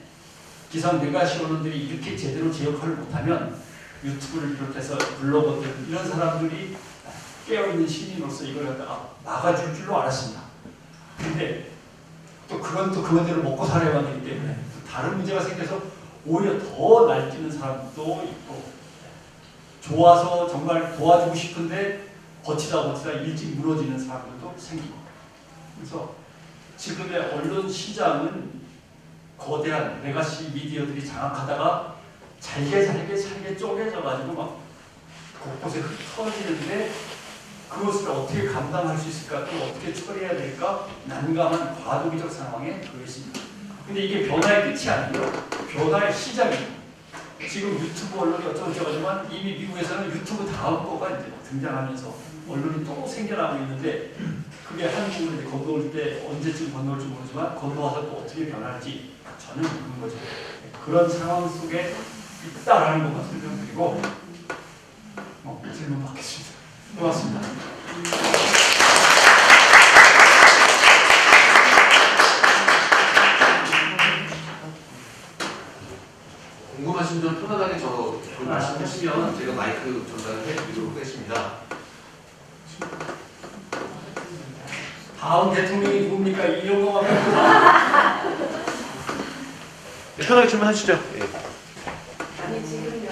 기성 메가시 언론들이 이렇게 제대로 제 역할을 못하면 유튜브를 비롯해서 블로거들 이런 사람들이 깨어있는 시민으로서 이걸 갖다가 막아줄 줄로 알았습니다. 근데 또 그건 또 그만대로 먹고 살아야 하기 때문에 또 다른 문제가 생겨서 오히려 더 날뛰는 사람도 있고 좋아서 정말 도와주고 싶은데 버티다 일찍 무너지는 사람들도 생기고, 그래서 지금의 언론 시장은 거대한 레가시 미디어들이 장악하다가 잘게 쪼개져가지고 막 곳곳에 흩어지는데 그것을 어떻게 감당할 수 있을까, 또 어떻게 처리해야 될까 난감한 과도기적 상황에 놓여 있습니다. 근데 이게 변화의 끝이 아니고요, 변화의 시작입니다. 지금 유튜브 언론이 어쩌고저쩌고지만 이미 미국에서는 유튜브 다음 거가 이제 등장하면서 언론이 또 생겨나고 있는데 그게 한국으로 이제 건너올 때 언제쯤 건너올지 모르지만 건너와서 또 어떻게 변할지 전혀 모르는 거죠. 그런 상황 속에 있다라는 것만 설명드리고 질문 받겠습니다. 고맙습니다. 궁금하신 점 편안하게 말씀하시면 제가 마이크 전달해 드리도록 하겠습니다. 다음 대통령이 누굽니까? 이런 거만 편하게 질문하시죠. 예. 아니 지금요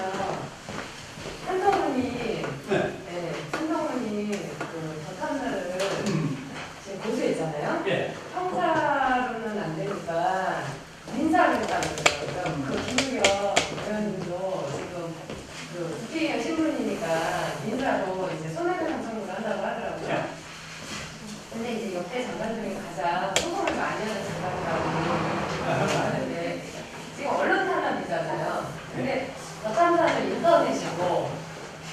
한동훈이 한동훈이 그 저탄사를 지금 고소했잖아요. 예. 형사로는 안 되니까 민사로 했다는 거예요. 그 김우겸 의원님도 지금 그 국회의원 신분이니까 민사로 이제 손해배상 청구를 한다고 하더라고요. 근데 이제 역대 장관 중에 가장 소송을 많이 하는 장관이라고 하는데 지금 언론 탄압이잖아요. 근데 저탄사는 인터넷이고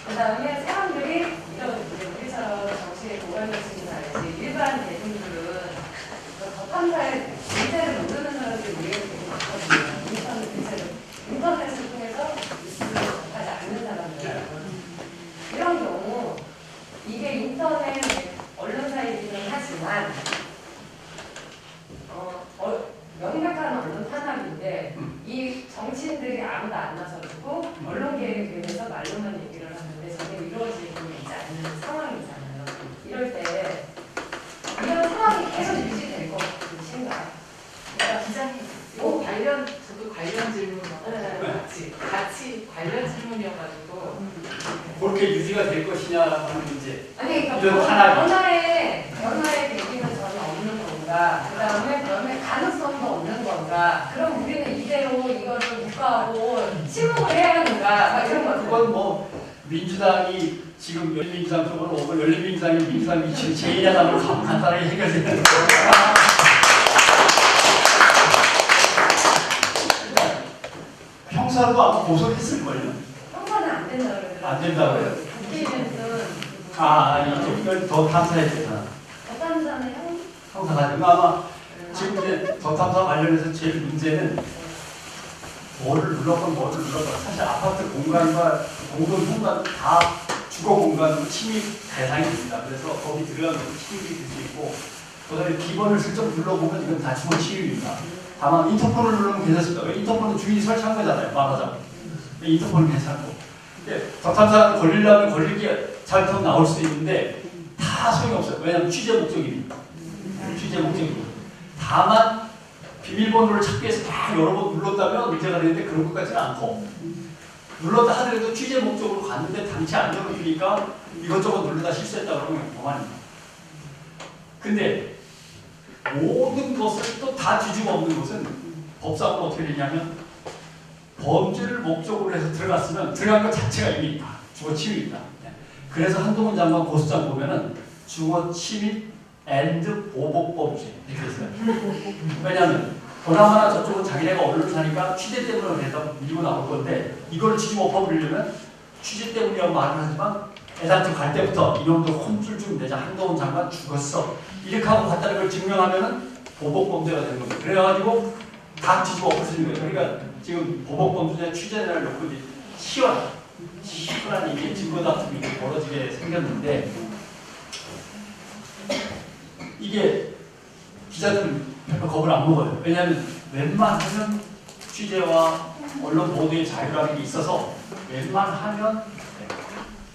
그 다음에 사람들이 이런 이제 우리처럼 정치에 고관여층이 알지 일반 대중들은 저탄사의 문제를 모르는 사람들이 우리에게 되게 많거든요. 인터넷을 통해서 뉴스를 접하지 않는 사람들. 이런 경우 이게 인터넷 언론사이기는 하지만 명백한 언론 탄압인데 이 정치인들이 아무도 안 나서주고 언론계에 대해서 말로만 얘기를 하는데 전혀 이루어지고 있지 않는 상황이잖아요. 이럴 때 이런 상황이 계속 유지될 것 같으신가요? 그러니까 기자님, 저도 관련 질문하고 같이 관련 질문이어가지고 그렇게 유지가 될 것이냐 하는 문제. 아니 이런 그러니까 변화의 계기는 전혀 없는 건가? 그 다음에 가능성도 없는 건가? 그럼 우리는 이대로 이거를 묵과하고 침묵을 해야 하는가? 막 이런 거. 그건 뭐 민주당이 지금 열린민주당 쪽으로 오고 열린민주당이 민주당 위치를 제1야당으로 가면 간단하게 해결되는 거예요. 형사로도 아마 고소했을걸요. 형사는 안 된다 그러더라고요. 안 된다고요? 국회의원은 이걸 더 탐사해야 되나? 어떤사는 형사가 아마 지금 이제 더 탐사 관련해서 제일 문제는 뭐를 눌렀건 사실 아파트 공간과 공동 공간 다 주거 공간으로 침입 대상이 됩니다. 그래서 거기 들어가면 침입이 될 수 있고 그다음에 비번을 슬쩍 눌러보면 이건 다 주거 침입입니다. 다만 인터폰을 누르면 괜찮습니다. 왜 인터폰은 주인이 설치한 거잖아요. 말하자면 인터폰은 괜찮고 더 탐사는 걸리려면 걸리게 잘 타고 나올 수 있는데 다 소용이 없어요. 왜냐하면 취재 목적이니까. 취재 목적이고 다만 비밀번호를 찾기 위해서 다 여러 번 눌렀다면 문제가 되는데 그런 것 같지는 않고 눌렀다 하더라도 취재 목적으로 갔는데 당시 안 열어주니까 이것저것 누르다 실수했다 그러면 그만입니다. 근데 모든 것을 또 다 뒤집어 엎는 것은 법상으로 어떻게 되냐면 범죄를 목적으로 해서 들어갔으면 들어간 것 자체가 이미 주거 침입이다. 그래서 한동훈 장관 고소장 보면은 주거 침입 앤드 보복범죄 이렇게 있어요. 왜냐하면 보나마나 저쪽은 자기네가 언론사니까 취재 때문에 내다 밀고 나올 건데 이걸 뒤집어 엎어버리려면 취재 때문이라고 말을 하지만 애당초 갈 때부터 이놈들 혼쭐 좀 내자 한동훈 장관 죽었어 이렇게 하고 갔다는 걸 증명하면은 보복범죄가 되는 겁니다. 그래가지고 다 뒤집어 엎어지는 거예요. 그러니까 지금 보복범죄 취재를 놓고 이제 시원한 이게 증거 다툼이 벌어지게 생겼는데 이게 기자들은 별로 겁을 안 먹어요. 왜냐하면 웬만하면 취재와 언론 보도의 자유라는 게 있어서 웬만하면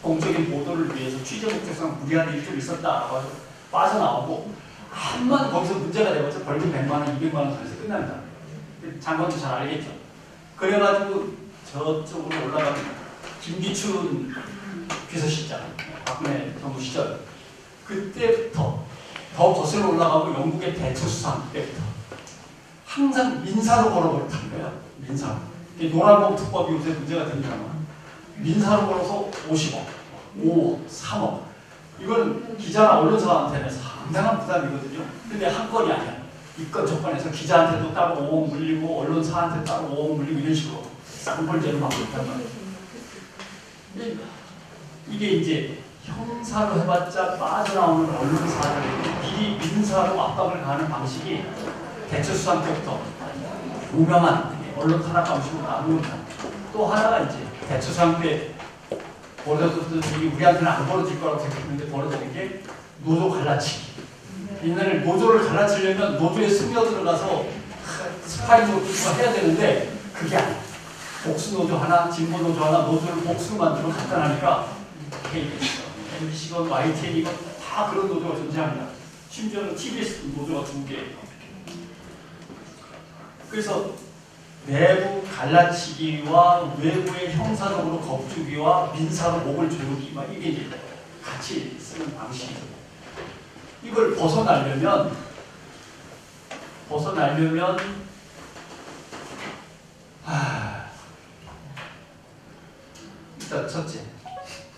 공적인 보도를 위해서 취재 목적상 무리한 일이 좀 있었다라고 해서 빠져나오고 한번 거기서 문제가 되면서 벌금 100만 원, 200만 원 선에서 끝납니다. 장관도 잘 알겠죠. 그래가지고 저쪽으로 올라가면 김기춘 비서실장, 박근혜 정부 시절 그때부터 더 거슬러 올라가고 영국의 대처수상 때부터 항상 민사로 걸어버렸다는 거예요. 민사로. 노란봉 특법이 요새 문제가 됩니다만 민사로 걸어서 50억, 5억, 3억 이건 기자나 언론사한테는 상당한 부담이거든요. 근데 한 건이 아니야. 이건 저건에서 기자한테도 따로 5억 물리고 언론사한테 따로 5억 물리고 이런 식으로 쌍벌제로 막고 있단 말이에요. 이게 이제 형사로 해봤자 빠져나오는 언론사들에게 미리 민사로 압박을 가하는 방식이 대처수상 때부터 유명한 언론 탄압 방식으로 나옵니다. 또 하나가 이제 대처수상 때 벌어졌던 일이 우리한테는 안 벌어질 거라고 생각했는데 벌어지는 게 노조 갈라치기. 옛날에 노조를 갈라치려면 노조에 스며 들어가서 스파이로 해야 되는데 그게 아니야. 복수 노조 하나, 진보 노조 하나, 노조를 복수로 만들면 간단하니까 KBS, MBC건 YTN이건 다 그런 노조가 존재합니다. 심지어는 TBS 노조가 2개. 그래서 내부 갈라치기와 외부의 형사적으로 겁주기와 민사로 목을 조르기 막 이게 이제 같이 쓰는 방식이죠. 이걸 벗어나려면 일단 첫째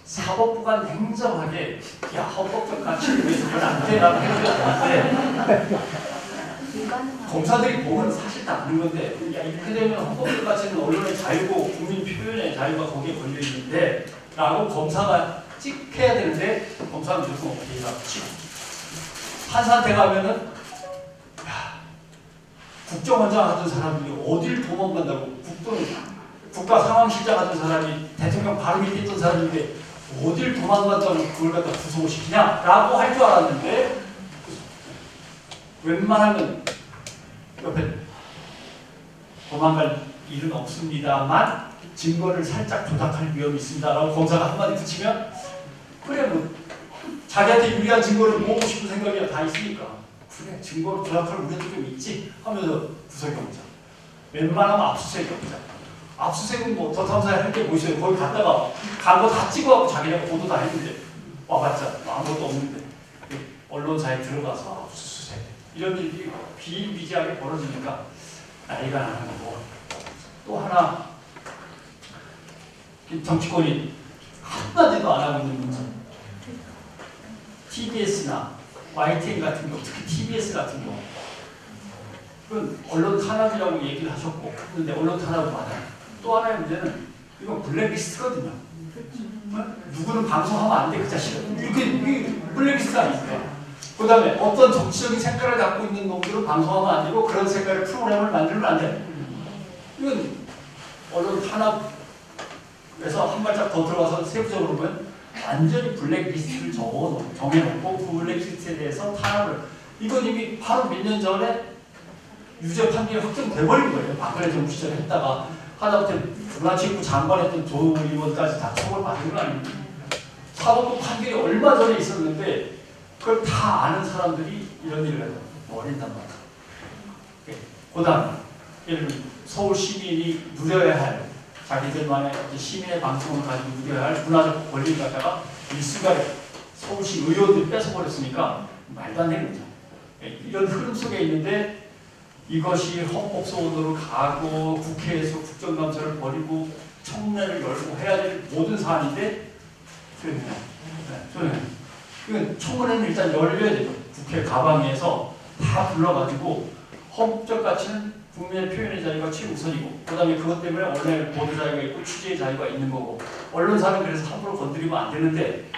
사법부가 냉정하게 야 헌법적 가치를 위해서 그건 안 돼라고 해줘야 되는데 검사들이 보면 사실 다 아는 건데 야 이렇게 되면 헌법적 가치는 언론의 자유고 국민 표현의 자유가 거기에 걸려 있는데 라고 검사가 찍혀야 되는데 검사는 무조건 어떻게 해라 치고 판사한테 가면은 야, 국정원장 하던 사람이 어딜 도망간다고 국가 상황실장 하던 사람이 대통령 바로 밑에 있던 사람인데 어딜 도망간다고 그걸 갖다 구속을 시키냐 라고 할 줄 알았는데 웬만하면 옆에 도망갈 일은 없습니다만 증거를 살짝 조작할 위험이 있습니다 라고 검사가 한마디 붙이면 그래 뭐 자기한테 유리한 증거를 모으고 싶은 생각이 다 있으니까 그래 증거를 조작할 우려도 좀 있지 하면서 구속영장 웬만하면 압수수색영장 압수수색은 뭐 더 탐사에 할 게 뭐 있어요. 거기 갔다가 간 거 다 찍어갖고 자기네가 보도 다 했는데 와봤자 아무것도 없는데 언론사에 들어가서 압수수색 이런 일이 비일비재하게 벌어지니까 난리가 나는 거고 또 하나 정치권이 한마디도 안 하고 있는 문제. TBS나 YTN 같은 경우, 특히 TBS 같은 경우, 그건 언론 탄압이라고 얘기를 하셨고, 근데 언론 탄압은 맞아요. 또 하나의 문제는 이건 블랙리스트거든요. 누구는 방송하면 안 돼, 그 자식은. 이게 블랙리스트 아닙니까? 그 다음에 어떤 정치적인 색깔을 갖고 있는 놈들은 방송하면 안 되고 그런 색깔의 프로그램을 만들면 안 돼. 이건 언론 탄압에서 한 발짝 더 들어가서 세부적으로 보면 완전히 블랙리스트를 정해놓고 그 블랙리스트에 대해서 탄압을, 이건 이미 바로 몇 년 전에 유죄 판결이 확정돼버린 거예요. 박근혜 정부 시절에 했다가 하다못해 문화체육부 장관했던 조 의원까지 다 처벌받은 거 아닙니까? 사법부 판결이 얼마 전에 있었는데 그걸 다 아는 사람들이 이런 일을 해서 버린단 말이에요. 그 다음에 예를 들면 서울 시민이 누려야 할 자기들만의 시민의 방송을 가지고 누려야 할 문화적 권리를 갖다가 일순간에 서울시 의원들이 뺏어버렸으니까 말도 안 되는 거죠. 이런 흐름 속에 있는데 이것이 헌법소원으로 가고 국회에서 국정감사를 벌이고 청문회를 열고 해야 될 모든 사안인데 저는 이건 청문회는 일단 열려야 되죠. 국회 가방에서 다 불러가지고 헌법적 가치는 국민의 표현의 자유가 최우선이고 그 다음에 그것 때문에 언론의 보도 자유가 있고 취재의 자유가 있는 거고 언론사는 그래서 함부로 건드리면 안 되는데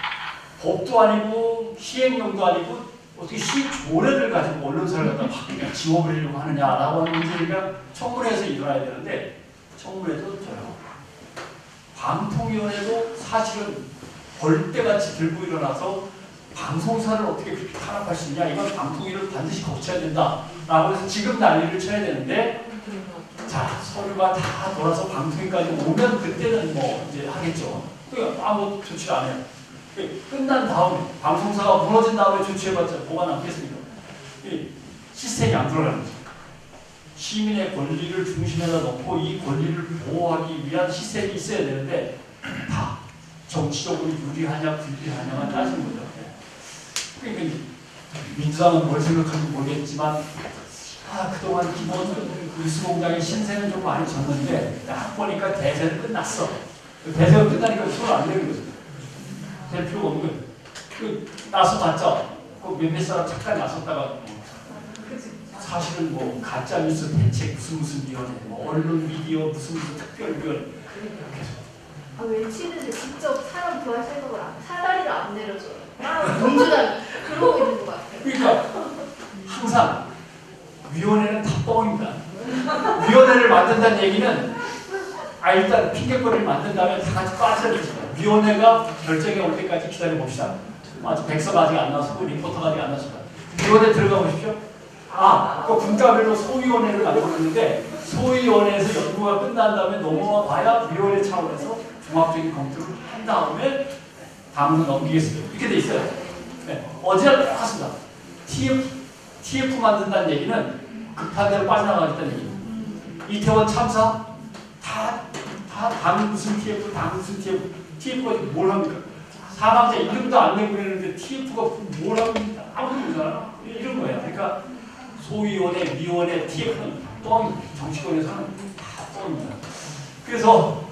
법도 아니고 시행령도 아니고 어떻게 시조례를 가지고 언론사를 갖다 막 그냥 지워버리려고 하느냐라고 하는 문제가 청문회에서 일어나야 되는데 청문회도 저요. 방통위원회도 사실은 벌떼같이 들고 일어나서 방송사를 어떻게 그렇게 탄압할 수 있냐, 이건 방통위를 반드시 거쳐야 된다라고 해서 지금 난리를 쳐야 되는데 자 서류가 다 돌아서 방통위까지 오면 그때는 뭐 이제 하겠죠. 아무 조치를 안 해요. 끝난 다음에 방송사가 무너진 다음에 조치해봤자 뭐가 남겠습니까? 시스템이 안 돌아가는 거죠. 시민의 권리를 중심에다 놓고 이 권리를 보호하기 위한 시스템이 있어야 되는데 다 정치적으로 유리하냐 불리하냐만 따지는 거죠. 그러니까 민주당은 뭘 생각하는지 모르겠지만 그동안 기본 뉴스공장의 신세는 좀 많이 졌는데 딱 보니까 대세는 끝났어. 대세가 끝나니까 손을 안 내는 거죠. 될 필요가 없는 거예요. 나서봤자 그 몇몇 사람 잠깐 나섰다가 사실은 뭐 가짜뉴스 대책 무슨 위원회, 뭐 언론 미디어 무슨 특별위원회 외치는데 직접 사람 구할 생각을 사다리를 안 내려줘요. 민주당이 그러고 있는 것 같아요. 그러니까 항상 위원회는 다 뻥입니다. 위원회를 만든다는 얘기는 일단 핑계거리를 만든 다음에 다 같이 빠져들죠. 위원회가 결정에 올 때까지 기다려봅시다. 아직 백서가 아직 안 나왔고 리포터가 아직 안 나왔습니다. 위원회 들어가 보십시오. 그 분과별로 소위원회를 만들었는데 소위원회에서 연구가 끝난 다음에 넘어와 봐야 위원회 차원에서 종합적인 검토를 한 다음에 다음으로 넘기겠습니다. 이렇게 돼 있어요. 어제랑 똑같습니다. TF 만든다는 얘기는 급한 대로 빠져나가겠다는 얘기예요. 이태원 참사 당 무슨 TF, 당 무슨 TF가 뭘 합니까? 사망자 이름도 안 내고 그랬는데 TF가 뭘 합니까? 아무도 모르잖아. 이런 거예요. 그러니까 소위원회, 위원회, TF는 뻥, 정치권에서는 다 뻥입니다. 그래서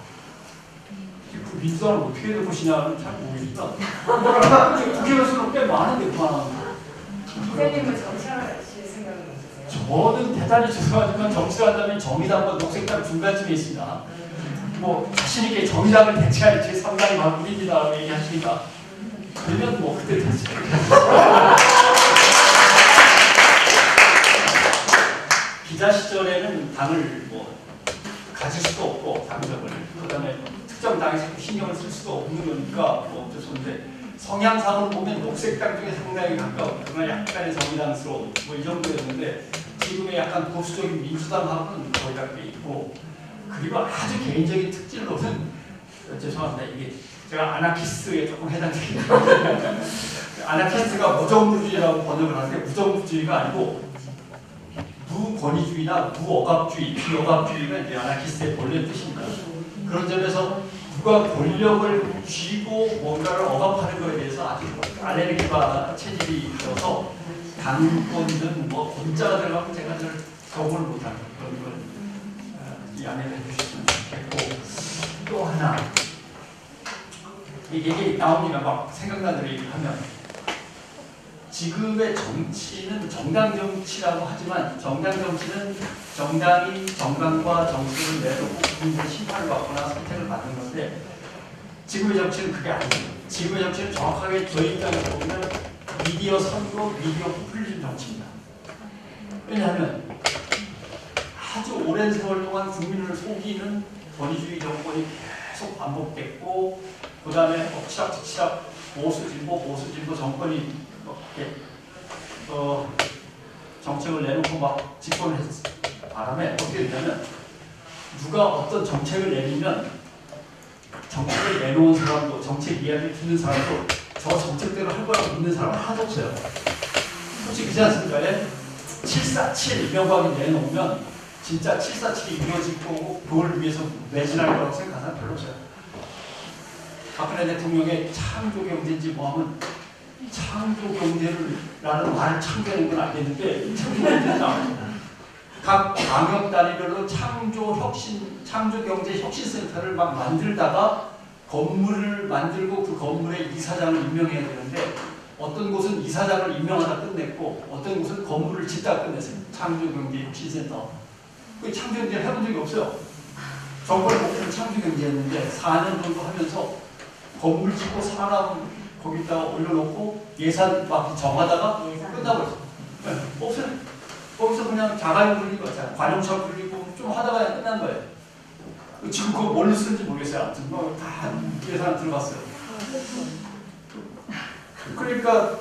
그 민주당을 어떻게 될 것이냐는 잘 모르겠다. 국회의원 수는 꽤 많은데 그만하는 거. 기자님은 정치하실 생각은 없으세요? 저는 대단히 죄송하지만 정치를 한다면 정의당과 녹색당 중간쯤에 있습니다. 뭐 자신있게 정의당을 대체할 제 3당이 바꾸입니다 얘기하시니까 그러면 뭐 그때 됐지. 기자 시절에는 당을 뭐 가질 수도 없고 당적을 그다음에 특정 당에 자꾸 신경을 쓸 수도 없는 거니까 뭐 어쩔 수 없는데 성향상으로 보면 녹색당 중에 상당히 가까운 그러나 약간의 정의당스러운 뭐 이 정도였는데 지금의 약간 보수적인 민주당하고는 거의 다 꽤 있고 그리고 아주 개인적인 특질로는 죄송합니다. 이게 제가 아나키스트에 조금 해당되긴 하는데 아나키스트가 무정부주의라고 번역을 하는데 무정부주의가 아니고 무권위주의나 무억압주의, 비억압주의가 이제 아나키스트의 본래 뜻입니다. 그런 점에서 누가 권력을 쥐고 뭔가를 억압하는 것에 대해서 아주 알레르기가 체질이 있어서 당권이든 뭐 권자가 들어가면 제가 잘 적응을 못하는 그런 걸 양해를 해주셨으면 좋겠고 또 하나 이게 나옵니다. 막 생각나는 얘기를 하면 지금의 정치는 정당 정치라고 하지만 정당 정치는 정당이 정당과 정책을 내놓고 국민들의 심판을 받거나 선택을 받는 건데 지금의 정치는 그게 아니에요. 지금의 정치는 정확하게 저희 입장에서 보면 미디어 선거, 미디어 포퓰리즘 정치입니다. 왜냐하면 아주 오랜 세월 동안 국민을 속이는 권위주의 정권이 계속 반복됐고 그 다음에 엎치락뒤치락 보수진보 정권이 이렇게 정책을 내놓고 막 집권을 했을 바람에 어떻게 되냐면 누가 어떤 정책을 내리면 정책을 내놓은 사람도 정책 이야기를 듣는 사람도 저 정책대로 할 거라고 믿는 사람은 하나도 없어요. 솔직히 그렇지 않습니까? 747 이명박이 내놓으면 진짜 747이 이루어질 거고 그걸 위해서 매진할 거라고 생각하는 사람 별로 없어요. 박근혜 대통령의 창조경제인지 뭐하면 창조경제라는 말을 창조하는 건 알겠는데 창조경제는 나와요. 각 방역 단위별로 창조경제혁신센터를 막 만들다가 건물을 만들고 그 건물에 이사장을 임명해야 되는데 어떤 곳은 이사장을 임명하다 끝냈고 어떤 곳은 건물을 짓다 끝냈어요. 창조경제혁신센터. 그 창조경제를 해본 적이 없어요. 정권의 목표는 창조경제였는데 4년 정도 하면서 건물 짓고 사람 거기다가 올려놓고 예산 막 정하다가 끝나버렸어요. 네, 없어요. 거기서 그냥 자가용 굴리고 관용차 굴리고 좀 하다가 끝난 거예요. 지금 그거 뭘로 쓰는지 모르겠어요. 아무튼 다 예산 들어갔어요. 그러니까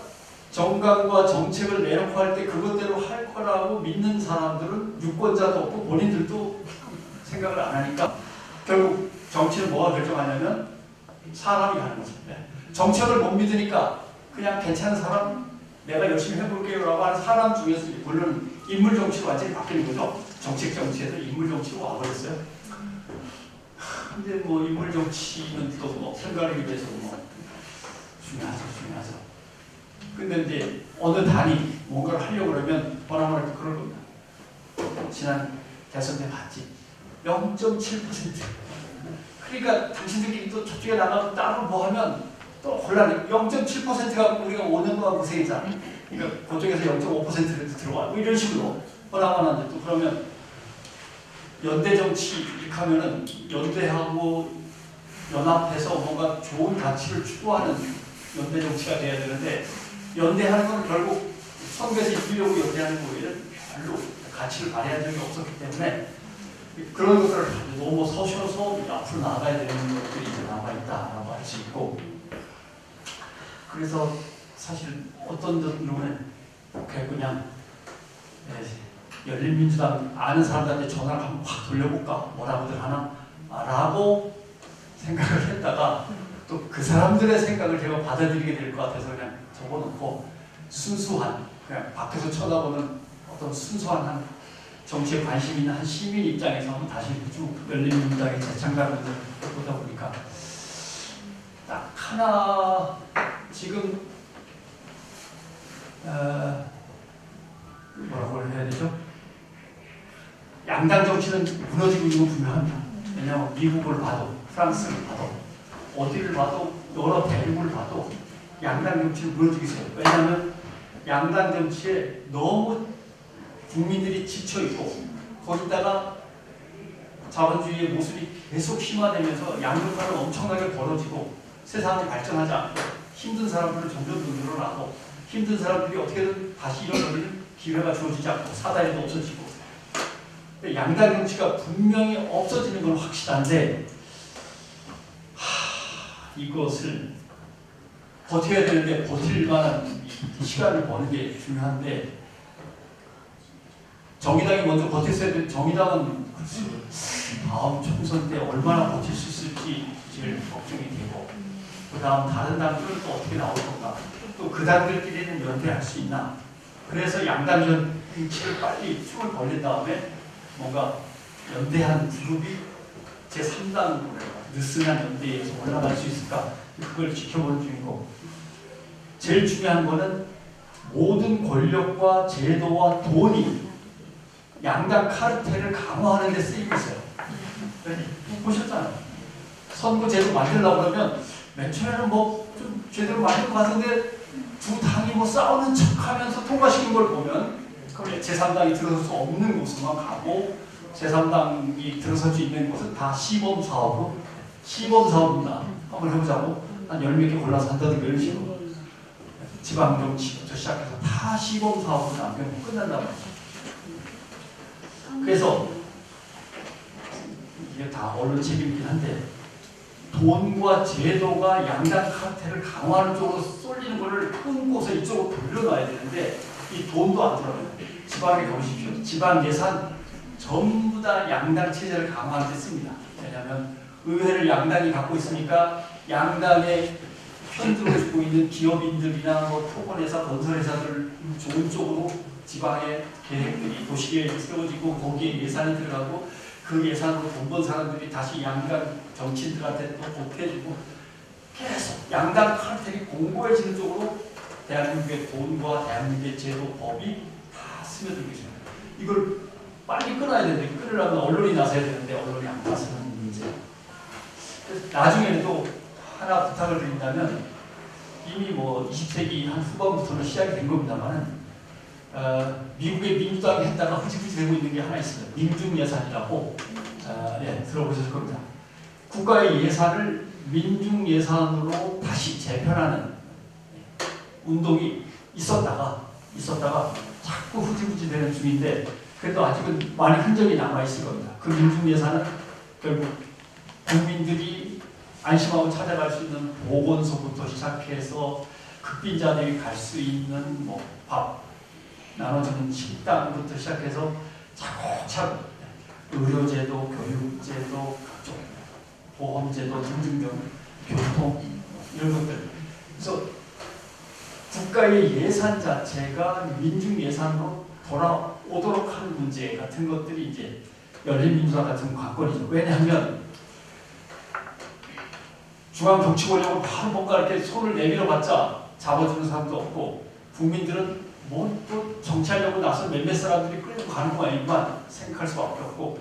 정강과 정책을 내놓고 할 때 그것대로 할 거라고 믿는 사람들은 유권자도 없고 본인들도 생각을 안 하니까 결국 정치는 뭐가 결정하냐면 사람이 하는 거죠. 정책을 못 믿으니까 그냥 괜찮은 사람 내가 열심히 해볼게요 라고 하는 사람 중에서 물론 인물 정치로 완전히 바뀌는 거죠. 정책 정치에서 인물 정치로 와버렸어요. 근데 뭐 인물 정치는 또 뭐 선거를 위해서 뭐 중요하죠. 근데 이제 어느 당이 뭔가를 하려고 그러면 뭐라 그럴 겁니다. 지난 대선 때 봤지. 0.7%. 그러니까 당신들끼리 또 저쪽에 나가서 따로 뭐 하면 또 곤란해. 0.7%가 우리가 5년 동안 고생했잖아. 그러니까 그쪽에서 0.5%를 들어와. 뭐 이런 식으로 허락하는데 또 그러면 연대 정치 이렇게 하면은 연대하고 연합해서 뭔가 좋은 가치를 추구하는 연대 정치가 돼야 되는데 연대하는 건 결국 선거에서 이기려고 연대하는 거에는 별로 가치를 발휘한 적이 없었기 때문에 그런 것들을 너무 서셔서 앞으로 나가야 되는 것들이 이제 남아있다라고 할 수 있고 그래서 사실 어떤 경우는 그냥 열린민주당 아는 사람들한테 전화를 한번 확 돌려볼까 뭐라고들 하나 라고 생각을 했다가 또 그 사람들의 생각을 제가 받아들이게 될 것 같아서 그냥 적어놓고 순수한 그냥 밖에서 쳐다보는 어떤 순수한 한 정치에 관심 있는 한 시민 입장에서 한번 다시 쭉 열린민주당의 재창단을 보다 보니까 딱 하나 지금 뭐라고 해야 되죠? 양당 정치는 무너지고 있는 건 분명합니다. 왜냐하면 미국을 봐도 프랑스를 봐도 어디를 봐도 여러 대륙을 봐도 양당 정치는 무너지고 있어요. 왜냐하면 양당 정치에 너무 국민들이 지쳐있고 거기다가 자본주의의 모습이 계속 심화되면서 양극화는 엄청나게 벌어지고 세상이 발전하지 않고 힘든 사람들은 점점 더 늘어나고 힘든 사람들이 어떻게든 다시 일어나는 기회가 주어지지 않고 사다리도 없어지고 양당 정치가 분명히 없어지는 건 확실한데 이것을 버텨야 되는데 버틸 만한 시간을 버는 게 중요한데 정의당이 먼저 버텼어야 되는데 정의당은 다음 총선 때 얼마나 버틸 수 있을지 제일 걱정이 되고 그 다음 다른 당들은 또 어떻게 나올 건가 또 그 당들끼리는 연대할 수 있나 그래서 양당 정치를 빨리 춤을 벌린 다음에 뭔가 연대한 그룹이 제3당 느슨한 연대에서 올라갈 수 있을까 그걸 지켜보는 중이고 제일 중요한 거는 모든 권력과 제도와 돈이 양당 카르텔을 강화하는 데 쓰이고 있어요. 보셨잖아요. 선거제도 만들려고 그러면 맨 처음에는 뭐 좀 제대로 많이 봤는데 두 당이 뭐 싸우는 척하면서 통과시킨 걸 보면 제3당이 들어설 수 없는 곳으로만 가고 제3당이 들어설 수 있는 곳은 다 시범 사업으로 시범 사업입니다. 한번 해보자고 한 10몇 개 골라서 한다든가 이런 식으로 지방정치부터 시작해서 다 시범 사업으로 남겨놓고 끝난단 말이죠. 그래서 이게 다 언론 책임이긴 한데 돈과 제도가 양당 카르텔을 강화하는 쪽으로 쏠리는 것을 끊고서 이쪽으로 돌려놔야 되는데 이 돈도 안 들어가요. 지방에 가보십시오. 지방 예산 전부 다 양당 체제를 강화하는 데 씁니다. 왜냐하면 의회를 양당이 갖고 있으니까 양당의 편들어 주고 있는 기업인들이나 뭐 토건회사, 건설회사들 좋은 쪽으로 지방의 계획들이 도시계획이 세워지고 거기에 예산이 들어가고 그 예산으로 돈 번 사람들이 다시 양당 정치인들한테 또 보태주고 계속 양당 카르텔이 공고해지는 쪽으로 대한민국의 돈과 대한민국의 제도, 법이 다 스며들고 있습니다. 이걸 빨리 끊어야 되는데 끊으려면 언론이 나서야 되는데 언론이 안 나서는 문제. 그래서 나중에도 하나 부탁을 드린다면 이미 뭐 20세기 한 후반부터는 시작이 된 겁니다만은 미국의 민주당이 했다가 흐지부지 되고 있는 게 하나 있습니다. 민중예산이라고 들어보셨을 겁니다. 국가의 예산을 민중예산으로 다시 재편하는 운동이 있었다가 자꾸 흐지부지 되는 중인데 그래도 아직은 많이 흔적이 남아있을 겁니다. 그 민중예산은 결국 국민들이 안심하고 찾아갈 수 있는 보건소부터 시작해서 극빈자들이 갈 수 있는 뭐 밥 나눠주는 식당부터 시작해서 차곡차곡 의료제도, 교육제도, 각종 보험제도 등등등 교통 이런 것들. 그래서 국가의 예산 자체가 민중 예산으로 돌아오도록 하는 문제 같은 것들이 이제 열린민주당 같은 관건이죠. 왜냐하면 중앙 정치 권력은 바로 뭔가 이렇게 손을 내밀어봤자 잡아주는 사람도 없고 국민들은 뭐 또 정치하려고 나서 몇몇 사람들이 끌고 가는 거 아니지만 생각할 수밖에 없고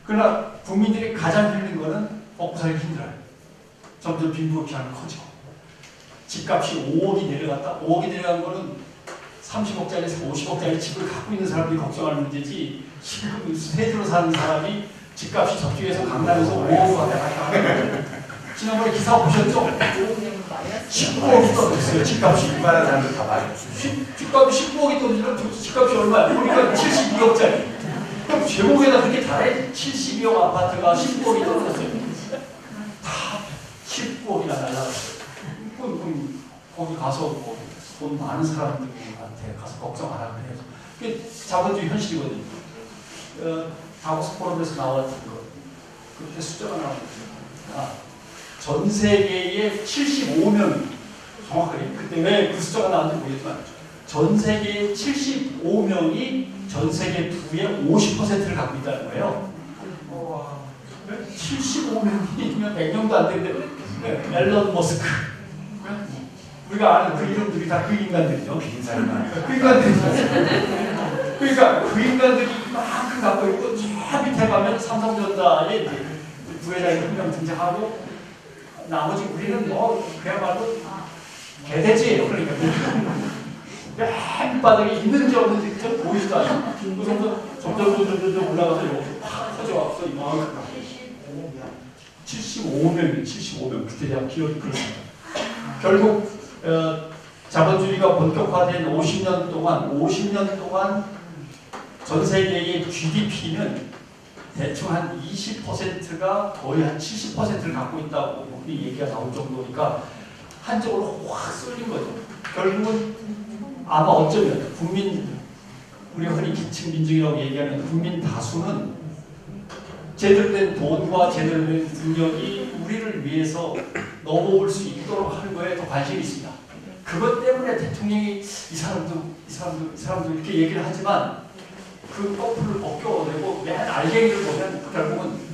그러나 국민들이 가장 힘든 거는 먹고 살기 힘들어요. 점점 빈부격차는 커지고 집값이 5억이 내려갔다. 5억이 내려간 거는 30억짜리, 50억짜리 집을 갖고 있는 사람들이 걱정하는 문제지 지금 세주로 사는 사람이 집값이 저쪽에서 강남에서 5억으로 갔다 지난번에 기사 보셨죠? 19억이 떨어졌어요. 집값이. 일반한 사람들 다 많이 집값이 19억이 떨어지면 집값이 얼마야? 그러니까 72억짜리. 그럼 제목에다 그렇게 달해? 72억 아파트가 19억이 떨어졌어요. 다 19억이나 날라갔어요. 그럼 거기 가서 뭐 돈 많은 사람들한테 가서 걱정 안 하고 해서 그게 자본주의 현실이거든요. 다보스 포럼에서 나왔던 거 그때 숫자가 나왔거든요. 전 세계의 75명 정확하게 그때 왜 그 숫자가 나왔는지 모르겠지만 전 세계의 75명이 전 세계 부의 50%를 갖고 있다는 거예요. 75명이면 100명도 안 되는데 앨런 머스크 우리가 아는 그 이름들이 다 그 인간들이죠. 그 인간들이죠. 그러니까 그 인간들이 이만큼 갖고 있고 저 밑에 가면 삼성전자에 이제 부회장이 한 명 등장하고 나머지 우리는 뭐 그야말로 개돼지예요. 그러니까 맨 바닥에 있는지 없는지 좀 보이지도 않아요. 그 정도 점점 올라가서 이렇게 팍 터져왔어. 이만큼 75명 그때 대한 기억이 그렇습니다. 결국 자본주의가 본격화된 50년 동안 전 세계의 GDP는 대충 한 20%가 거의 한 70%를 갖고 있다고 얘기가 나올 정도니까 한쪽으로 확 쏠린 거죠. 결국은 아마 어쩌면 우리가 흔히 기층 민중이라고 얘기하는 국민 다수는 제대로 된 돈과 제대로 된 능력이 우리를 위해서 넘어올 수 있도록 하는 거에 더 관심이 있습니다. 그것 때문에 대통령이 이 사람도 이렇게 얘기를 하지만 그 거꾸를 벗겨내고 맨 알갱이를 보면 결국은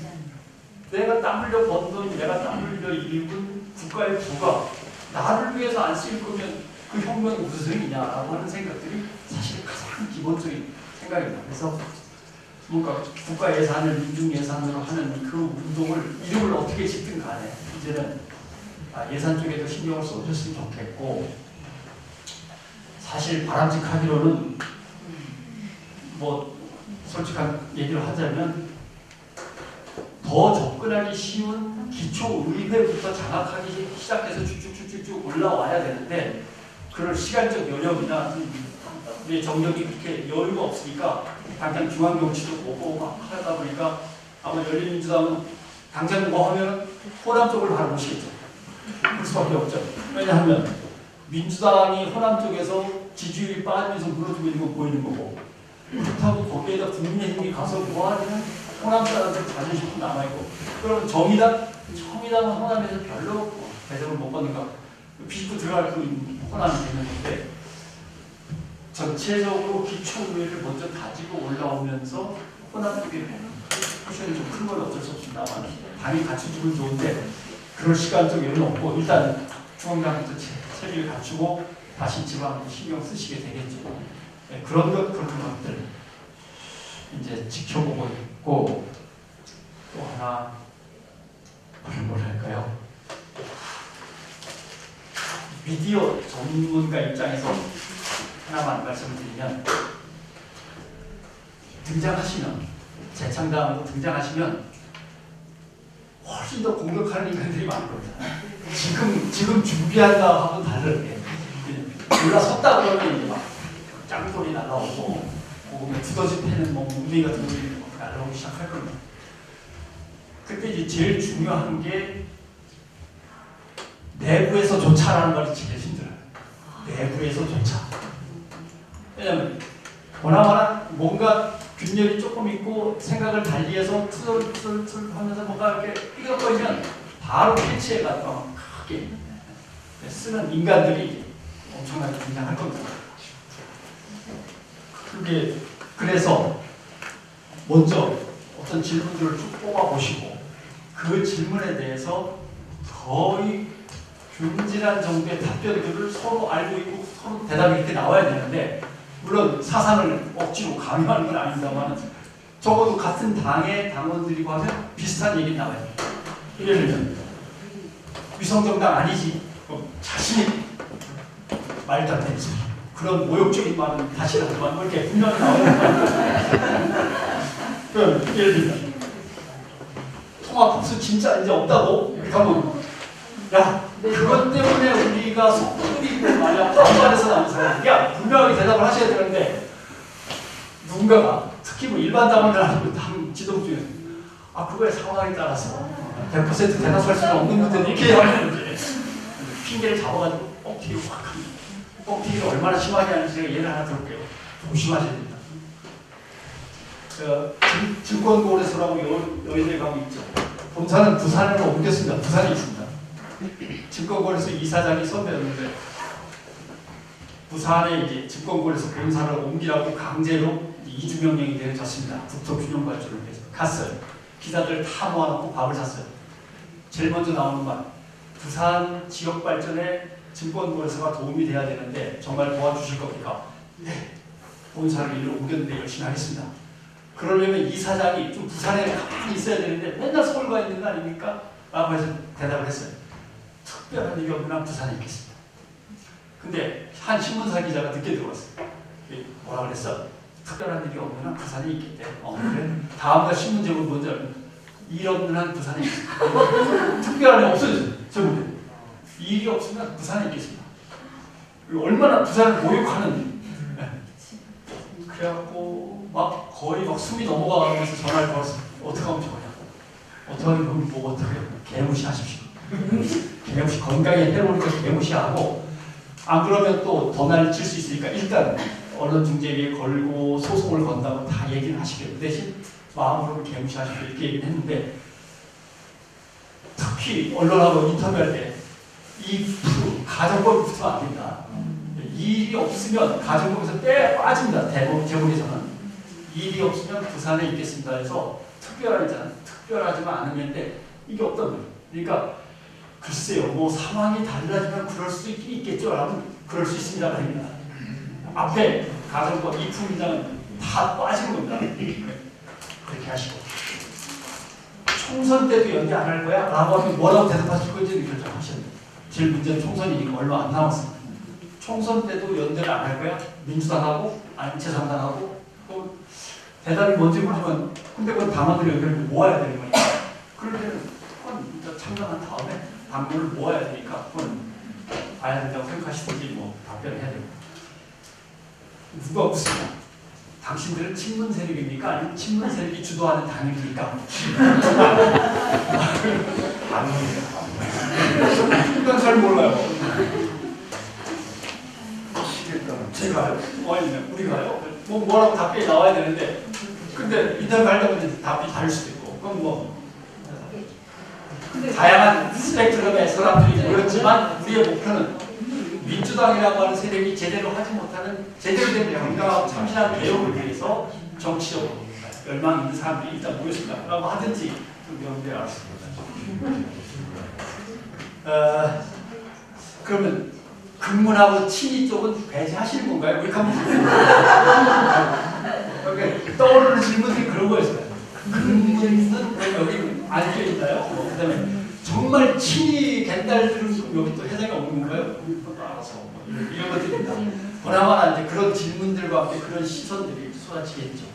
내가 땀 흘려 번 돈, 내가 땀 흘려 일군 국가의 부가 나를 위해서 안 쓰일 거면 그 혁명이 무슨 소리냐라고 하는 생각들이 사실 가장 기본적인 생각입니다. 그래서 뭔가 국가 예산을 민중 예산으로 하는 그 운동을 이름을 어떻게 짓든 간에 이제는 예산 쪽에도 신경을 써줬으면 좋겠고, 사실 바람직하기로는 뭐 솔직한 얘기를 하자면 더 접근하기 쉬운 기초의회부터 장악하기 시작해서 쭉쭉쭉쭉 올라와야 되는데, 그럴 시간적 여력이나 우리 정력이 그렇게 여유가 없으니까 당장 중앙정치도 보고 막 하다 보니까 아마 열린민주당은 당장 뭐 하면 호남 쪽을 바로 보시겠죠. 그럴 수밖에 없죠. 왜냐하면 민주당이 호남 쪽에서 지지율이 빠지면서 무너지고 있는 거 보이는 거고, 그렇다고 거기에다 국민의힘이 가서 뭐하냐면 호남 사람들 자존심도 남아있고, 그러면 정의당은 호남에서 별로 배정을 못 받는가, 비집고 들어갈 그 호남이 되는 건데, 전체적으로 기초의회를 먼저 다지고 올라오면서 호남 쪽에 포션이 좀 큰 건 어쩔 수 없습니다만 당이 갖춰주면 좋은데, 그럴 시간적 여유는 없고, 일단 중앙당부터 체비를 갖추고 다시 지방으로 신경 쓰시게 되겠죠. 네, 그런 것들 이제 지켜보고 있고, 또 하나 뭐랄까요? 미디어 전문가 입장에서 하나만 말씀드리면, 등장하시면, 재창당으로 등장하시면 훨씬 더 공격하는 인간들이 많거든요. 지금 준비한다 하고 다르게 올라섰다 그러면 이제 막 짱돌이 날라오고, 그다음에 두더지 패는 뭐 문명이 같은 것들이 날라오기 시작할 겁니다. 그때 이제 제일 중요한 게 내부에서조차라는 말이 제일 힘들어요. 내부에서조차. 왜냐면 보나마나 뭔가 균열이 조금 있고 생각을 달리해서 투덜투덜 하면서 뭔가 이렇게 삐걱거리면 바로 캐치해가지고 크게 쓰는 인간들이 엄청나게 등장할 겁니다. 그래서 먼저 어떤 질문들을 쭉 뽑아보시고, 그 질문에 대해서 거의 균질한 정도의 답변들을 서로 알고 있고 서로 대답이 이렇게 나와야 되는데, 물론 사상을 억지로 강요하는 건 아닙니다만 적어도 같은 당의 당원들이고 하면 비슷한 얘기 나와요. 예를 들면 위성정당 아니지, 자신이 말도 안 되는 소리, 그런 모욕적인 말은 다시 하지만 뭐 이렇게 분명히 나오는 그럼 예를 들면 통합국수 진짜 이제 없다고 이렇게 하면, 야 그것 때문에 우리가 속들이고 말이야 떡반에서 나온 사람, 야 분명하게 대답을 하셔야 되는데, 누군가가 특히 뭐 일반 당원을 아니고 당 지도부 중에서 그거의 상황에 따라서 100% 대답할 수는 없는 문제는 이렇게 하면 이제 핑계를 잡아가지고 뻥튀기를 확 합니다. 뻥튀기를 얼마나 심하게 하는지 제가 예를 하나 들을게요. 조심하셔야 됩니다. 증권거래소라고 여의도에 가면 있죠. 본사는 부산으로 옮겼습니다. 부산에 있습니다. 증권거래소 이사장이 선배였는데 부산에 이제 증권거래소 본사를 옮기라고 강제로 이주명령이 내려졌습니다. 국토균형발전을 위해서 갔어요. 기자들 다 모아놓고 밥을 샀어요. 제일 먼저 나오는 말, 부산 지역 발전에 증권거래소가 도움이 돼야 되는데 정말 도와주실 겁니까? 네. 본사를 일로 옮겼는데 열심히 하겠습니다. 그러려면 이사장이 좀 부산에 가만히 있어야 되는데 맨날 서울 가 있는 거 아닙니까? 라고 해서 대답을 했어요. 특별한 일이 없는 한 부산에 있겠습니다. 근데 한 신문사 기자가 늦게 들어왔어요. 뭐라 그랬어? 특별한 일이 없는 한 부산에 있겠대. 그래? 다음날 신문 제목이 뭔지 알면 일 없는 한 부산에 있겠습니다. 특별한 일 없어졌어요. 제목에. 일이 없으면 부산에 있겠습니다. 얼마나 부산을 모욕하는. 그래갖고 막 거의 막 숨이 넘어가면서 전화를 걸었어요. 어떻게 하면 좋으냐? 어떻게 하면 뭐 어떻게 개무시하십시오. 개무시, 건강에 해로우니까 개무시하고, 안 그러면 또 더 날칠 수 있으니까 일단 언론중재위에 걸고 소송을 건다고 다 얘기를 하시게요. 그 대신 마음으로 개무시하시고 이렇게 얘기를 했는데, 특히 언론하고 인터뷰할 때 이 가정법이 붙으면 안 된다. 일이 없으면 가정법에서 빼 빠집니다. 대부분 제목에서는 일이 없으면 부산에 있겠습니다 해서 특별하지만 않으면데 이게 어떤 거예요? 그러니까 글쎄요, 뭐 상황이 달라지면 그럴 수 있겠죠. 라고 그럴 수 있습니다. 아닙니다. 앞에 가정법 이품위장은 다 빠진 겁니다. 그렇게 하시고, 총선 때도 연대 안 할 거야? 라고 하면 뭐라고 대답하실 건지 결정하셔야 됩니다. 제일 문제는 총선이니까 얼마 안 남았습니다. 총선 때도 연대를 안 할 거야? 민주당하고 아니면 제3당하고 대답이 뭔지 모르지만 근데 그건 당원들의 의견을 모아야 되는 거니까 그럴 때는 그건 일단 참관한 다음에 당론을 모아야 되니까 그건 봐야 된다고 생각하시든지 뭐 답변을 해야 됩니다. 누가 묻습니다. 당신들은 친문 세력입니까? 아니면 친문 세력이 주도하는 당입니까? 이건 잘 몰라요. 제가요? 아니면 우리가요? 뭐라고 답변이 나와야 되는데 근데 인터뷰 하려고 하면 답이 다를 수도 있고 그건 뭐 다양한 스펙트럼의 사람들이 모였지만 우리의 목표는 민주당이라고 하는 세력이 제대로 하지 못하는 제대로 된 건강하고 참신한 개혁을 위해서 정치적으로 열망 있는 사람들이 일단 모였습니다. 라고 하든지 좀 명분이 알았습니다. 그러면 근문하고 친이 쪽은 배제하시는 건가요? 왜 가면 그러니까 떠오르는 질문들이 그런 거였어요. 근문은 여기 안겨 있나요? 그다음에 정말 친이 갠달들은 여기 또 해당이 없는 건가요? 알아서 이런 것들입니다. 보나마나 이제 그런 질문들과 함께 그런 시선들이 쏟아지겠죠.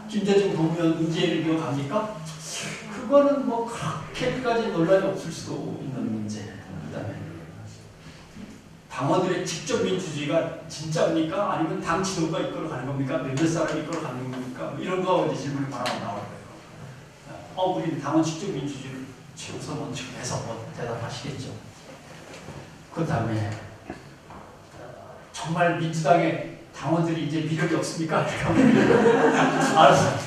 김대중 노무현 문재인을 기억합니까? 그거는 뭐 그렇게까지 논란이 없을 수도 있는 문제. 그다음에 당원들의 직접 민주주의가 진짜입니까? 아니면 당 지도부가 이끌어가는 겁니까? 몇몇 사람이 이끌어가는 겁니까? 이런 거 이제 질문이 바로 나올 거예요. 우리는 당원 직접 민주주의를 최우선 원칙으로 해서 뭐 대답하시겠죠. 그 다음에 정말 민주당의 당원들이 이제 미력이 없습니까? 알았어.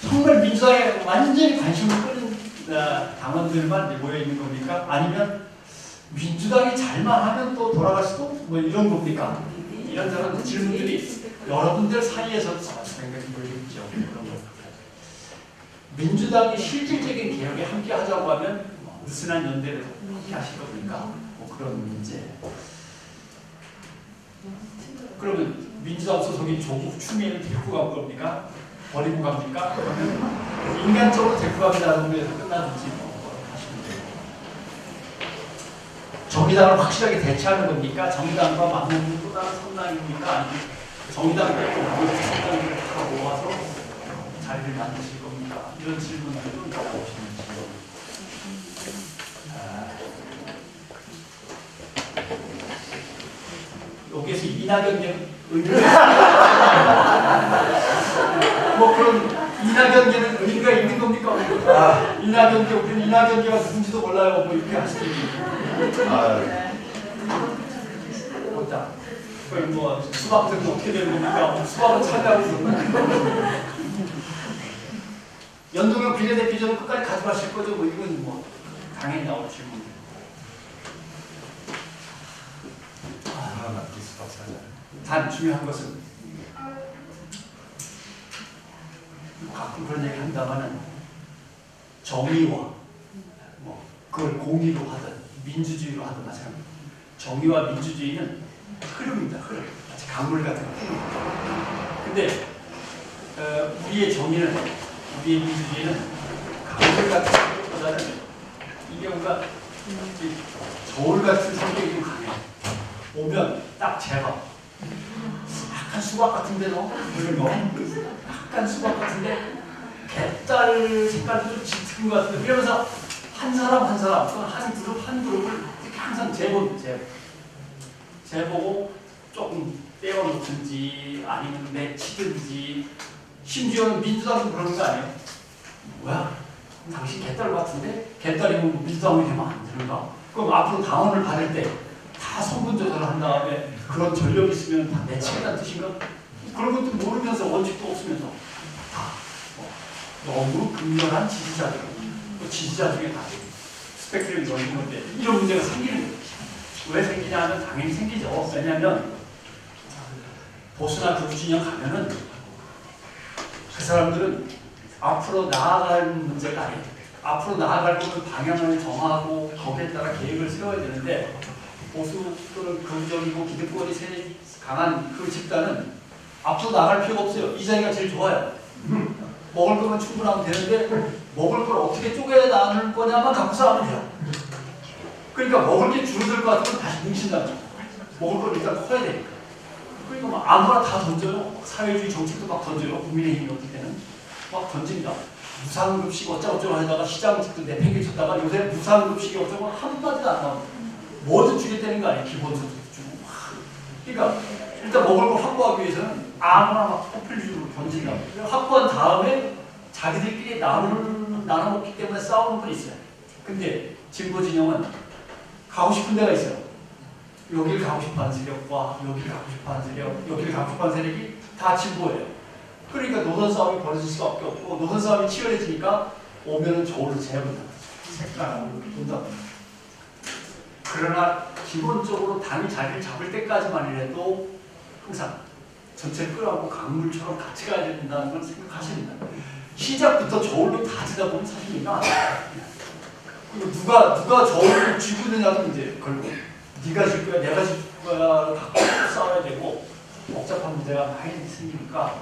정말 민주당에 완전히 관심을 끄는 당원들만 모여 있는 겁니까? 아니면 민주당이 잘만 하면 또 돌아갈 수도 뭐 이런 겁니까? 이런저런 질문들이 여러분들 사이에서 생각이 들겠죠. 그런 거. 민주당이 실질적인 개혁에 함께 하자고 하면 느슨한 연대를 함께 하실 겁니까? 뭐 그런 문제. 그러면 민주당 소속인 조국 추미애는 데리고 갈 겁니까? 버리고 갑니까? 그러면 인간적으로 데리고 갑니다라는 데서 끝나든지 뭐 하시면 돼요. 정의당을 확실하게 대체하는 겁니까? 정의당과 맞는 또 다른 성당입니까? 아니면 정의당 빼고 성당을 다 모아서 자리를 만드실 겁니까? 이런 질문들도 나오시는 질문. 여기에서 이낙연계는 뭐 그런 이낙연계는 의미가 있는 겁니까? 이낙연계 우리는 이낙연계가 누군지도 몰라요. 뭐 이렇게 할 수도 있고. 보자. 뭐 수박들은 어떻게 되는 겁니까? 수박은 참여하고 있는 연동형 비례대표제는 끝까지 가져가실 거죠? 뭐 이건 뭐 당연히 나올 질문. 단 중요한 것은 가끔 그런 얘기 한다마는 정의와 뭐 그걸 공의로 하든 민주주의로 하든 마찬가지입니다. 정의와 민주주의는 흐름입니다. 흐름. 마치 강물 같은 흐름. 근데 우리의 정의는 우리의 민주주의는 강물 같은 것보다는 이게 뭔가 저울 같은 성격이 좀 강해요. 오면 딱 제거. 약간 수박 같은데 너? 이런 거. 약간 수박 같은데 개딸 색깔도 좀 짙은 것 같은데 이러면서 한 사람 한 사람 한 그룹을 이렇게 항상 재보고 조금 떼어놓든지 아니면 내치든지 심지어는 민주당도 그러는 거 아니에요? 뭐야? 당신 개딸 같은데? 개딸이면 민주당이 되면 안 되는가? 그럼 앞으로 당원을 받을 때 다 성분 조사를 한 다음에 그런 전력이 있으면 다 내치겠다는 뜻인가? 그런 것도 모르면서 원칙도 없으면서 다 너무 극렬한 지지자들, 지지자 중에 다 스펙트럼이 넓은 건데 이런 문제가 생기는 거예요. 왜 생기냐 하면 당연히 생기죠. 왜냐하면 보수나 극우 진영 가면은 그 사람들은 앞으로 나아갈 문제가 아니에요. 앞으로 나아갈 거는 방향을 정하고 거기에 따라 계획을 세워야 되는데 보수 또는 극우적이고 기득권이 세력이 강한 그 집단은 앞으로 나갈 필요가 없어요. 이 자리가 제일 좋아요. 먹을 거면 충분하면 되는데 먹을 걸 어떻게 쪼개야 나눌 거냐만 갖고 싸우면 돼요. 그러니까 먹을 게 줄어들 것 같으면 다시 뭉친다는 거죠. 먹을 걸 일단 커야 되니까. 그러니까 막 아무나 다 던져요. 사회주의 정책도 막 던져요. 국민의힘이 어떨 때는 막 던집니다. 무상급식 어쩌고저쩌고 하다가 시장직도 내팽개쳤다가 요새 무상급식이 어쩌고 한마디도 안 나옵니다. 뭐든 주겠다는 거 아니에요. 기본소득도 주고. 그러니까 일단 먹을 걸 확보하기 위해서는 아무나 막 포퓰리즘으로 던진다. 확보한 다음에 자기들끼리 나눠 먹기 때문에 싸우는 건 있어요. 근데 진보 진영은 가고 싶은 데가 있어요. 여기를 가고 싶어하는 세력과 여기를 가고 싶어하는 세력, 여기를 가고 싶어하는 세력이 다 진보예요. 그러니까 노선 싸움이 벌어질 수밖에 없고 노선 싸움이 치열해지니까 오면은 저울로 재본다. 색깔하고 본다. 그러나 기본적으로 당이 자리를 잡을 때까지만이라도 항상 전체를 끌어안고 강물처럼 같이 가야 된다는 걸 생각하셔야 된다. 시작부터 저울로 다지다 보면 사실 이거 안 돼요. 그리고 누가 저울을 쥐고 있느냐도 이제 결국 네가 질 거야, 내가 질 거야를 갖고 싸워야 되고 복잡한 문제가 많이 생기니까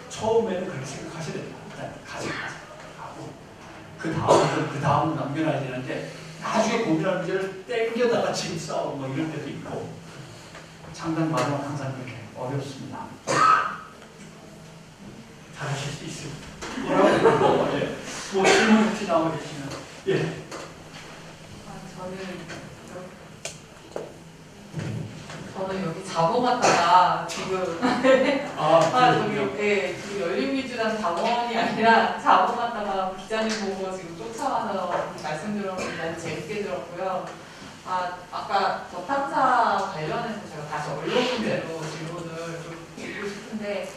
처음에는 그렇게 생각하셔야 됩니다. 일단 가고 그 다음은 남겨놔야 되는데 나중에 고민할 문제를 땡겨다가 지금 싸우고 뭐 이럴 때도 있고 장단 마련은 항상 그렇게 어렵습니다. 잘하실 수 있습니다. 뭐라고 예. 뭐 질문 혹시 나와 계시면 예. 저는 여기 자봉하다가 지금 지금 열린민주당 당원이 아니라 자봉하다가 기자님 보고 지금 쫓아와서 말씀 들었는데 너무 재밌게 들었고요. 아까 저탐사 관련해서 제가 다시 언론 문제로 질문을 좀 드리고 싶은데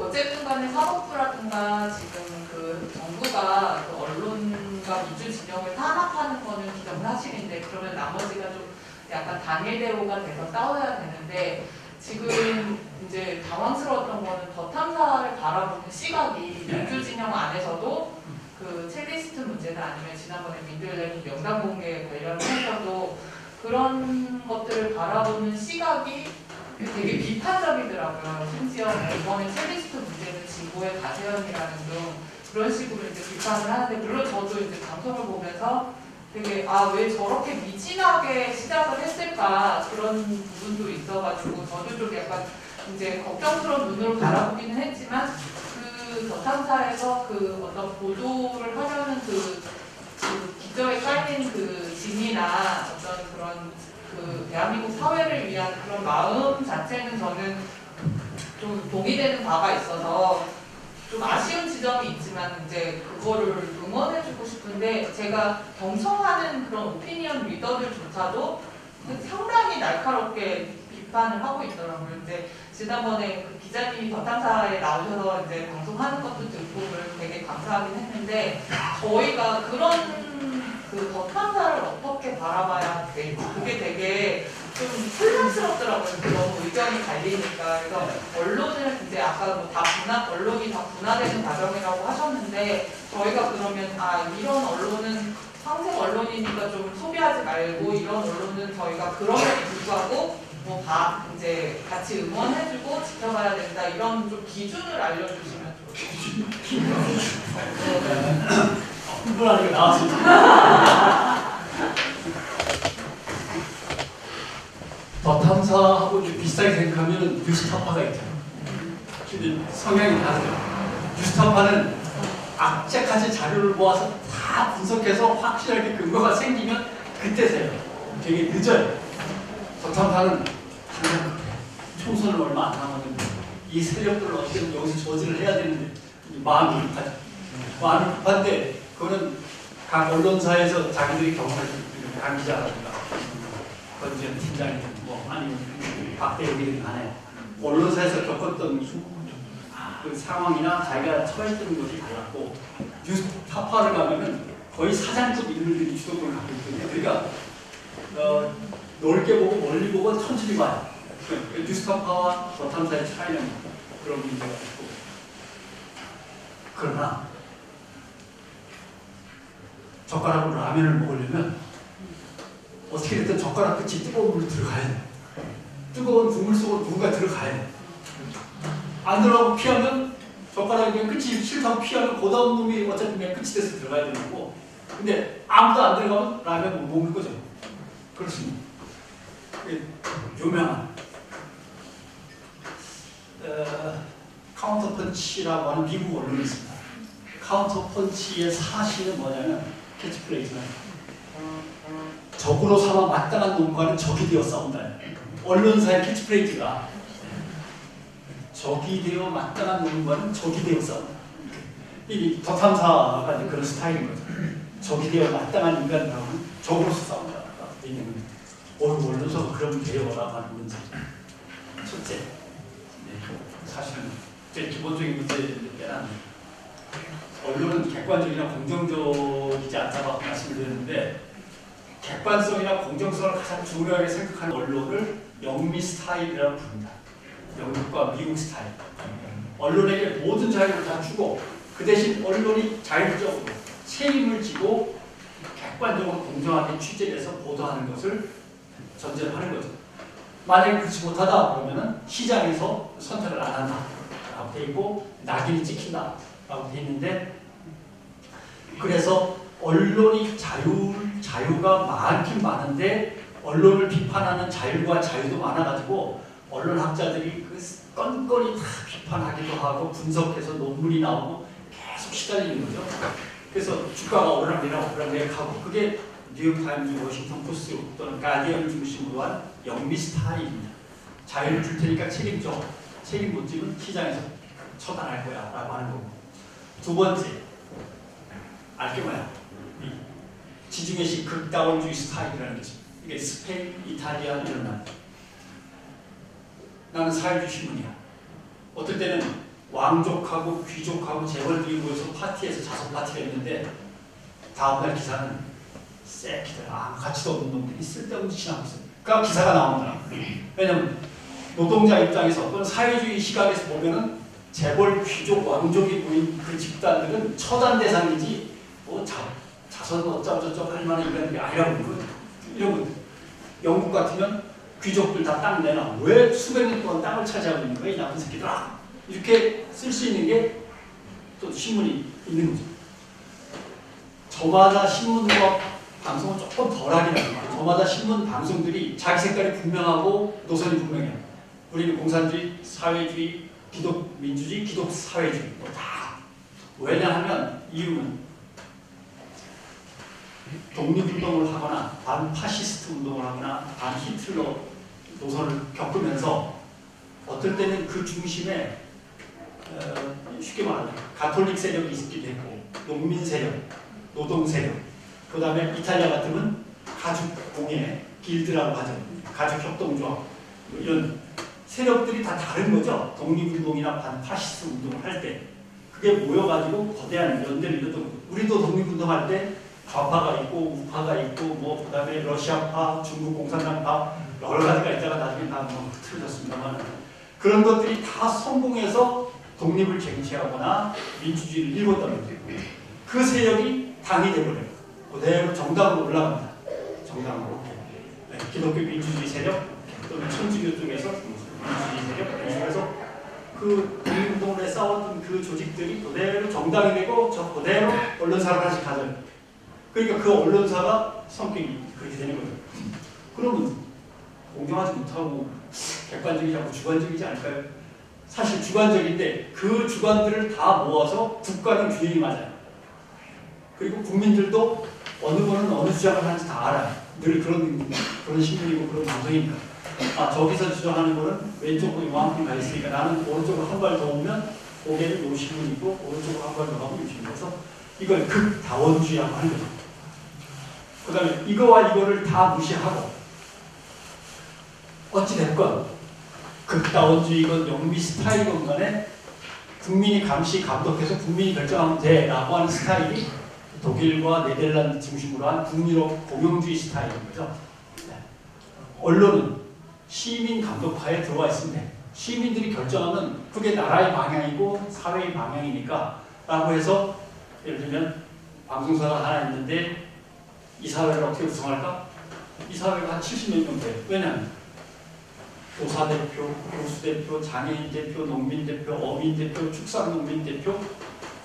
어쨌든 간에 사법부라든가 지금 정부가 언론과 민주 진영을 탄압하는 거는 기존 사실인데 그러면 나머지가 좀 약간 단일 대우가 돼서 싸워야 되는데 지금 이제 당황스러웠던 거는 더 탐사를 바라보는 시각이 민주 진영 안에서도 첼리스트 문제나 아니면 지난번에 민주연맹 명단 공개 관련해서도 그런 것들을 바라보는 시각이 되게 비판적이더라고요. 심지어 이번에 첼리스트 문제는 진보의 가세연이라는 등 그런 식으로 이제 비판을 하는데 물론 저도 이제 방송을 보면서 되게 왜 저렇게 미진하게 시작을 했을까 그런 부분도 있어가지고 저도 좀 약간 이제 걱정스러운 눈으로 바라보기는 했지만 저탐사에서 어떤 보도를 하려는 기저에 깔린 짐이나 어떤 그런 대한민국 사회를 위한 그런 마음 자체는 저는 좀 동의되는 바가 있어서 좀 아쉬운 지점이 있지만 이제 그거를 응원해주고 싶은데 제가 경청하는 그런 오피니언 리더들조차도 상당히 날카롭게 비판을 하고 있더라고요. 이제 지난번에 기자님이 더탐사에 나오셔서 이제 방송하는 것도 듣고 되게 감사하긴 했는데 저희가 그런 더탐사를 어떻게 바라봐야 될지 그게 되게 좀 혼란스럽더라고요. 너무 의견이 갈리니까. 그래서 언론을 이제 아까 언론이 다 분화되는 과정이라고 하셨는데 저희가 그러면 이런 언론은 황색 언론이니까 좀 소비하지 말고 이런 언론은 저희가 그럼에도 불구하고 이제 같이 응원해주고 지켜봐야 된다 이런 좀 기준을 알려주시면 좋겠어요. 흥분하는 게 나왔습니다. 더 탐사하고 비슷하게 생각하면 뉴스타파가 있잖아요. 근데 성향이 다르죠. 뉴스타파는 악착같이 자료를 모아서 다 분석해서 확실하게 근거가 생기면 그때세요. 되게 늦어요. 더 탐사는 총선을 얼마 안 남았는데 이 세력들을 어떻게든 여기서 저지를 해야 되는데 마음이 급하죠. 마음이 급한데 그거는 각 언론사에서 자기들이 경험할 수 있는 강 기자라든가 권지현 팀장이든 아니면 박대웅이든 간에 언론사에서 겪었던 그 상황이나 자기가 처했던 것이 달랐고 뉴스타파를 가면은 거의 사장급 인물들이 주도권을 갖고 있거든요. 그러니까 넓게 보고 멀리 보고 천천히 봐요. 뉴스타파와 더탐사의 차이는 그런 문제가 있고 그러나 젓가락으로 라면을 먹으려면 어떻게 됐든 젓가락 끝이 뜨거운 물로 들어가야 돼. 뜨거운 국물 속으로 누군가 들어가야 돼. 안 들어가고 피하면 젓가락이 그냥 끝이 싫다고 피하면 그 다음 놈이 어차피 그냥 끝이 돼서 들어가야 되는 거고 근데 아무도 안 들어가면 라면 못 먹는 거죠. 그렇습니다. 유명한 카운터 펀치라고 하는 미국 언론이 있습니다. 카운터 펀치의 사실은 뭐냐면 캐치프레이즈는 적으로 삼아 마땅한 놈과는 적이 되어 싸운다. 언론사의 캐치프레이즈가 적이 되어 마땅한 놈과는 적이 되어 싸운다. 이 더탐사가 이제 그런 스타일인 거죠. 적이 되어 마땅한 인간들하고는 적으로서 싸운다. 얘기는 언론사가 그러면 돼요라고 하는 문제. 첫째, 사실은 제일 기본적인 문제는 언론은 객관적이나 공정적이지 않다고 말씀을 드렸는데 객관성이나 공정성을 가장 중요하게 생각하는 언론을 영미 스타일이라고 부릅니다. 영국과 미국 스타일. 언론에게 모든 자유를 다 주고 그 대신 언론이 자율적으로 책임을 지고 객관적으로 공정하게 취재해서 보도하는 것을 전제로 하는 거죠. 만약에 그렇지 못하다 그러면은 시장에서 선택을 안 한다라고 돼 있고 낙인이 찍힌다라고 돼 있는데 그래서 언론이 자유가 많긴 많은데 언론을 비판하는 자율과 자유도 많아가지고 언론학자들이 그 건건이 다 비판하기도 하고 분석해서 논문이 나오고 계속 시달리는 거죠. 그래서 주가가 오르락내리락하고 그게 뉴욕타임즈, 워싱턴 포스트 또는 가디언을 중심으로 한 영미 스타일입니다. 자유를 줄 테니까 책임져. 책임 못 지면 시장에서 처단할 거야 라고 하는 거고. 두 번째, 알게 뭐야? 지중해식 극다원주의 스타일이라는 거지. 이게 스페인, 이탈리아 이런 나라. 나는 사회주의 신문이야. 어떨 때는 왕족하고 귀족하고 재벌들이 모여서 파티에서 자선 파티가 있는데 다음날 기사는 새끼들 아무 가치도 없는 놈들이 쓸데없는 짓이 하고 있어요. 그러니까 기사가 나옵니다. 왜냐면 노동자 입장에서 또는 사회주의 시각에서 보면은 재벌, 귀족, 왕족이 모인 그 집단들은 처단 대상이지 뭐 자선 어쩌고저쩌고 할 만한 인간들이 아니라고 그러거든요. 이러면 영국 같으면 귀족들 다 땅 내놔. 왜 수백 년 동안 땅을 차지하고 있는 거야 이 나쁜 새끼들아. 이렇게 쓸 수 있는 게 또 신문이 있는 거죠. 저마다 신문과 방송은 조금 덜하긴 합니다. 저마다 신문 방송들이 자기 색깔이 분명하고 노선이 분명해요. 우리는 공산주의, 사회주의, 기독민주주의, 기독사회주의 뭐 다. 왜냐하면 이유는 독립운동을 하거나 반파시스트 운동을 하거나 반히틀러 노선을 겪으면서 어떨 때는 그 중심에 쉽게 말하면 가톨릭 세력이 있기도 했고 농민 세력, 노동 세력 그 다음에 이탈리아 같으면 가죽공예, 길드라고 하죠. 가죽협동조합 이런 세력들이 다 다른 거죠. 독립운동이나 반파시스트 운동을 할 때 그게 모여가지고 거대한 연대를 이루던 거죠. 우리도 독립운동할 때 좌파가 있고 우파가 있고 뭐 그다음에 러시아파, 중국 공산당파 여러 가지가 있다가 나중에 다 뭐 틀어졌습니다만 그런 것들이 다 성공해서 독립을 쟁취하거나 민주주의를 일궜다는 거예요. 그 세력이 당이 되버려요. 그대로 정당으로 올라갑니다. 정당으로. 네, 기독교 민주주의 세력 또는 천주교 쪽에서 민주주의 세력 그래서 그 독립운동을 해 싸웠던 그 조직들이 그대로 정당이 되고 저 그대로 언론사를 하나씩 가져요. 그러니까 그 언론사가 성격이 그렇게 되는 거죠. 그러면 공정하지 못하고 객관적이지 않고 주관적이지 않을까요? 사실 주관적인데 그 주관들을 다 모아서 국가는 균형이 맞아요. 그리고 국민들도 어느 거는 어느 주장을 하는지 다 알아요. 늘 그런 신문이고 그런 방송이니까. 아 저기서 주장하는 거는 왼쪽으로 이만큼 가 있으니까 나는 오른쪽으로 한 발 더 오면 고개는 요 신문이고 오른쪽으로 한 발 더 가면 요 신문. 그래서 이걸 극다원주의라고 하는 거죠. 그 다음에 이거와 이거를 다 무시하고 어찌됐건 극다원주의건 영미 스타일이건 간에 국민이 감시 감독해서 국민이 결정하면 돼 라고 하는 스타일이 독일과 네덜란드 중심으로 한 북유럽 공영주의 스타일인 거죠. 네. 언론은 시민 감독하에 들어와 있습니다. 시민들이 결정하면 그게 나라의 방향이고 사회의 방향이니까 라고 해서 예를 들면 방송사가 하나 있는데 이 사회를 어떻게 구성할까? 이 사회가 한 70몇 명 돼요. 왜냐하면 교사 대표, 교수 대표, 장애인 대표, 농민 대표, 어민 대표, 축산농민 대표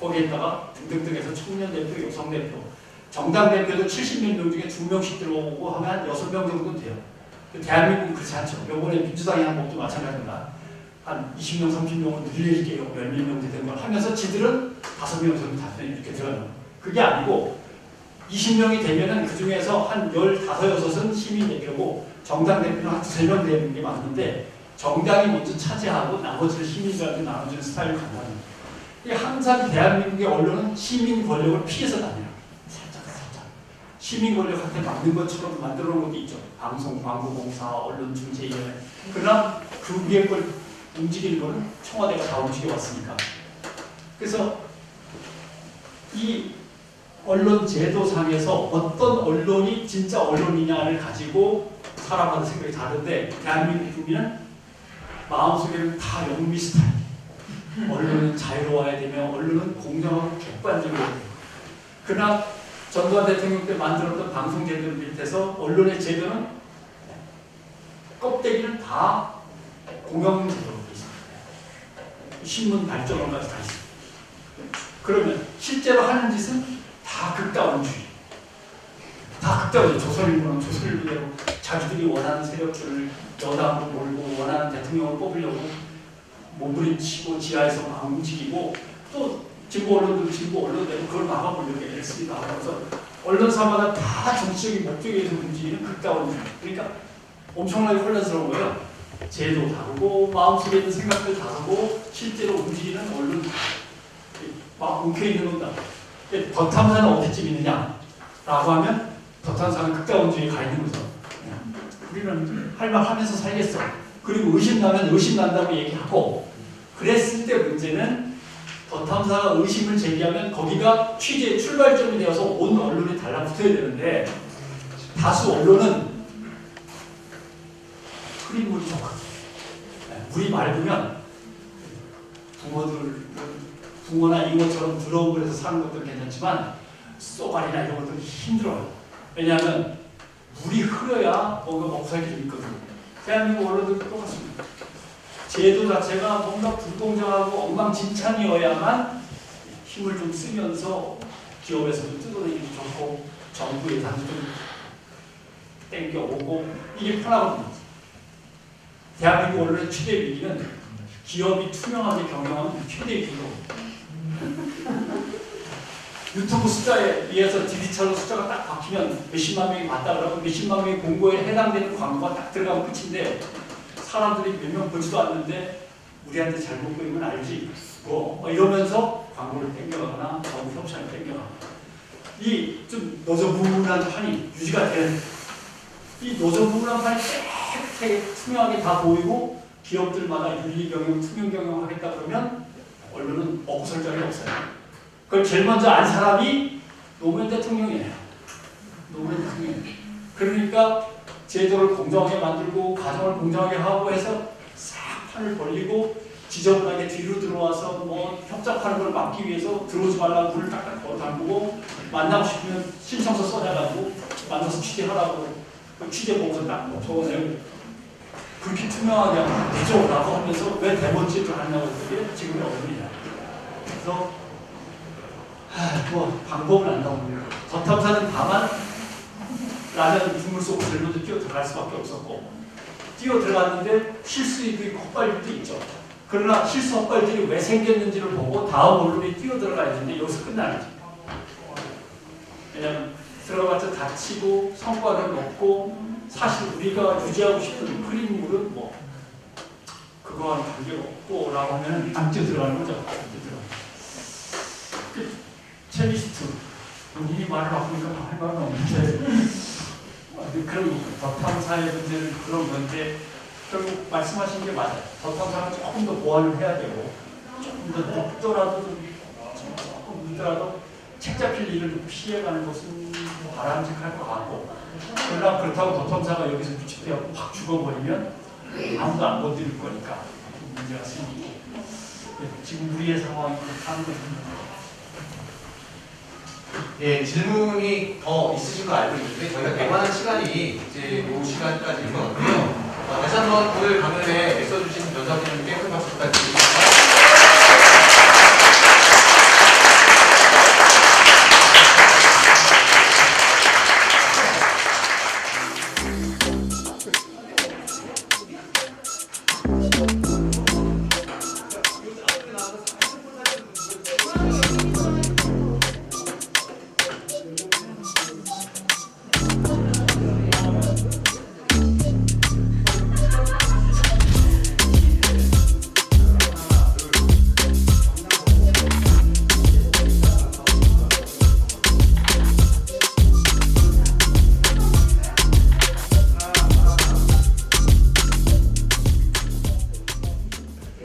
거기에다가 등등등 해서 청년 대표, 여성 대표 정당 대표도 70몇 명 중에 2명씩 들어오고 하면 한 6명 정도 돼요. 대한민국은 그렇지 않죠. 요번에 민주당이 한 것도 마찬가지입니다. 한 20명, 30명은 늘릴게요. 몇몇 명 되는 걸 하면서 지들은 5명 정도 다 이렇게 들어요. 그게 아니고 20명이 되면은 그 중에서 한 15, 6은 시민 대표고 정당 대표는 한 2명 되는 게 맞는데 정당이 먼저 차지하고 나머지를 시민들한테 나눠주는 스타일을 간다는 거예요. 이게 항상 대한민국의 언론은 시민 권력을 피해서 다녀요. 살짝. 시민 권력한테 맞는 것처럼 만들어 놓은 것도 있죠. 방송, 광고공사, 언론중재위원회. 그러나 그 위에 걸 움직이는 거는 청와대가 다 움직여왔으니까. 그래서 이 언론 제도상에서 어떤 언론이 진짜 언론이냐를 가지고 살아가는 생각이 다른데 대한민국 국민은 마음속에는 다 영미 스타일. 언론은 자유로워야 되며 언론은 공정하고 객관적이어야 돼요. 그러나 전두환 대통령 때 만들었던 방송 제도를 비롯해서 언론의 제도는 껍데기는 다 공영 제도로 되어 있습니다. 신문 발전원까지 다 있습니다. 그러면 실제로 하는 짓은 다 극다원주의. 다 극다원주의. 조선일보는 조선일보대로 자기들이 원하는 세력들을 여당으로 몰고 원하는 대통령을 뽑으려고 몸부림치고 지하에서 막 움직이고 또 진보 언론들 진보 언론대로 그걸 막아보려고 애쓰기도 하고 그래서 언론사마다 다 정치적인 목적에 의해서 움직이는 극다원주의. 그러니까 엄청나게 혼란스러운 거예요. 제도 다르고 마음속에 있는 생각들 다르고 실제로 움직이는 언론 막 뭉켜있는 겁니다. 덧탐사는 어디쯤 있느냐 라고 하면 덧탐사는 극다원주의에 가 있는 거죠. 우리는 할 말 하면서 살겠어. 그리고 의심나면 의심난다고 얘기하고 그랬을 때 문제는 덧탐사가 의심을 제기하면 거기가 취재의 출발점이 되어서 온 언론이 달라붙어야 되는데 다수 언론은 흐린 물이 좋거든요. 물이 맑으면 붕어나 잉어처럼 더러운 물에서 사는 것들은 괜찮지만 쏘가리나 이런 것들은 힘들어요. 왜냐하면 물이 흐려야 뭔가 먹고 살기 좀 있거든요. 대한민국 언론들도 똑같습니다. 제도 자체가 뭔가 불공정하고 엉망진창이어야만 힘을 좀 쓰면서 기업에서도 뜯어내기도 좋고 정부 예산도 좀 땡겨오고 이게 편하거든요. 대한민국 언론의 최대 위기는 기업이 투명하게 경영하는 최대 위기로 유튜브 숫자에 의해서 디지털로 숫자가 딱 바뀌면 몇십만 명이 봤다 그러면 몇십만 명이 본 거에 해당되는 광고가 딱 들어가면 끝인데 사람들이 몇 명 보지도 않는데 우리한테 잘못 보이면 알지 뭐 이러면서 광고를 땡겨가거나 정부 협찬을 땡겨가거나 이 좀 노저분한 판이 유지가 되는 이 노저분한 판이 깨끗하게 투명하게 다 보이고 기업들마다 윤리경영, 투명경영 하겠다 그러면 언론은 먹고 살 자리 없어요. 그걸 제일 먼저 안 사람이 노무현 대통령이에요. 노무현 대통령. 그러니까 제도를 공정하게 만들고 가정을 공정하게 하고 해서 싹 판을 벌리고 지저분하게 뒤로 들어와서 뭐 협작하는 걸 막기 위해서 들어오지 말라고 불을 딱딱 걸어 담그고 만나고 싶으면 신청서 써내가지고 만나서 취재하라고 취재 보고서 딱 적어내고 그렇게 투명하게 내줘라고 하면서 왜 대본질을 하냐고 그게 지금의 언론이야. 그래서 뭐 방법은 안 나옵니다. 덧탐사는 다만 라면 국물 속 들로도 뛰어 들어갈 수밖에 없었고 뛰어 들어갔는데 실수들이 헛발질도 있죠. 그러나 실수 헛발질이 왜 생겼는지를 보고 다음 언론이 뛰어 들어가야 되는데 여기서 끝나야지. 왜냐하면 들어가봤자 다치고 성과를 넣고 사실 우리가 유지하고 싶은 흐린 물은 뭐 그거와는 관계가 없고 라고 하면 안 뛰어 들어가는 거죠. 체리스트 본인이 말을 바꾸니까 할 말은 없는데 그런 덧탐사의 문제는 그런 건데 결국 말씀하신 게 맞아요. 덧탐사는 조금 더 보완을 해야 되고 조금 더 늦더라도 조금 늦더라도 책 잡힐 일을 좀 피해가는 것은 바람직할 것 같고 그러나 그렇다고 덧탐사가 여기서 규칙되어 확 죽어버리면 아무도 안 건드릴 거니까 문제가 생기고 지금 우리의 상황이 그렇다는 것입니다. 예, 질문이 더 있으신 거 알고 있는데 저희가 대관한 시간이 이제 이 시간까지인 것 같고요. 다시 한번 오늘 강연에 애써주신 변사님께 큰 박수 부탁드립니다.